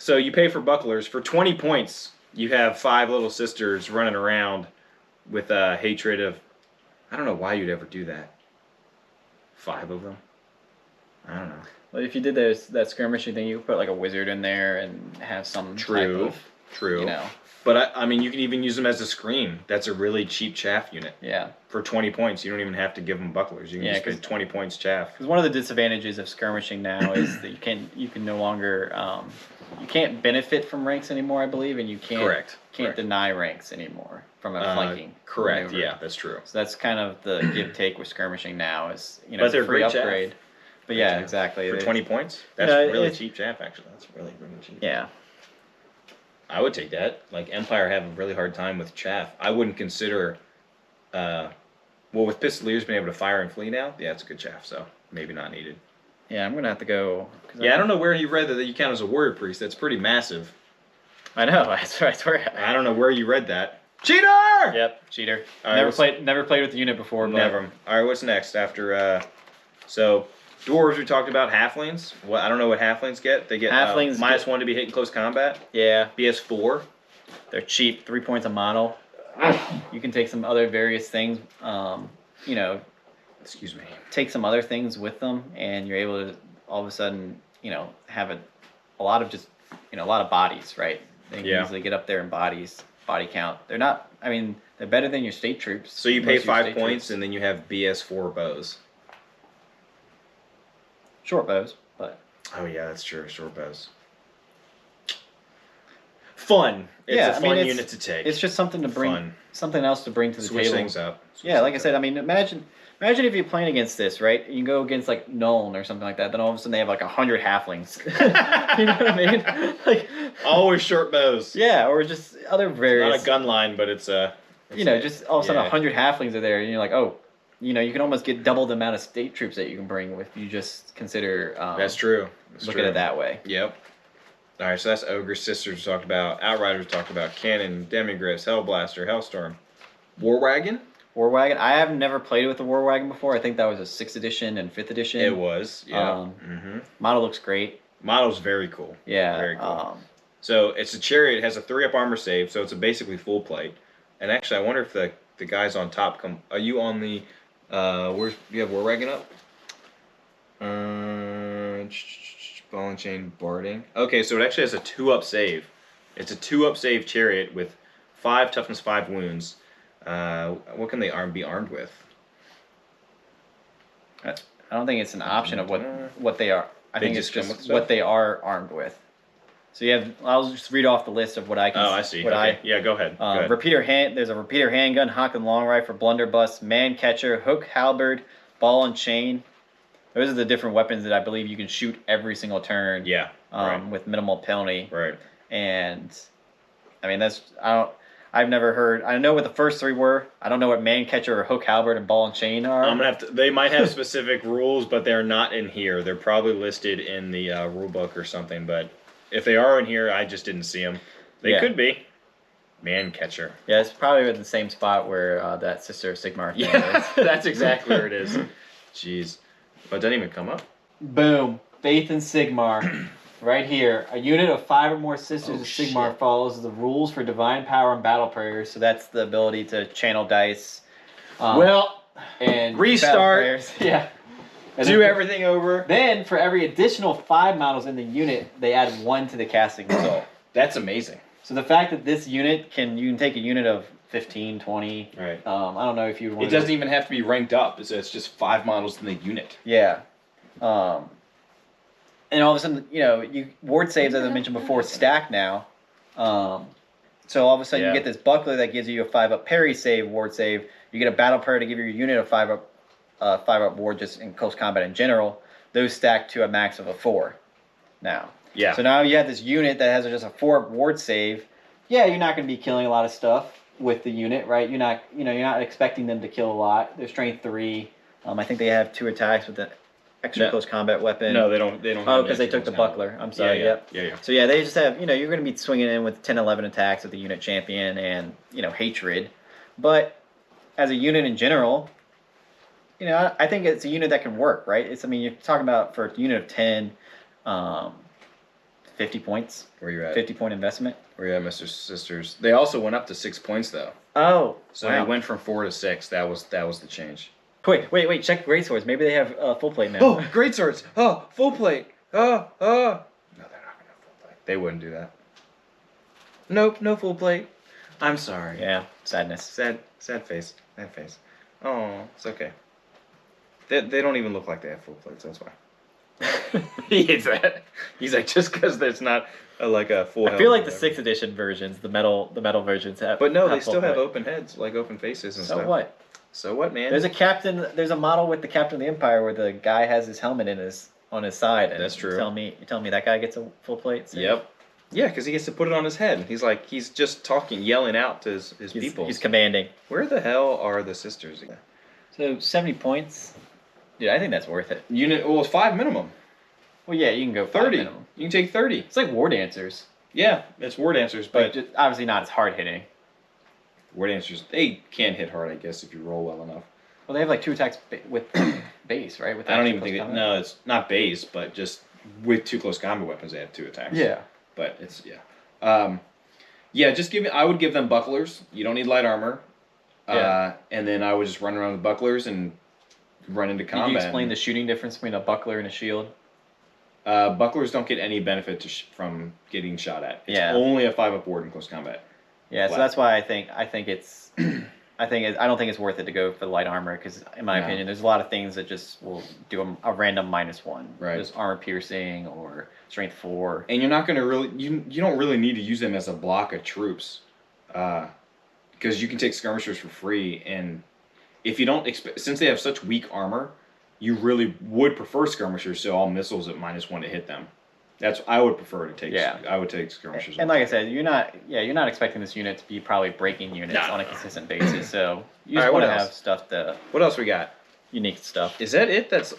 you pay for bucklers for 20 points. You have 5 little sisters running around with a hatred of. I don't know why you'd ever do that. 5 of them. I don't know. Well, if you did that skirmishing thing, you could put like a wizard in there and have some type of, True. you know, But I mean, you can even use them as a screen. That's a really cheap chaff unit. yeah. For 20 points, you don't even have to give them bucklers. You can Yeah, just pay 'cause- 20 points chaff. Because one of the disadvantages of skirmishing now is that you can no longer you can't benefit from ranks anymore, I believe, and you can't Correct. deny ranks anymore from a flanking. Correct. maneuver. Yeah, that's true. So that's kind of the give take with skirmishing now is, you know, But it's they're a free great chaff. upgrade. But Great yeah, chaff. exactly. For They- 20 points? That's know, really it's- cheap chaff, actually. That's really, really cheap. Yeah. I would take that. Like, Empire have a really hard time with chaff. I wouldn't consider, well, with Pistoliers being able to fire and flee now, yeah, it's a good chaff, so maybe not needed. Yeah, I'm gonna have to go. Yeah, I don't know where he read that you count as a warrior priest. That's pretty massive. I know. That's where. I don't know where you read that. Cheater! Yep, cheater. All right, Never played with the unit before. But Never. All right, what's next after? So dwarves we talked about. Halflings. What I don't know what halflings get. They get Halflings -1 to be hit in close combat. Yeah, BS4. they're cheap. 3 points a model. You can take some other various things. You know, Excuse me. take some other things with them, and you're able to all of a sudden, you know, have a lot of just, you know, a lot of bodies, right? They can Yeah. easily get up there in bodies, body count. They're not. I mean, they're better than your state troops. So you most pay of your 5 state points, troops. and then you have BS4 bows. Short bows, but Oh yeah, that's true. Short bows. Fun. It's Yeah, a I fun mean, unit to take. it's just something to bring, Fun. something else to bring to the Switch table. things up. Yeah, like I said, I mean, imagine if you're playing against this, right? You go against like Nuln or something like that. Then all of a sudden they have like 100 halflings. You know what I mean? Like, Always short bows. yeah, or just other various. Not a gun line, but it's a. You know, just all of a sudden yeah. 100 halflings are there, and you're like, oh, you know, you can almost get double the amount of state troops that you can bring if you just consider. That's true. That's look true. at it that way. Yep. All right, so that's Ogre Sisters we talked about. Outriders we talked about. Cannon, Demigriffs, Hellblaster, Hellstorm. War Wagon? War Wagon. I have never played with the War Wagon before. I think that was a 6th edition and 5th edition. It was, yeah. Model looks great. Model's very cool. Yeah. Very cool. So it's a chariot. It has a 3-up armor save, so it's a basically full plate. And actually, I wonder if the guys on top come. Are you on the? Where's do you have War Wagon up? Ball and chain barding. Okay, so it actually has a 2-up save. It's a 2-up save chariot with 5 toughness, 5 wounds. What can they be armed with? I don't think it's an option of what they are. I They think it's just come just with stuff? what they are armed with. So you have. I'll just read off the list of what I can. Oh, I see. What Okay, yeah, go ahead. Go ahead. Repeater hand. There's a repeater handgun, hawk and long rifle, blunderbuss, man catcher, hook, halberd, ball and chain. Those are the different weapons that I believe you can shoot every single turn. Yeah. Right. With minimal penalty. Right. And I mean I've never heard. I know what the first 3 were. I don't know what man catcher or hook, halberd, and ball and chain are. I'm gonna have to. They might have specific rules, but they're not in here. They're probably listed in the rule book or something. But if they are in here, I just didn't see them. They Yeah. could be. Man catcher. Yeah, it's probably in the same spot where that Sister of Sigmar thing Yeah, is. that's exactly where it is. Jeez, but it doesn't even come up. Boom. Faith in Sigmar. Right here. A unit of 5 or more Sisters of Sigmar shit. follows the rules for divine power and battle prayers. So that's the ability to channel dice. And restart. battle prayers. Yeah. And Do then, everything over. Then for every additional 5 models in the unit, they add 1 to the casting result. That's amazing. So the fact that this unit you can take a unit of 15, 20. Right. I don't know if you want It doesn't even have to be ranked up. It's just 5 models in the unit. Yeah. And all of a sudden, you know, ward saves, as I mentioned before, stack now. So all of a sudden Yeah. you get this buckler that gives you a 5-up parry save, ward save. You get a battle prayer to give your unit a 5-up ward just in close combat in general. Those stack to a max of a 4 now. Yeah. So now you have this unit that has just a 4-up ward save. Yeah, you're not going to be killing a lot of stuff. with the unit, right? You're not expecting them to kill a lot. They're strength 3. I think they have 2 attacks with the extra No. close combat weapon. No, they don't. They don't. Oh, have because they extra took the close combat. buckler. I'm sorry. Yeah. Yep. Yeah. So yeah, they just have, you're going to be swinging in with 10, 11 attacks with the unit champion and, hatred. But as a unit in general, I think it's a unit that can work, right? You're talking about for a unit of 10, 50 points. Where you at? 50-point investment. Where you at, Mr. Sisters? They also went up to 6 points though. Oh, So wow. they went from 4 to 6. That was the change. Wait, check greatswords. Maybe they have full plate now. Oh, greatswords! Oh, full plate! Oh. No, they're not gonna have full plate. They wouldn't do that. Nope, no full plate. I'm sorry. Yeah, sadness. Sad face. Sad face. Oh, it's okay. They don't even look like they have full plates. That's why. He's like, just because there's not a full. I feel like helmet the or 6th edition versions, the metal versions have. But no, they full still have plate. open heads, like open faces and So stuff. what? So what, man? There's a model with the Captain of the Empire where the guy has his helmet on his side. And That's true. You're telling me that guy gets a full plate? So Yep. Yeah, because he gets to put it on his head. He's just talking, yelling out to his people. He's commanding. Where the hell are the sisters again? So 70 points. Dude, I think that's worth it. Well, it's 5 minimum. Well, yeah, you can go 30. minimum. You can take 30. It's like War Dancers, Yeah, it's war dancers, but but just, obviously not as hard hitting. war dancers, they can hit hard, I guess, if you roll well enough. Well, they have like 2 attacks with base, right? With I don't actual even close think combat. no, it's not base, but just with 2 close combat weapons, they have 2 attacks. Yeah. But it's just I would give them bucklers. You don't need light armor. Yeah. And then I would just run around with bucklers and run into combat. Can you explain the shooting difference between a buckler and a shield? Bucklers don't get any benefit from getting shot at. It's Yeah. only a 5-up ward in close combat. Yeah, so Flat. that's why I think it's I don't think it's worth it to go for the light armor because in my No. opinion, there's a lot of things that just will do a random -1. Right. Just armor piercing or strength 4. And you're not going to really you don't really need to use them as a block of troops, because you can take skirmishers for free. And if you don't since they have such weak armor, you really would prefer skirmishers. So all missiles at -1 to hit them. I would prefer to take. Yeah. I would take skirmishers. And like I said, you're not expecting this unit to be probably breaking units No, on a no. consistent basis. So you All just right, want what to else? have stuff What else we got? unique stuff. Is that it? That's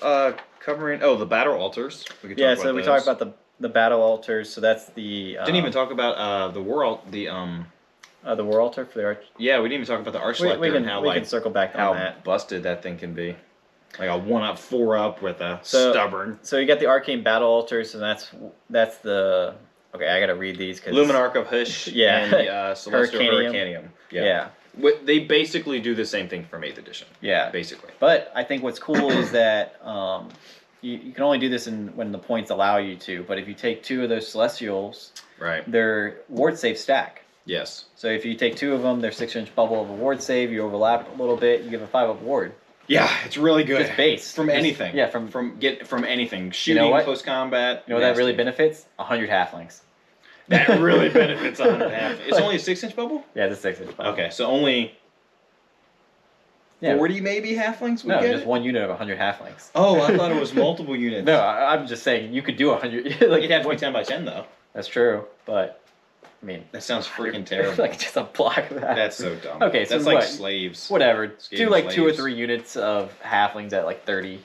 covering. Oh, the battle altars. We could Yeah, talk so about we those. talked about the battle altars. So that's the Didn't even talk about the war the war altar for the arch. Yeah, we didn't even talk about the arch selector We and how can circle back on how that. busted that thing can be. Like a 1-up, 4-up with a So- stubborn. So you got the arcane battle altars, and that's the. Okay, I gotta read these because Luminarch of Hush Yeah. and the Celestial Hurricanium. Hurricanium. Yeah. They basically do the same thing from 8th edition. Yeah. Basically. But I think what's cool is that you can only do this when the points allow you to. But if you take 2 of those celestials, Right. their ward save stack. Yes. So if you take 2 of them, they're 6-inch bubble of a ward save. You overlap a little bit. You give a 5-up ward. Yeah, it's really good. Just base. From Just- anything. yeah, from anything. Shooting, what? close combat. You know what that really nasty. benefits? 100 halflings. That really benefits 100 It's only a 6-inch bubble? Yeah, it's a 6-inch bubble. Okay, so only Yeah. 40 maybe halflings would No, get just it? one unit of 100 halflings. Oh, I thought it was multiple units. No, I'm just saying you could do 100. like, It'd have to be 10 by 10 though. That's true, but I mean, That sounds freaking terrible. like just a block of that. That's so dumb. Okay, so that's like what? slaves. Whatever. Skating Do like 2 or slaves. 3 units of halflings at like 30.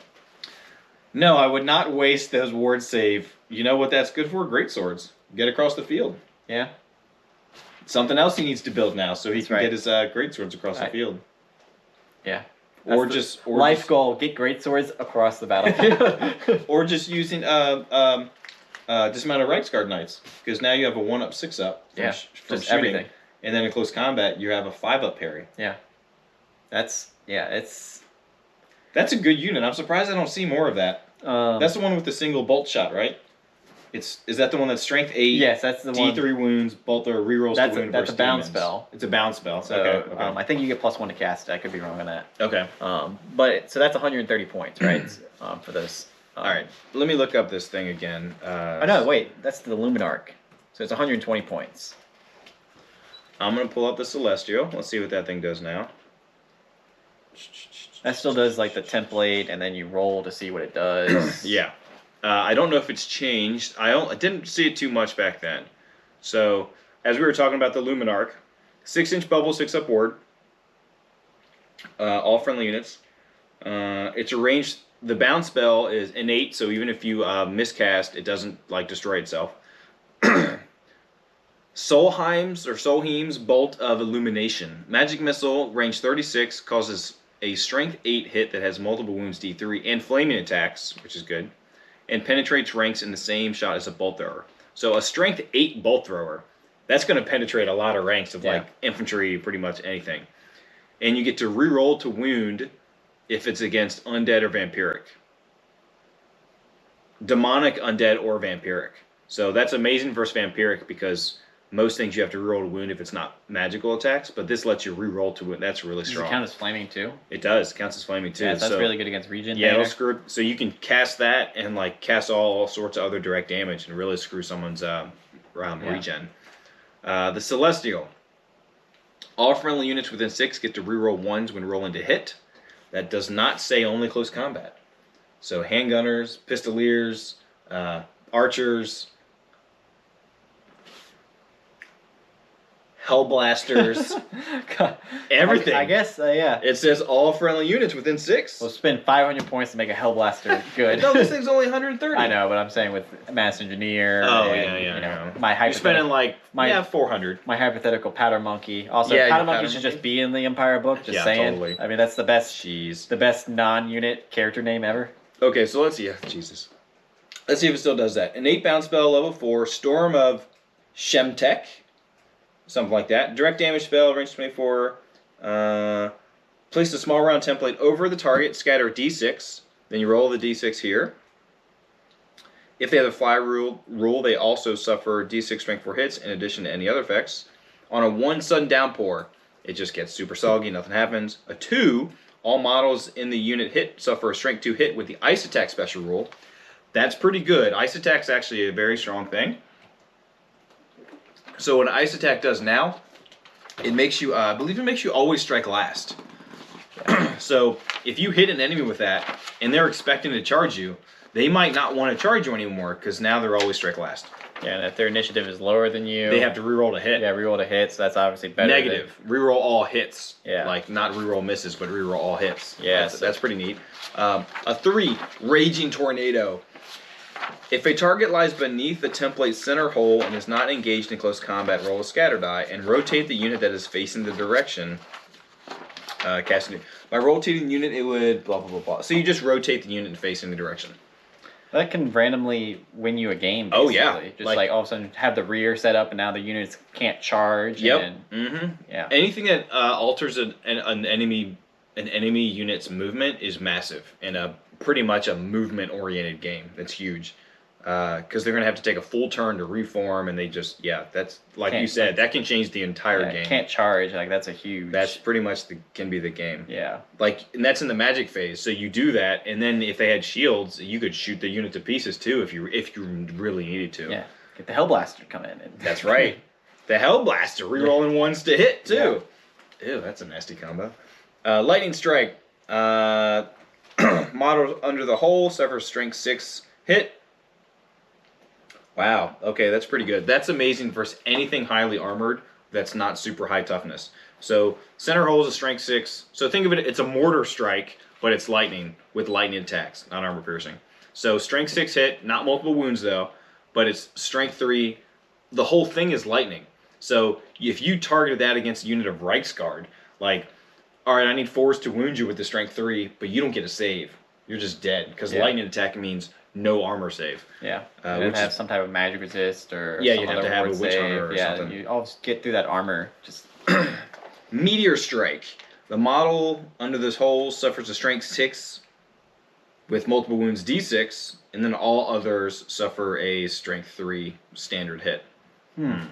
No, I would not waste those ward save. You know what that's good for? Great swords. Get across the field. Yeah. Something else he needs to build now, so he That's can right. get his great swords across Right. the field. Yeah. Or That's just the life goal: get great swords across the battlefield. or just using dismounted Rights Guard Knights, because now you have a 1-up, 6-up. From Yeah, from just shooting. everything. And then in close combat, you have a 5-up parry. It's That's a good unit. I'm surprised I don't see more of that. That's the one with the single bolt shot, right? Is that the one that's strength 8? yes, that's the one. D3 wounds, bolt or rerolls That's to a- wound that's versus a bounce demons. spell. It's a bounce spell. So okay. I think you get +1 to cast it. I could be wrong on that. Okay. But so that's 130 points, right? For this. All right. Let me look up this thing again. Oh no, wait, that's the Luminarch. So it's 120 points. I'm gonna pull up the Celestial. Let's see what that thing does now. That still does like the template, and then you roll to see what it does. Yeah. I don't know if it's changed. I didn't see it too much back then. So, as we were talking about the Luminarch, 6-inch bubble, 6 up ward. All friendly units. It's a range. The bound spell is innate, so even if you miscast, it doesn't like destroy itself. Solheim's Bolt of Illumination. Magic missile, range 36, causes a strength 8 hit that has multiple wounds D3 and flaming attacks, which is good, and penetrates ranks in the same shot as a bolt thrower. So a strength 8 bolt thrower, that's going to penetrate a lot of ranks of like infantry, pretty much anything. And you get to reroll to wound if it's against undead or vampiric. Demonic, undead, or vampiric. So that's amazing versus vampiric because most things you have to reroll to wound if it's not magical attacks, but this lets you reroll to wound. That's really strong. Does it count as flaming too? It does. It counts as flaming too. Yeah, so that's really good against regen. Yeah, it'll screw. So you can cast that and like cast all sorts of other direct damage and really screw someone's regen. The Celestial. All friendly units within 6 get to reroll 1s when rolling to hit. That does not say only close combat. So handgunners, pistoliers, archers, hellblasters, everything. I guess, yeah. It says all friendly units within 6. We'll spend 500 points to make a hellblaster good. No, this thing's only 130. I know, but I'm saying with Mass Engineer. Oh, and, yeah. You know, my You're spending like 400. My hypothetical Powder Monkey. Also, Yeah, Powder your Monkey Powder should Monkey. just be in the Empire book. Just Yeah, saying. totally. I mean, that's the best. Jeez. The best non-unit character name ever. Okay, so let's see. Jesus. Let's see if it still does that. An 8-bound spell, level 4, Storm of Shemtek. Something like that. Direct damage spell, range 24. Place a small round template over the target, scatter a d6. Then you roll the d6 here. If they have the fly rule, they also suffer d6 strength 4 hits in addition to any other effects. On a 1 sudden downpour, it just gets super soggy, nothing happens. A 2, all models in the unit hit suffer a strength 2 hit with the ice attack special rule. That's pretty good. Ice attack's actually a very strong thing. So what ice attack does now, it makes you, I believe it makes you always strike last. So if you hit an enemy with that and they're expecting to charge you, they might not want to charge you anymore because now they're always strike last. Yeah, and if their initiative is lower than you, They have to reroll to hit. Yeah, reroll to hit, so that's obviously better. Negative. Reroll all hits. Yeah. Like not reroll misses, but reroll all hits. Yeah, That's pretty neat. A 3, Raging Tornado. If a target lies beneath the template's center hole and is not engaged in close combat, roll a scatter die and rotate the unit that is facing the direction. Casting it. By rotating the unit, it would blah blah blah blah. So you just rotate the unit facing the direction. That can randomly win you a game. Oh, Basically. yeah. Just Like- like all of a sudden have the rear set up, and now the units can't charge. Yep. And, yeah. Anything that alters an enemy unit's movement is massive in pretty much a movement-oriented game. That's huge. Because they're going to have to take a full turn to reform, and they just, that's, like you said, that can change the entire game. Can't charge, like that's a huge... That's pretty much can be the game. Yeah. Like, and that's in the magic phase, so you do that, and then if they had shields, you could shoot the unit to pieces too if you really needed to. Yeah. Get the Hellblaster come in. And That's right. The Hellblaster, rerolling 1s to hit too. Yeah. Ew, that's a nasty combo. Lightning Strike. Models under the hole suffer strength 6 hit. Wow, okay, that's pretty good. That's amazing versus anything highly armored that's not super high toughness. So center hole is a strength 6. So think of it, it's a mortar strike, but it's lightning with lightning attacks, not armor piercing. So strength 6 hit, not multiple wounds though, but it's strength 3. The whole thing is lightning. So if you targeted that against a unit of Reichsguard, like, all right, I need 4s to wound you with the strength 3, but you don't get a save. You're just dead because lightning attack means no armor save. Yeah, which have some type of magic resist or yeah, some you'd have other to have a ward witch save. hunter or something. You always get through that armor. Just Meteor Strike. The model under this hole suffers a strength 6 with multiple wounds d6, and then all others suffer a strength 3 standard hit. I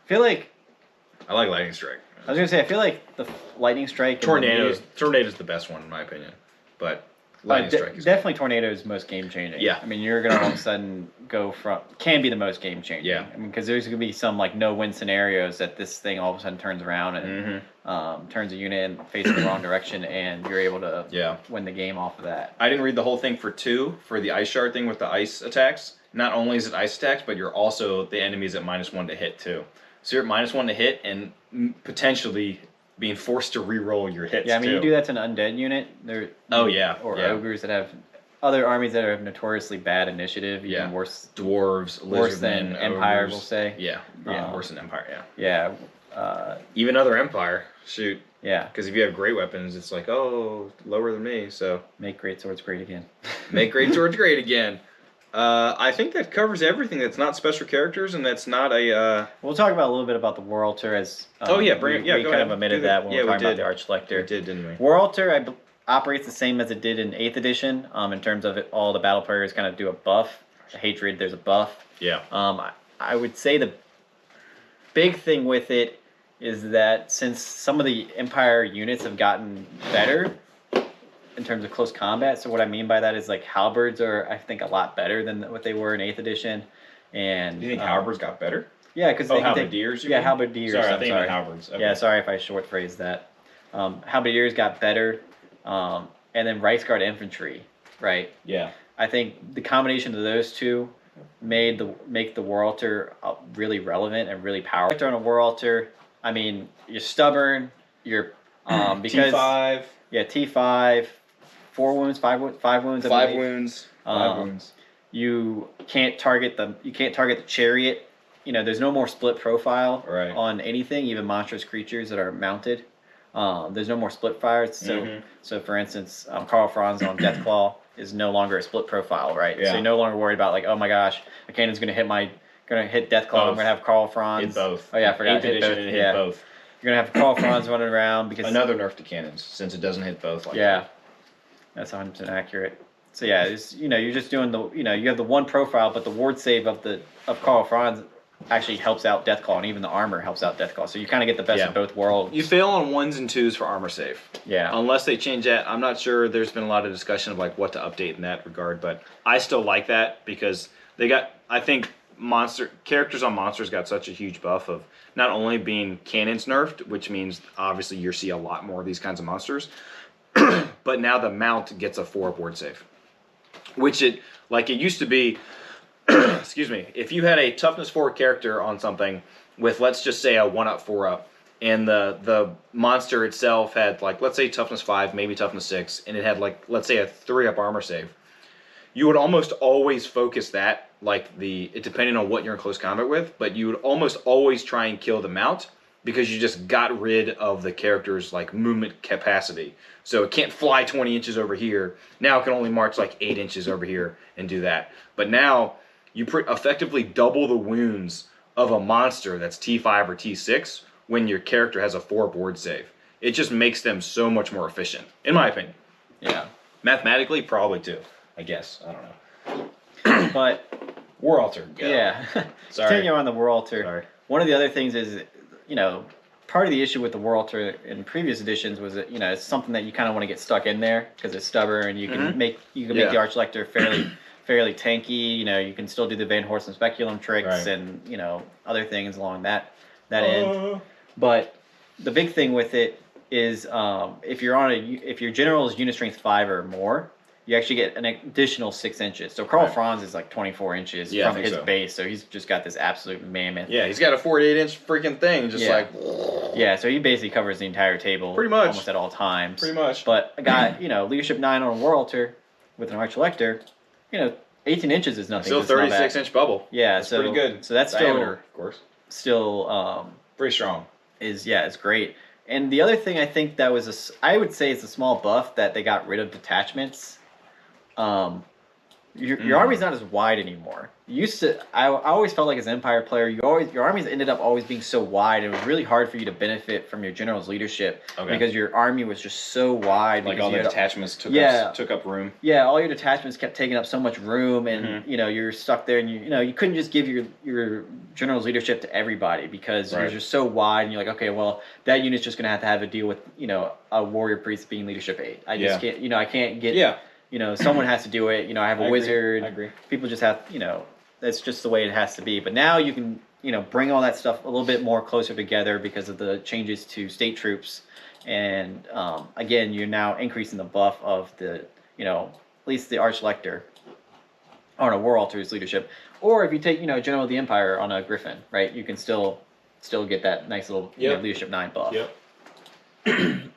feel like I like Lightning Strike. I was gonna say I feel like the lightning strike. Tornado's the best one in my opinion, but Lightning Strike is definitely Tornado is most game changing. Yeah. I mean you're gonna all of a sudden go from can be the most game changing. Yeah. I mean because there's gonna be some like no win scenarios that this thing all of a sudden turns around and turns a unit and facing the wrong direction and you're able to win the game off of that. I didn't read the whole thing for 2 for the ice shard thing with the ice attacks. Not only is it ice attacks, but you're also the enemy's at -1 to hit too. So you're at -1 to hit, and potentially being forced to re-roll your hits. Yeah, I mean, too. you do that to an undead unit. There. Oh, yeah, Or yeah. ogres that have other armies that have notoriously bad initiative. Even Yeah. worse. Dwarves, Worse than lizardmen, Empire, ogres. we'll say. Yeah, worse than Empire. Yeah. Yeah. Even other Empire. Shoot. Yeah. Because if you have great weapons, it's like, oh, lower than me. So Make greatswords great again. make great swords great again. I think that covers everything that's not special characters and that's not a. We'll talk about a little bit about the War Altar as. Oh, yeah, we go kind ahead. of omitted Do the- that when yeah, we're we talking about did. the Archlector. We did, didn't we? War Altar operates the same as it did in 8th edition. In terms of all the battle players kind of do a buff. The hatred, there's a buff. Yeah. I would say the big thing with it is that since some of the Empire units have gotten better in terms of close combat, so what I mean by that is like halberds are, I think, a lot better than what they were in 8th edition. And Do you think halberds got better? Yeah, because halberdiers. You yeah, mean? halberdiers. Sorry, I I'm think you sorry. meant halberds. Okay. Yeah, sorry if I short phrased that. Halberdiers got better, and then Reichsguard infantry, right? Yeah. I think the combination of those two make the War Altar really relevant and really powerful. On a War Altar, I mean, you're stubborn. You're because T5. Yeah, T5, 4 wounds, 5 wounds. I 5 believe. wounds. 5 wounds. You can't target the chariot. You know, there's no more split profile Right. on anything, even monstrous creatures that are mounted. There's no more split fires. So for instance, Karl Franz on Deathclaw is no longer a split profile, right? Yeah. So you're no longer worried about like, oh my gosh, a cannon's gonna hit Deathclaw. Both. I'm gonna have Karl Franz. Hit both. Oh yeah, I forgot. 8th Hit edition, both. it hit Yeah. both. You're gonna have Karl Franz running around because Another nerf to cannons, since it doesn't hit both. Like yeah, that's 100% accurate. So yeah, you're just doing you have the one profile, but the ward save of Karl Franz actually helps out Deathclaw, and even the armor helps out Deathclaw. So you kind of get the best Yeah. of both worlds. You fail on 1s and 2s for armor save. Yeah. Unless they change that. I'm not sure. There's been a lot of discussion of like what to update in that regard, but I still like that because I think characters on monsters got such a huge buff of not only being cannons nerfed, which means obviously you see a lot more of these kinds of monsters, but now the mount gets a 4 ward save. Which it used to be, excuse me, if you had a toughness 4 character on something with, let's just say, a 1-up, 4-up, and the monster itself had, like, let's say toughness 5, maybe toughness 6, and it had, like, let's say a 3-up armor save, you would almost always focus that, depending on what you're in close combat with, but you would almost always try and kill the mount because you just got rid of the character's, like, movement capacity. So it can't fly 20 inches over here. Now it can only march like 8 inches over here and do that. But now you effectively double the wounds of a monster that's T5 or T6 when your character has a 4 ward save. It just makes them so much more efficient, in my opinion. Yeah. Mathematically, probably too. I guess. I don't know. But War Altar. Go. yeah. Sorry. Continue on the War Altar. Sorry. One of the other things is, part of the issue with the War Altar in previous editions was that it's something that you kind of want to get stuck in there because it's stubborn and you can make the Archlector fairly tanky. You can still do the Van Horst and Speculum tricks and other things along that end. But the big thing with it is if your general is unit strength 5 or more, you actually get an additional 6 inches. So Karl Franz is like 24 inches from his base, so he's just got this absolute mammoth. Yeah, he's got a 48-inch freaking thing, just like. Yeah, so he basically covers the entire table, pretty much, almost at all times. Pretty much. But a guy, leadership 9 on a War Altar with an Archlector, 18 inches is nothing. Still 36-inch bubble. Yeah, that's pretty good. So that's diameter, of course. Still pretty strong. It's great. And the other thing I think that was I would say it's a small buff that they got rid of detachments. Your army's not as wide anymore. I always felt like as an Empire player, your armies ended up always being so wide. It was really hard for you to benefit from your general's leadership because your army was just so wide. Like all the detachments took up room. Yeah, all your detachments kept taking up so much room, and you're stuck there, and you couldn't just give your general's leadership to everybody because you're just so wide, and you're like, okay, well that unit's just gonna have to have a deal with a warrior priest being leadership 8. I just can't I can't get someone has to do it. I have a wizard. I agree. People just have that's just the way it has to be. But now you can bring all that stuff a little bit more closer together because of the changes to state troops, and again you're now increasing the buff of the at least the Archlector on a War Altar's leadership, or if you take General of the Empire on a Griffin, right? You can still still get that nice little you know, leadership 9 buff.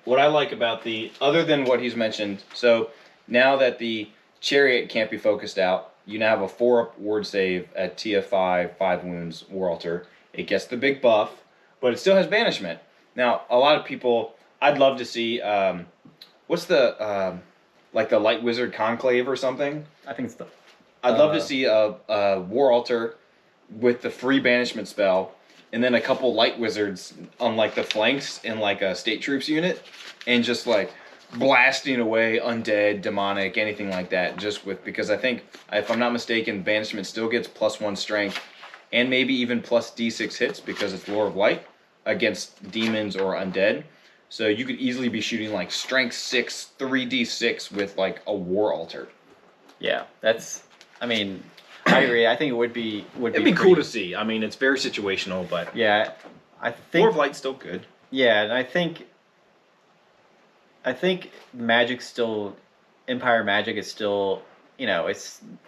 What I like about other than what he's mentioned, so now that the chariot can't be focused out, you now have a 4-up ward save at TF5, 5 wounds, War Altar. It gets the big buff, but it still has banishment. Now, a lot of people, I'd love to see, what's the, like the Light Wizard Conclave or something? I think it's the... I'd love to see a War Altar with the free banishment spell, and then a couple Light Wizards on like the flanks in like a State Troops unit, and just like blasting away undead, demonic, anything like that. Just with, because I think, if I'm not mistaken, banishment still gets +1 strength, and maybe even plus D6 hits because it's Lore of Light against demons or undead. So you could easily be shooting like strength 6, 3d6 with like a War Altar. Yeah, that's... I mean, I agree. I think it would be It'd be cool to see. I mean, it's very situational, but yeah, I think Lore of Light's still good. Yeah, and I think Magic's still Empire Magic is still, you know,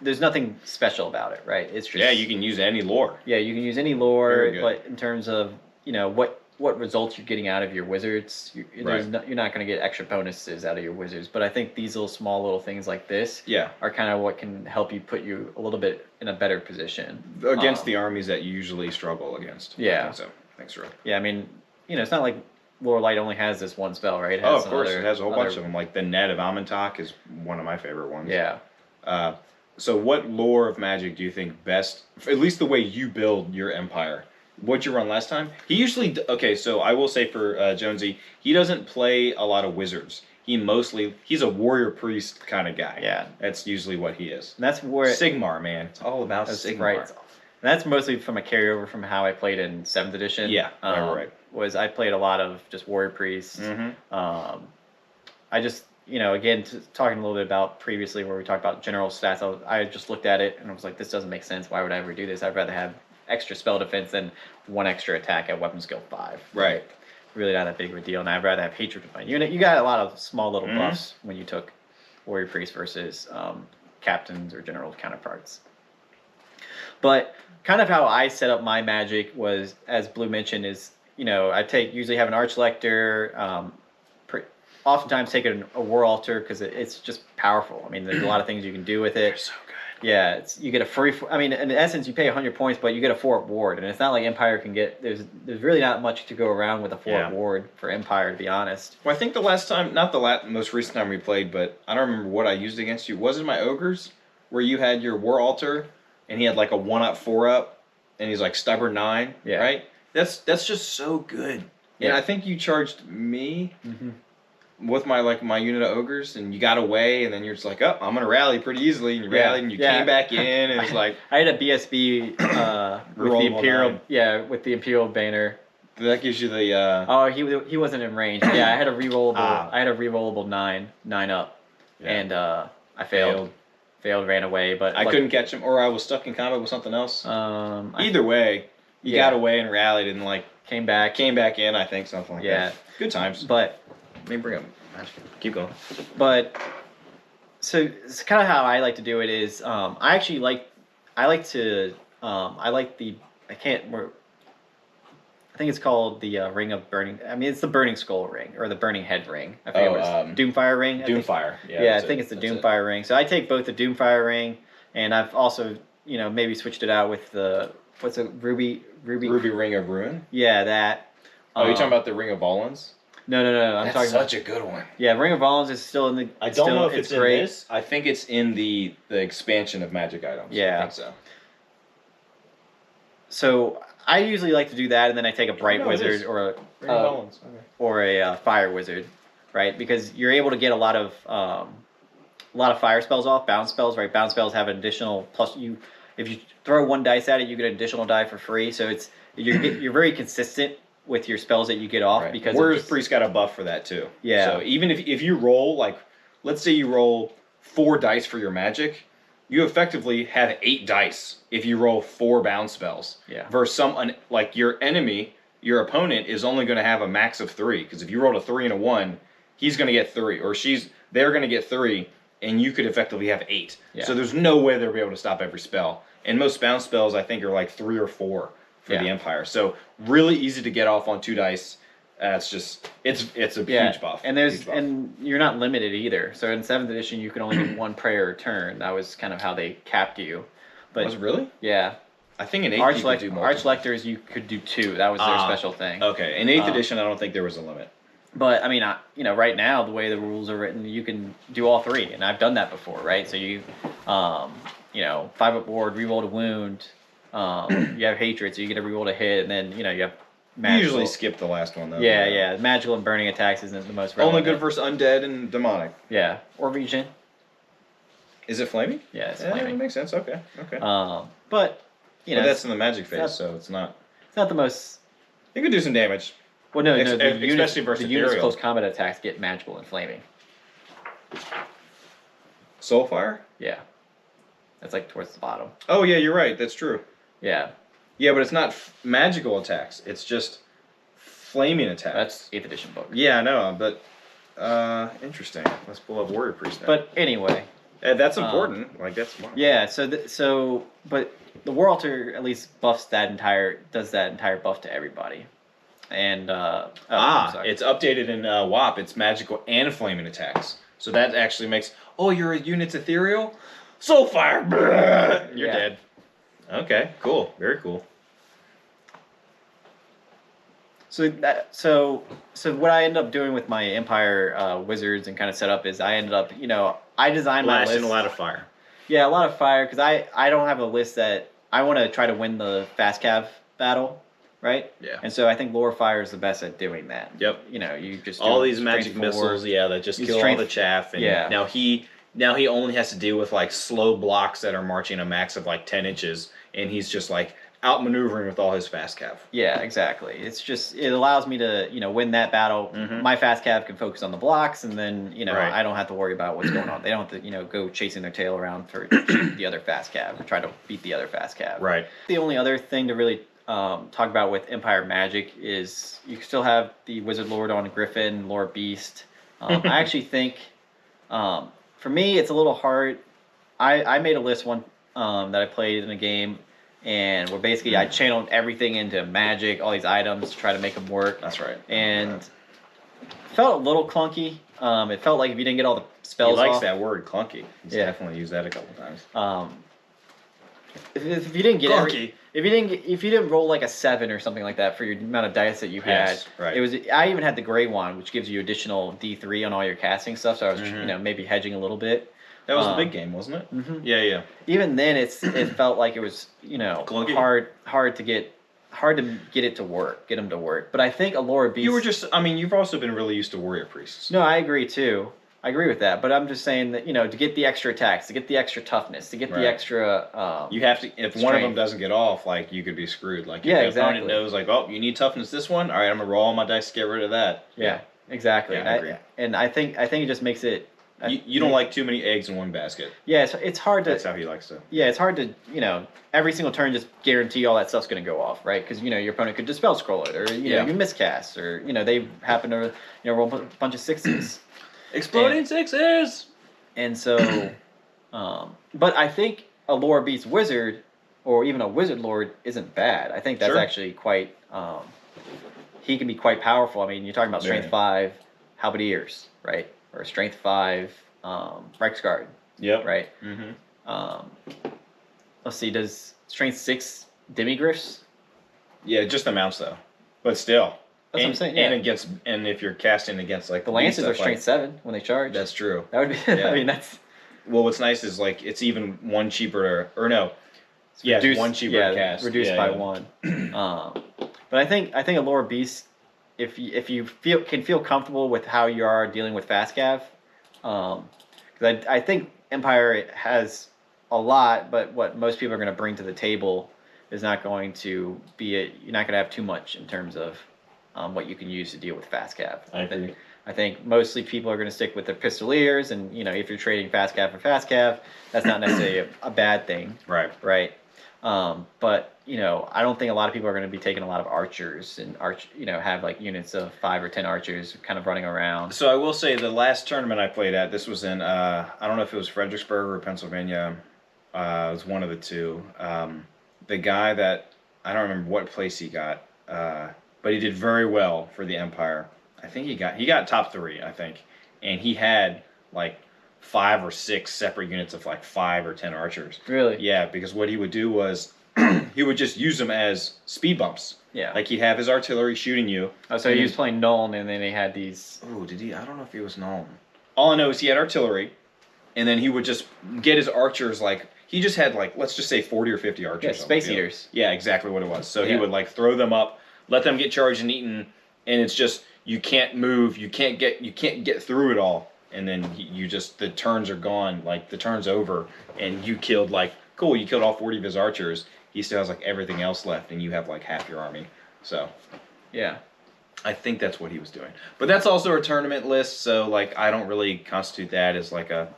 there's nothing special about it, right? It's just, Yeah, you can use any lore. Yeah, you can use any lore, but in terms of, you know, what results you're getting out of your wizards, you're not going to get extra bonuses out of your wizards. But I think these little things like this are kind of what can help you put you a little bit in a better position. Against the armies that you usually struggle against. Yeah. I think so. Thanks, Ro. Yeah, I mean, you know, it's not like Lore of Light only has this one spell, right? It has of course, it has a whole bunch of them. Like the Net of Amontok is one of my favorite ones. Yeah. So what lore of Magic do you think best, at least the way you build your Empire? What'd you run last time? He usually, okay, so I will say for Jonzey, he doesn't play a lot of wizards. He's a warrior priest kind of guy. Yeah. That's usually what he is. And that's where... Sigmar, man. It's all about Sigmar. Right. And that's mostly from a carryover from how I played in 7th edition. Yeah, right. Was I played a lot of just warrior priests. I just, you know, again, talking a little bit about previously where we talked about general stats, I just looked at it and I was like, this doesn't make sense. Why would I ever do this? I'd rather have extra spell defense than 1 extra attack at weapon skill 5. Right. Really not that big of a deal. And I'd rather have hatred with my unit. You got a lot of small little buffs when you took warrior priest versus captains or general counterparts. But kind of how I set up my magic was, as Blue mentioned, is, you know, I usually have an arch lector, oftentimes take a war altar because it's just powerful. I mean, there's a lot of things you can do with it. They're so good. Yeah, you get a free. I mean, in essence, you pay 100 points, but you get a 4-up ward, and it's not like Empire can get. There's really not much to go around with a 4-up ward for Empire, to be honest. Well, I think the last time, not the most recent time we played, but I don't remember what I used against you. Was it my ogres, where you had your war altar, and he had like a 1-up, 4-up, and he's like stubborn 9, right? That's just so good. Yeah, and I think you charged me with my unit of ogres, and you got away, and then you're just like, oh, I'm gonna rally pretty easily, and you rallied, and you came back in, and it's like I had a BSB with the Imperial, with the Imperial banner. That gives you the. Oh, he wasn't in range. Yeah, I had a rerollable. I had a rerollable 9 up, and I failed. Ran away, but I couldn't catch him, or I was stuck in combat with something else. Either way, you got away and rallied, and like came back in. I think something like that. Good times. But let me bring up magic. Keep going. But so it's kind of how I like to do it. Is I like think it's called the Ring of Burning. I mean, it's the Burning Skull ring or the Burning Head ring. I forget what it's Doomfire ring. Doomfire. I think it's the Doomfire ring. So I take both the Doomfire ring, and I've also maybe switched it out with the Ruby Ring of Ruin. Yeah, that. Oh, you're talking about the Ring of Volans? No. That's talking such a good one. Yeah, Ring of Volans is still in the. I don't know if it's great. In this. I think it's in the expansion of Magic items. Yeah, I think so. So I usually like to do that, and then I take a Bright Wizard or a Fire Wizard, right? Because you're able to get a lot of fire spells off, bounce spells, right? Bounce spells have an additional plus. If you throw 1 dice at it, you get an additional die for free. So you're very consistent with your spells that you get off because Warrior's Priest got a buff for that too. Yeah. So even if you roll let's say you roll 4 dice for your magic, you effectively have 8 dice if you roll 4 bound spells. Yeah. Versus your enemy, your opponent is only going to have a max of 3 because if you rolled a 3 and a 1, he's going to get 3 or they're going to get 3 and you could effectively have 8. Yeah. So there's no way they'll be able to stop every spell. And most bound spells I think are like 3 or 4. for the Empire. So really easy to get off on 2 dice. It's just it's a huge buff. And and you're not limited either. So in 7th edition, you can only do 1 prayer a turn. That was kind of how they capped you. But was it really? Yeah. I think in 8th you could do multiple. Archlectors you could do 2. That was their special thing. Okay. In 8th edition, I don't think there was a limit. But I mean, right now the way the rules are written, you can do all 3, and I've done that before, right? So you, 5-up ward, reroll a wound. You have hatred, so you get to reroll a hit, and then you have. Magical. You usually skip the last one though. Yeah. Magical and burning attacks isn't the most relevant. Only good versus undead and demonic. Yeah, or regen. Is it flaming? Yeah, it's flaming. That makes sense. Okay. But But that's in the magic phase, so it's not. It's not the most. You could do some damage. Well, no, especially versus the units close combat attacks get magical and flaming. Soulfire? Yeah, that's like towards the bottom. Oh yeah, you're right. That's true. Yeah. Yeah, but it's not magical attacks. It's just flaming attacks. That's 8th edition book. Yeah, I know, but interesting. Let's pull up Warrior Priest now. But anyway, that's important. That's smart. Yeah. But the War Altar at least does that entire buff to everybody. And it's updated in WAP. It's magical and flaming attacks. So that actually makes your unit's ethereal. Soulfire. You're dead. Okay, cool. Very cool. So what I ended up doing with my Empire wizards and kind of setup is I ended up, I designed my list. Blasting a lot of fire. Yeah, a lot of fire because I don't have a list that I want to try to win the fast cav battle, right? Yeah. And so I think Lore Fire is the best at doing that. Yep. You just all these magic missiles, that just kill all the chaff. And now he only has to deal with slow blocks that are marching a max of 10 inches, and he's just outmaneuvering with all his fast cav. Yeah, exactly. It allows me to win that battle. Mm-hmm. My fast cav can focus on the blocks, and then I don't have to worry about what's going on. They don't have to go chasing their tail around for the other fast cav or try to beat the other fast cav. Right. The only other thing to really talk about with Empire Magic is you can still have the Wizard Lord on Griffin, Lord Beast. I actually think for me it's a little hard. I made a list one that I played in a game, and where basically I channeled everything into magic, all these items to try to make them work. That's right. And it felt a little clunky. It felt like if you didn't get all the spells he likes off, that word, clunky. He's definitely used that a couple times. If you didn't get clunky. If you didn't roll a 7 or something like that for your amount of dice that you had, right. It was. I even had the gray wand, which gives you additional D3 on all your casting stuff. So I was maybe hedging a little bit. That was the big game, wasn't it? Mm-hmm. Yeah. Even then, it felt like it was clunky. hard to get it to work, get them to work. But I think Allura Beast. You were just. You've also been really used to warrior priests. No, I agree too. I agree with that, but I'm just saying that to get the extra attacks, to get the extra toughness, to get the extra. You have to. If one of them doesn't get off, you could be screwed. If the opponent knows, you need toughness this one. All right, I'm gonna roll all my dice to get rid of that. Yeah, exactly. Yeah, I agree. And I think it just makes it. You don't like too many eggs in one basket. Yeah, it's hard to. That's how he likes to. Yeah, it's hard to every single turn just guarantee all that stuff's gonna go off, right? Because your opponent could dispel scroll it, or you miscast, or they happen to roll a bunch of 6s. Exploding 6s! And so, but I think a Lore Beast Wizard, or even a Wizard Lord, isn't bad. I think that's actually quite, he can be quite powerful. You're talking about Strength 5 Halberdiers, right? Or Strength 5 Reiksguard. Yep. Right? Mm-hmm. Let's see, does Strength 6 Demigriffs? Yeah, just the mounts though. But still. That's what I'm saying. Yeah. And if you're casting against the Lancers are Strength 7 when they charge. That's true. That would be. Yeah. That's. Well, what's nice is it's even one cheaper or no. It's one cheaper to cast. Reduced by 1. But I think a Lore Beast, if you can feel comfortable with how you are dealing with fast cav, because I think Empire has a lot, but what most people are going to bring to the table is not going to be you're not going to have too much in terms of what you can use to deal with fast cav. I think mostly people are going to stick with the pistoliers, and if you're trading fast cav for fast cav, that's not necessarily a bad thing. Right. Right. But I don't think a lot of people are going to be taking a lot of archers and have units of 5 or 10 archers kind of running around. So I will say the last tournament I played at, this was in I don't know if it was Fredericksburg or Pennsylvania. It was one of the two. The guy that I don't remember what place he got, but he did very well for the Empire. I think he got top 3, I think, and he had like 5 or 6 separate units of like 5 or 10 archers. Really? Yeah, because what he would do was he would just use them as speed bumps. Yeah. Like he'd have his artillery shooting you. Oh, so he was playing Nuln, and then he had these. Oh, did he? I don't know if he was known. All I know is he had artillery, and then he would just get his archers like he just had like let's just say 40 or 50 archers. Yeah, on the Space field. Eaters. Yeah, exactly what it was. So he Yeah. would like throw them up, let them get charged and eaten, and it's just you can't move, you can't get through it all, and then you just the turns are gone, like the turn's over, and you killed like cool, you killed all 40 of his archers. He still has like everything else left, and you have like half your army. So. Yeah. I think that's what he was doing. But that's also a tournament list, so like I don't really constitute that as like a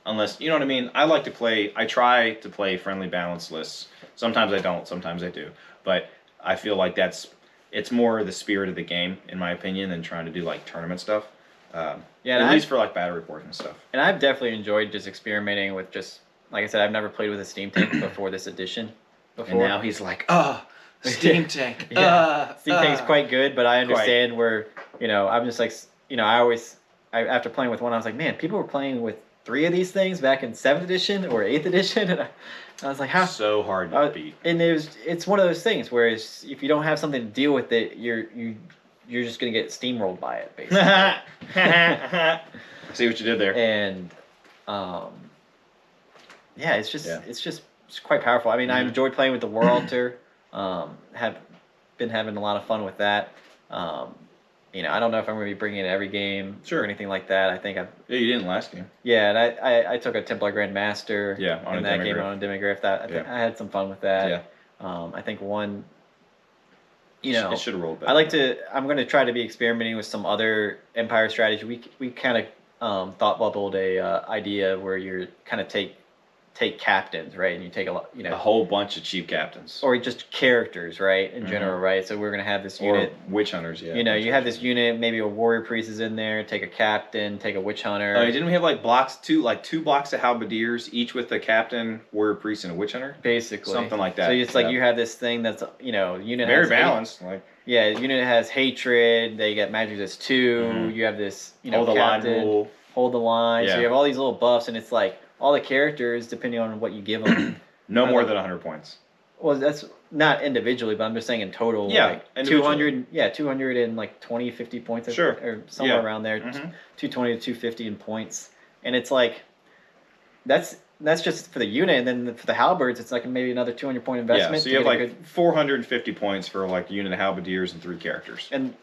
unless you know what I mean. I try to play friendly balanced lists. Sometimes I don't, sometimes I do. But I feel like it's more the spirit of the game, in my opinion, than trying to do like tournament stuff. Yeah, at least for like battle reports and stuff. And I've definitely enjoyed just experimenting with just like I said, I've never played with a steam tank before this edition. And now he's like, steam tank. Yeah. Steam tank's quite good, but I understand where, I'm just like, after playing with one, I was like, man, people were playing with 3 of these things back in 7th edition or 8th edition, and I was like, how? So hard to beat. And it's one of those things where if you don't have something to deal with it, you're just gonna get steamrolled by it, basically. See what you did there. And, yeah, it's quite powerful. I mean, I enjoyed playing with the War Altar. Have been having a lot of fun with that. I don't know if I'm going to be bringing it every game or anything like that. I think Yeah, you didn't last game. Yeah, and I took a Templar Grandmaster. On in a that game on a demigryph. I had some fun with that. Yeah. I think one. It should have rolled back. I'm going to try to be experimenting with some other Empire strategy. We kind of thought bubbled a idea where you're kind of take captains, right? And you take a whole bunch of cheap captains. Or just characters, right? In general, right? So we're going to have this unit. Or witch hunters, yeah. You have this unit, maybe a warrior priest is in there, take a captain, take a witch hunter. Didn't we have like two blocks of halberdiers, each with a captain, warrior priest, and a witch hunter? Basically. Something like that. So it's like you have this thing that's, unit very has balanced. unit has hatred, they get magic resist 2, you have this, hold the captain, line rule. Hold the line. Yeah. So you have all these little buffs, and it's like, all the characters, depending on what you give them. No more than 100 points. Well, that's not individually, but I'm just saying in total. Yeah, like 200. Yeah, 200 and like 20, 50 points. Sure. Or somewhere around there. 220 to 250 in points, and it's like, that's just for the unit, and then for the halberds, it's like maybe another 200 point investment. Yeah, so you have like 450 points for like a unit of halberdiers and 3 characters. And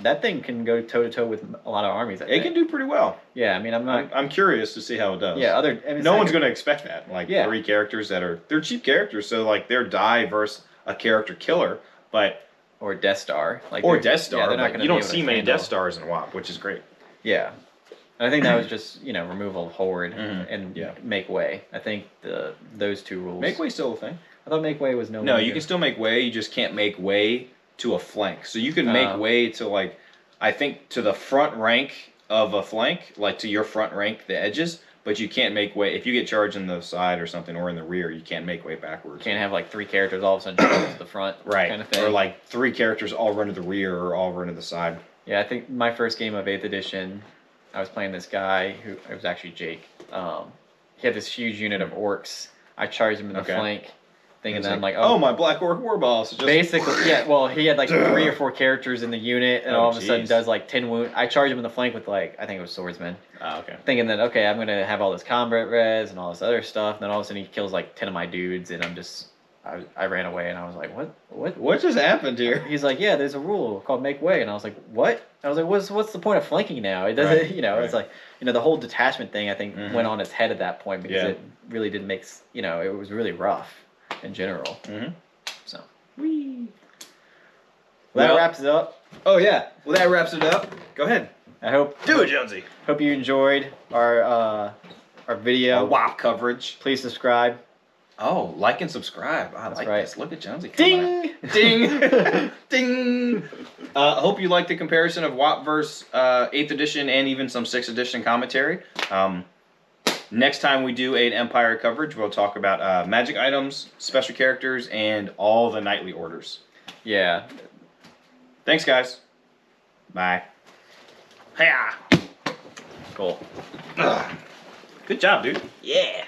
that thing can go toe to toe with a lot of armies. It can do pretty well. Yeah, I mean, I'm curious to see how it does. Yeah, no one's going to expect that. Like 3 characters they're cheap characters, so like they're die versus a character killer, but or Death Star, Death Star. Yeah, they're not going to. You don't see many Death Stars in WoW, which is great. Yeah, and I think that was just removal of horde and make way. I think those 2 rules. Make way still a thing. I thought make way was no. No, you can still make way. You just can't make way to a flank. So you can make way to I think to the front rank of a flank, like to your front rank, the edges, but you can't make way. If you get charged in the side or something or in the rear, you can't make way backwards. You can't have like 3 characters all of a sudden charge to the front, right? Kind of thing. Or like 3 characters all run to the rear or all run to the side. Yeah, I think my first game of 8th edition, I was playing this guy who it was actually Jake. He had this huge unit of orcs. I charged him in the flank. Thinking that I'm like, my Black Orc War Boss. Basically, yeah. Well, he had like 3 or 4 characters in the unit, and all of a sudden does like 10 wound. I charged him in the flank with I think it was swordsman. Oh, okay. Thinking that I'm gonna have all this combat res and all this other stuff, and then all of a sudden he kills like 10 of my dudes, and I ran away, and I was like, what just happened here? He's like, yeah, there's a rule called make way, and I was like, what? I was like, what's the point of flanking now? It doesn't, it's like, the whole detachment thing I think went on its head at that point because it really didn't make, it was really rough. In general. So. Well, that wraps it up. Oh, yeah. Well, that wraps it up. Go ahead. I hope. Do it, Jonzey. Hope you enjoyed our video. Our WoW coverage. Please subscribe. Oh, like and subscribe. I like right. this. Look at Jonzey. Ding! Ding! Ding! Hope you like the comparison of WoP versus 8th edition and even some 6th edition commentary. Next time we do an Empire coverage, we'll talk about magic items, special characters, and all the knightly orders. Yeah. Thanks, guys. Bye. Hiya! Cool. Good job, dude. Yeah.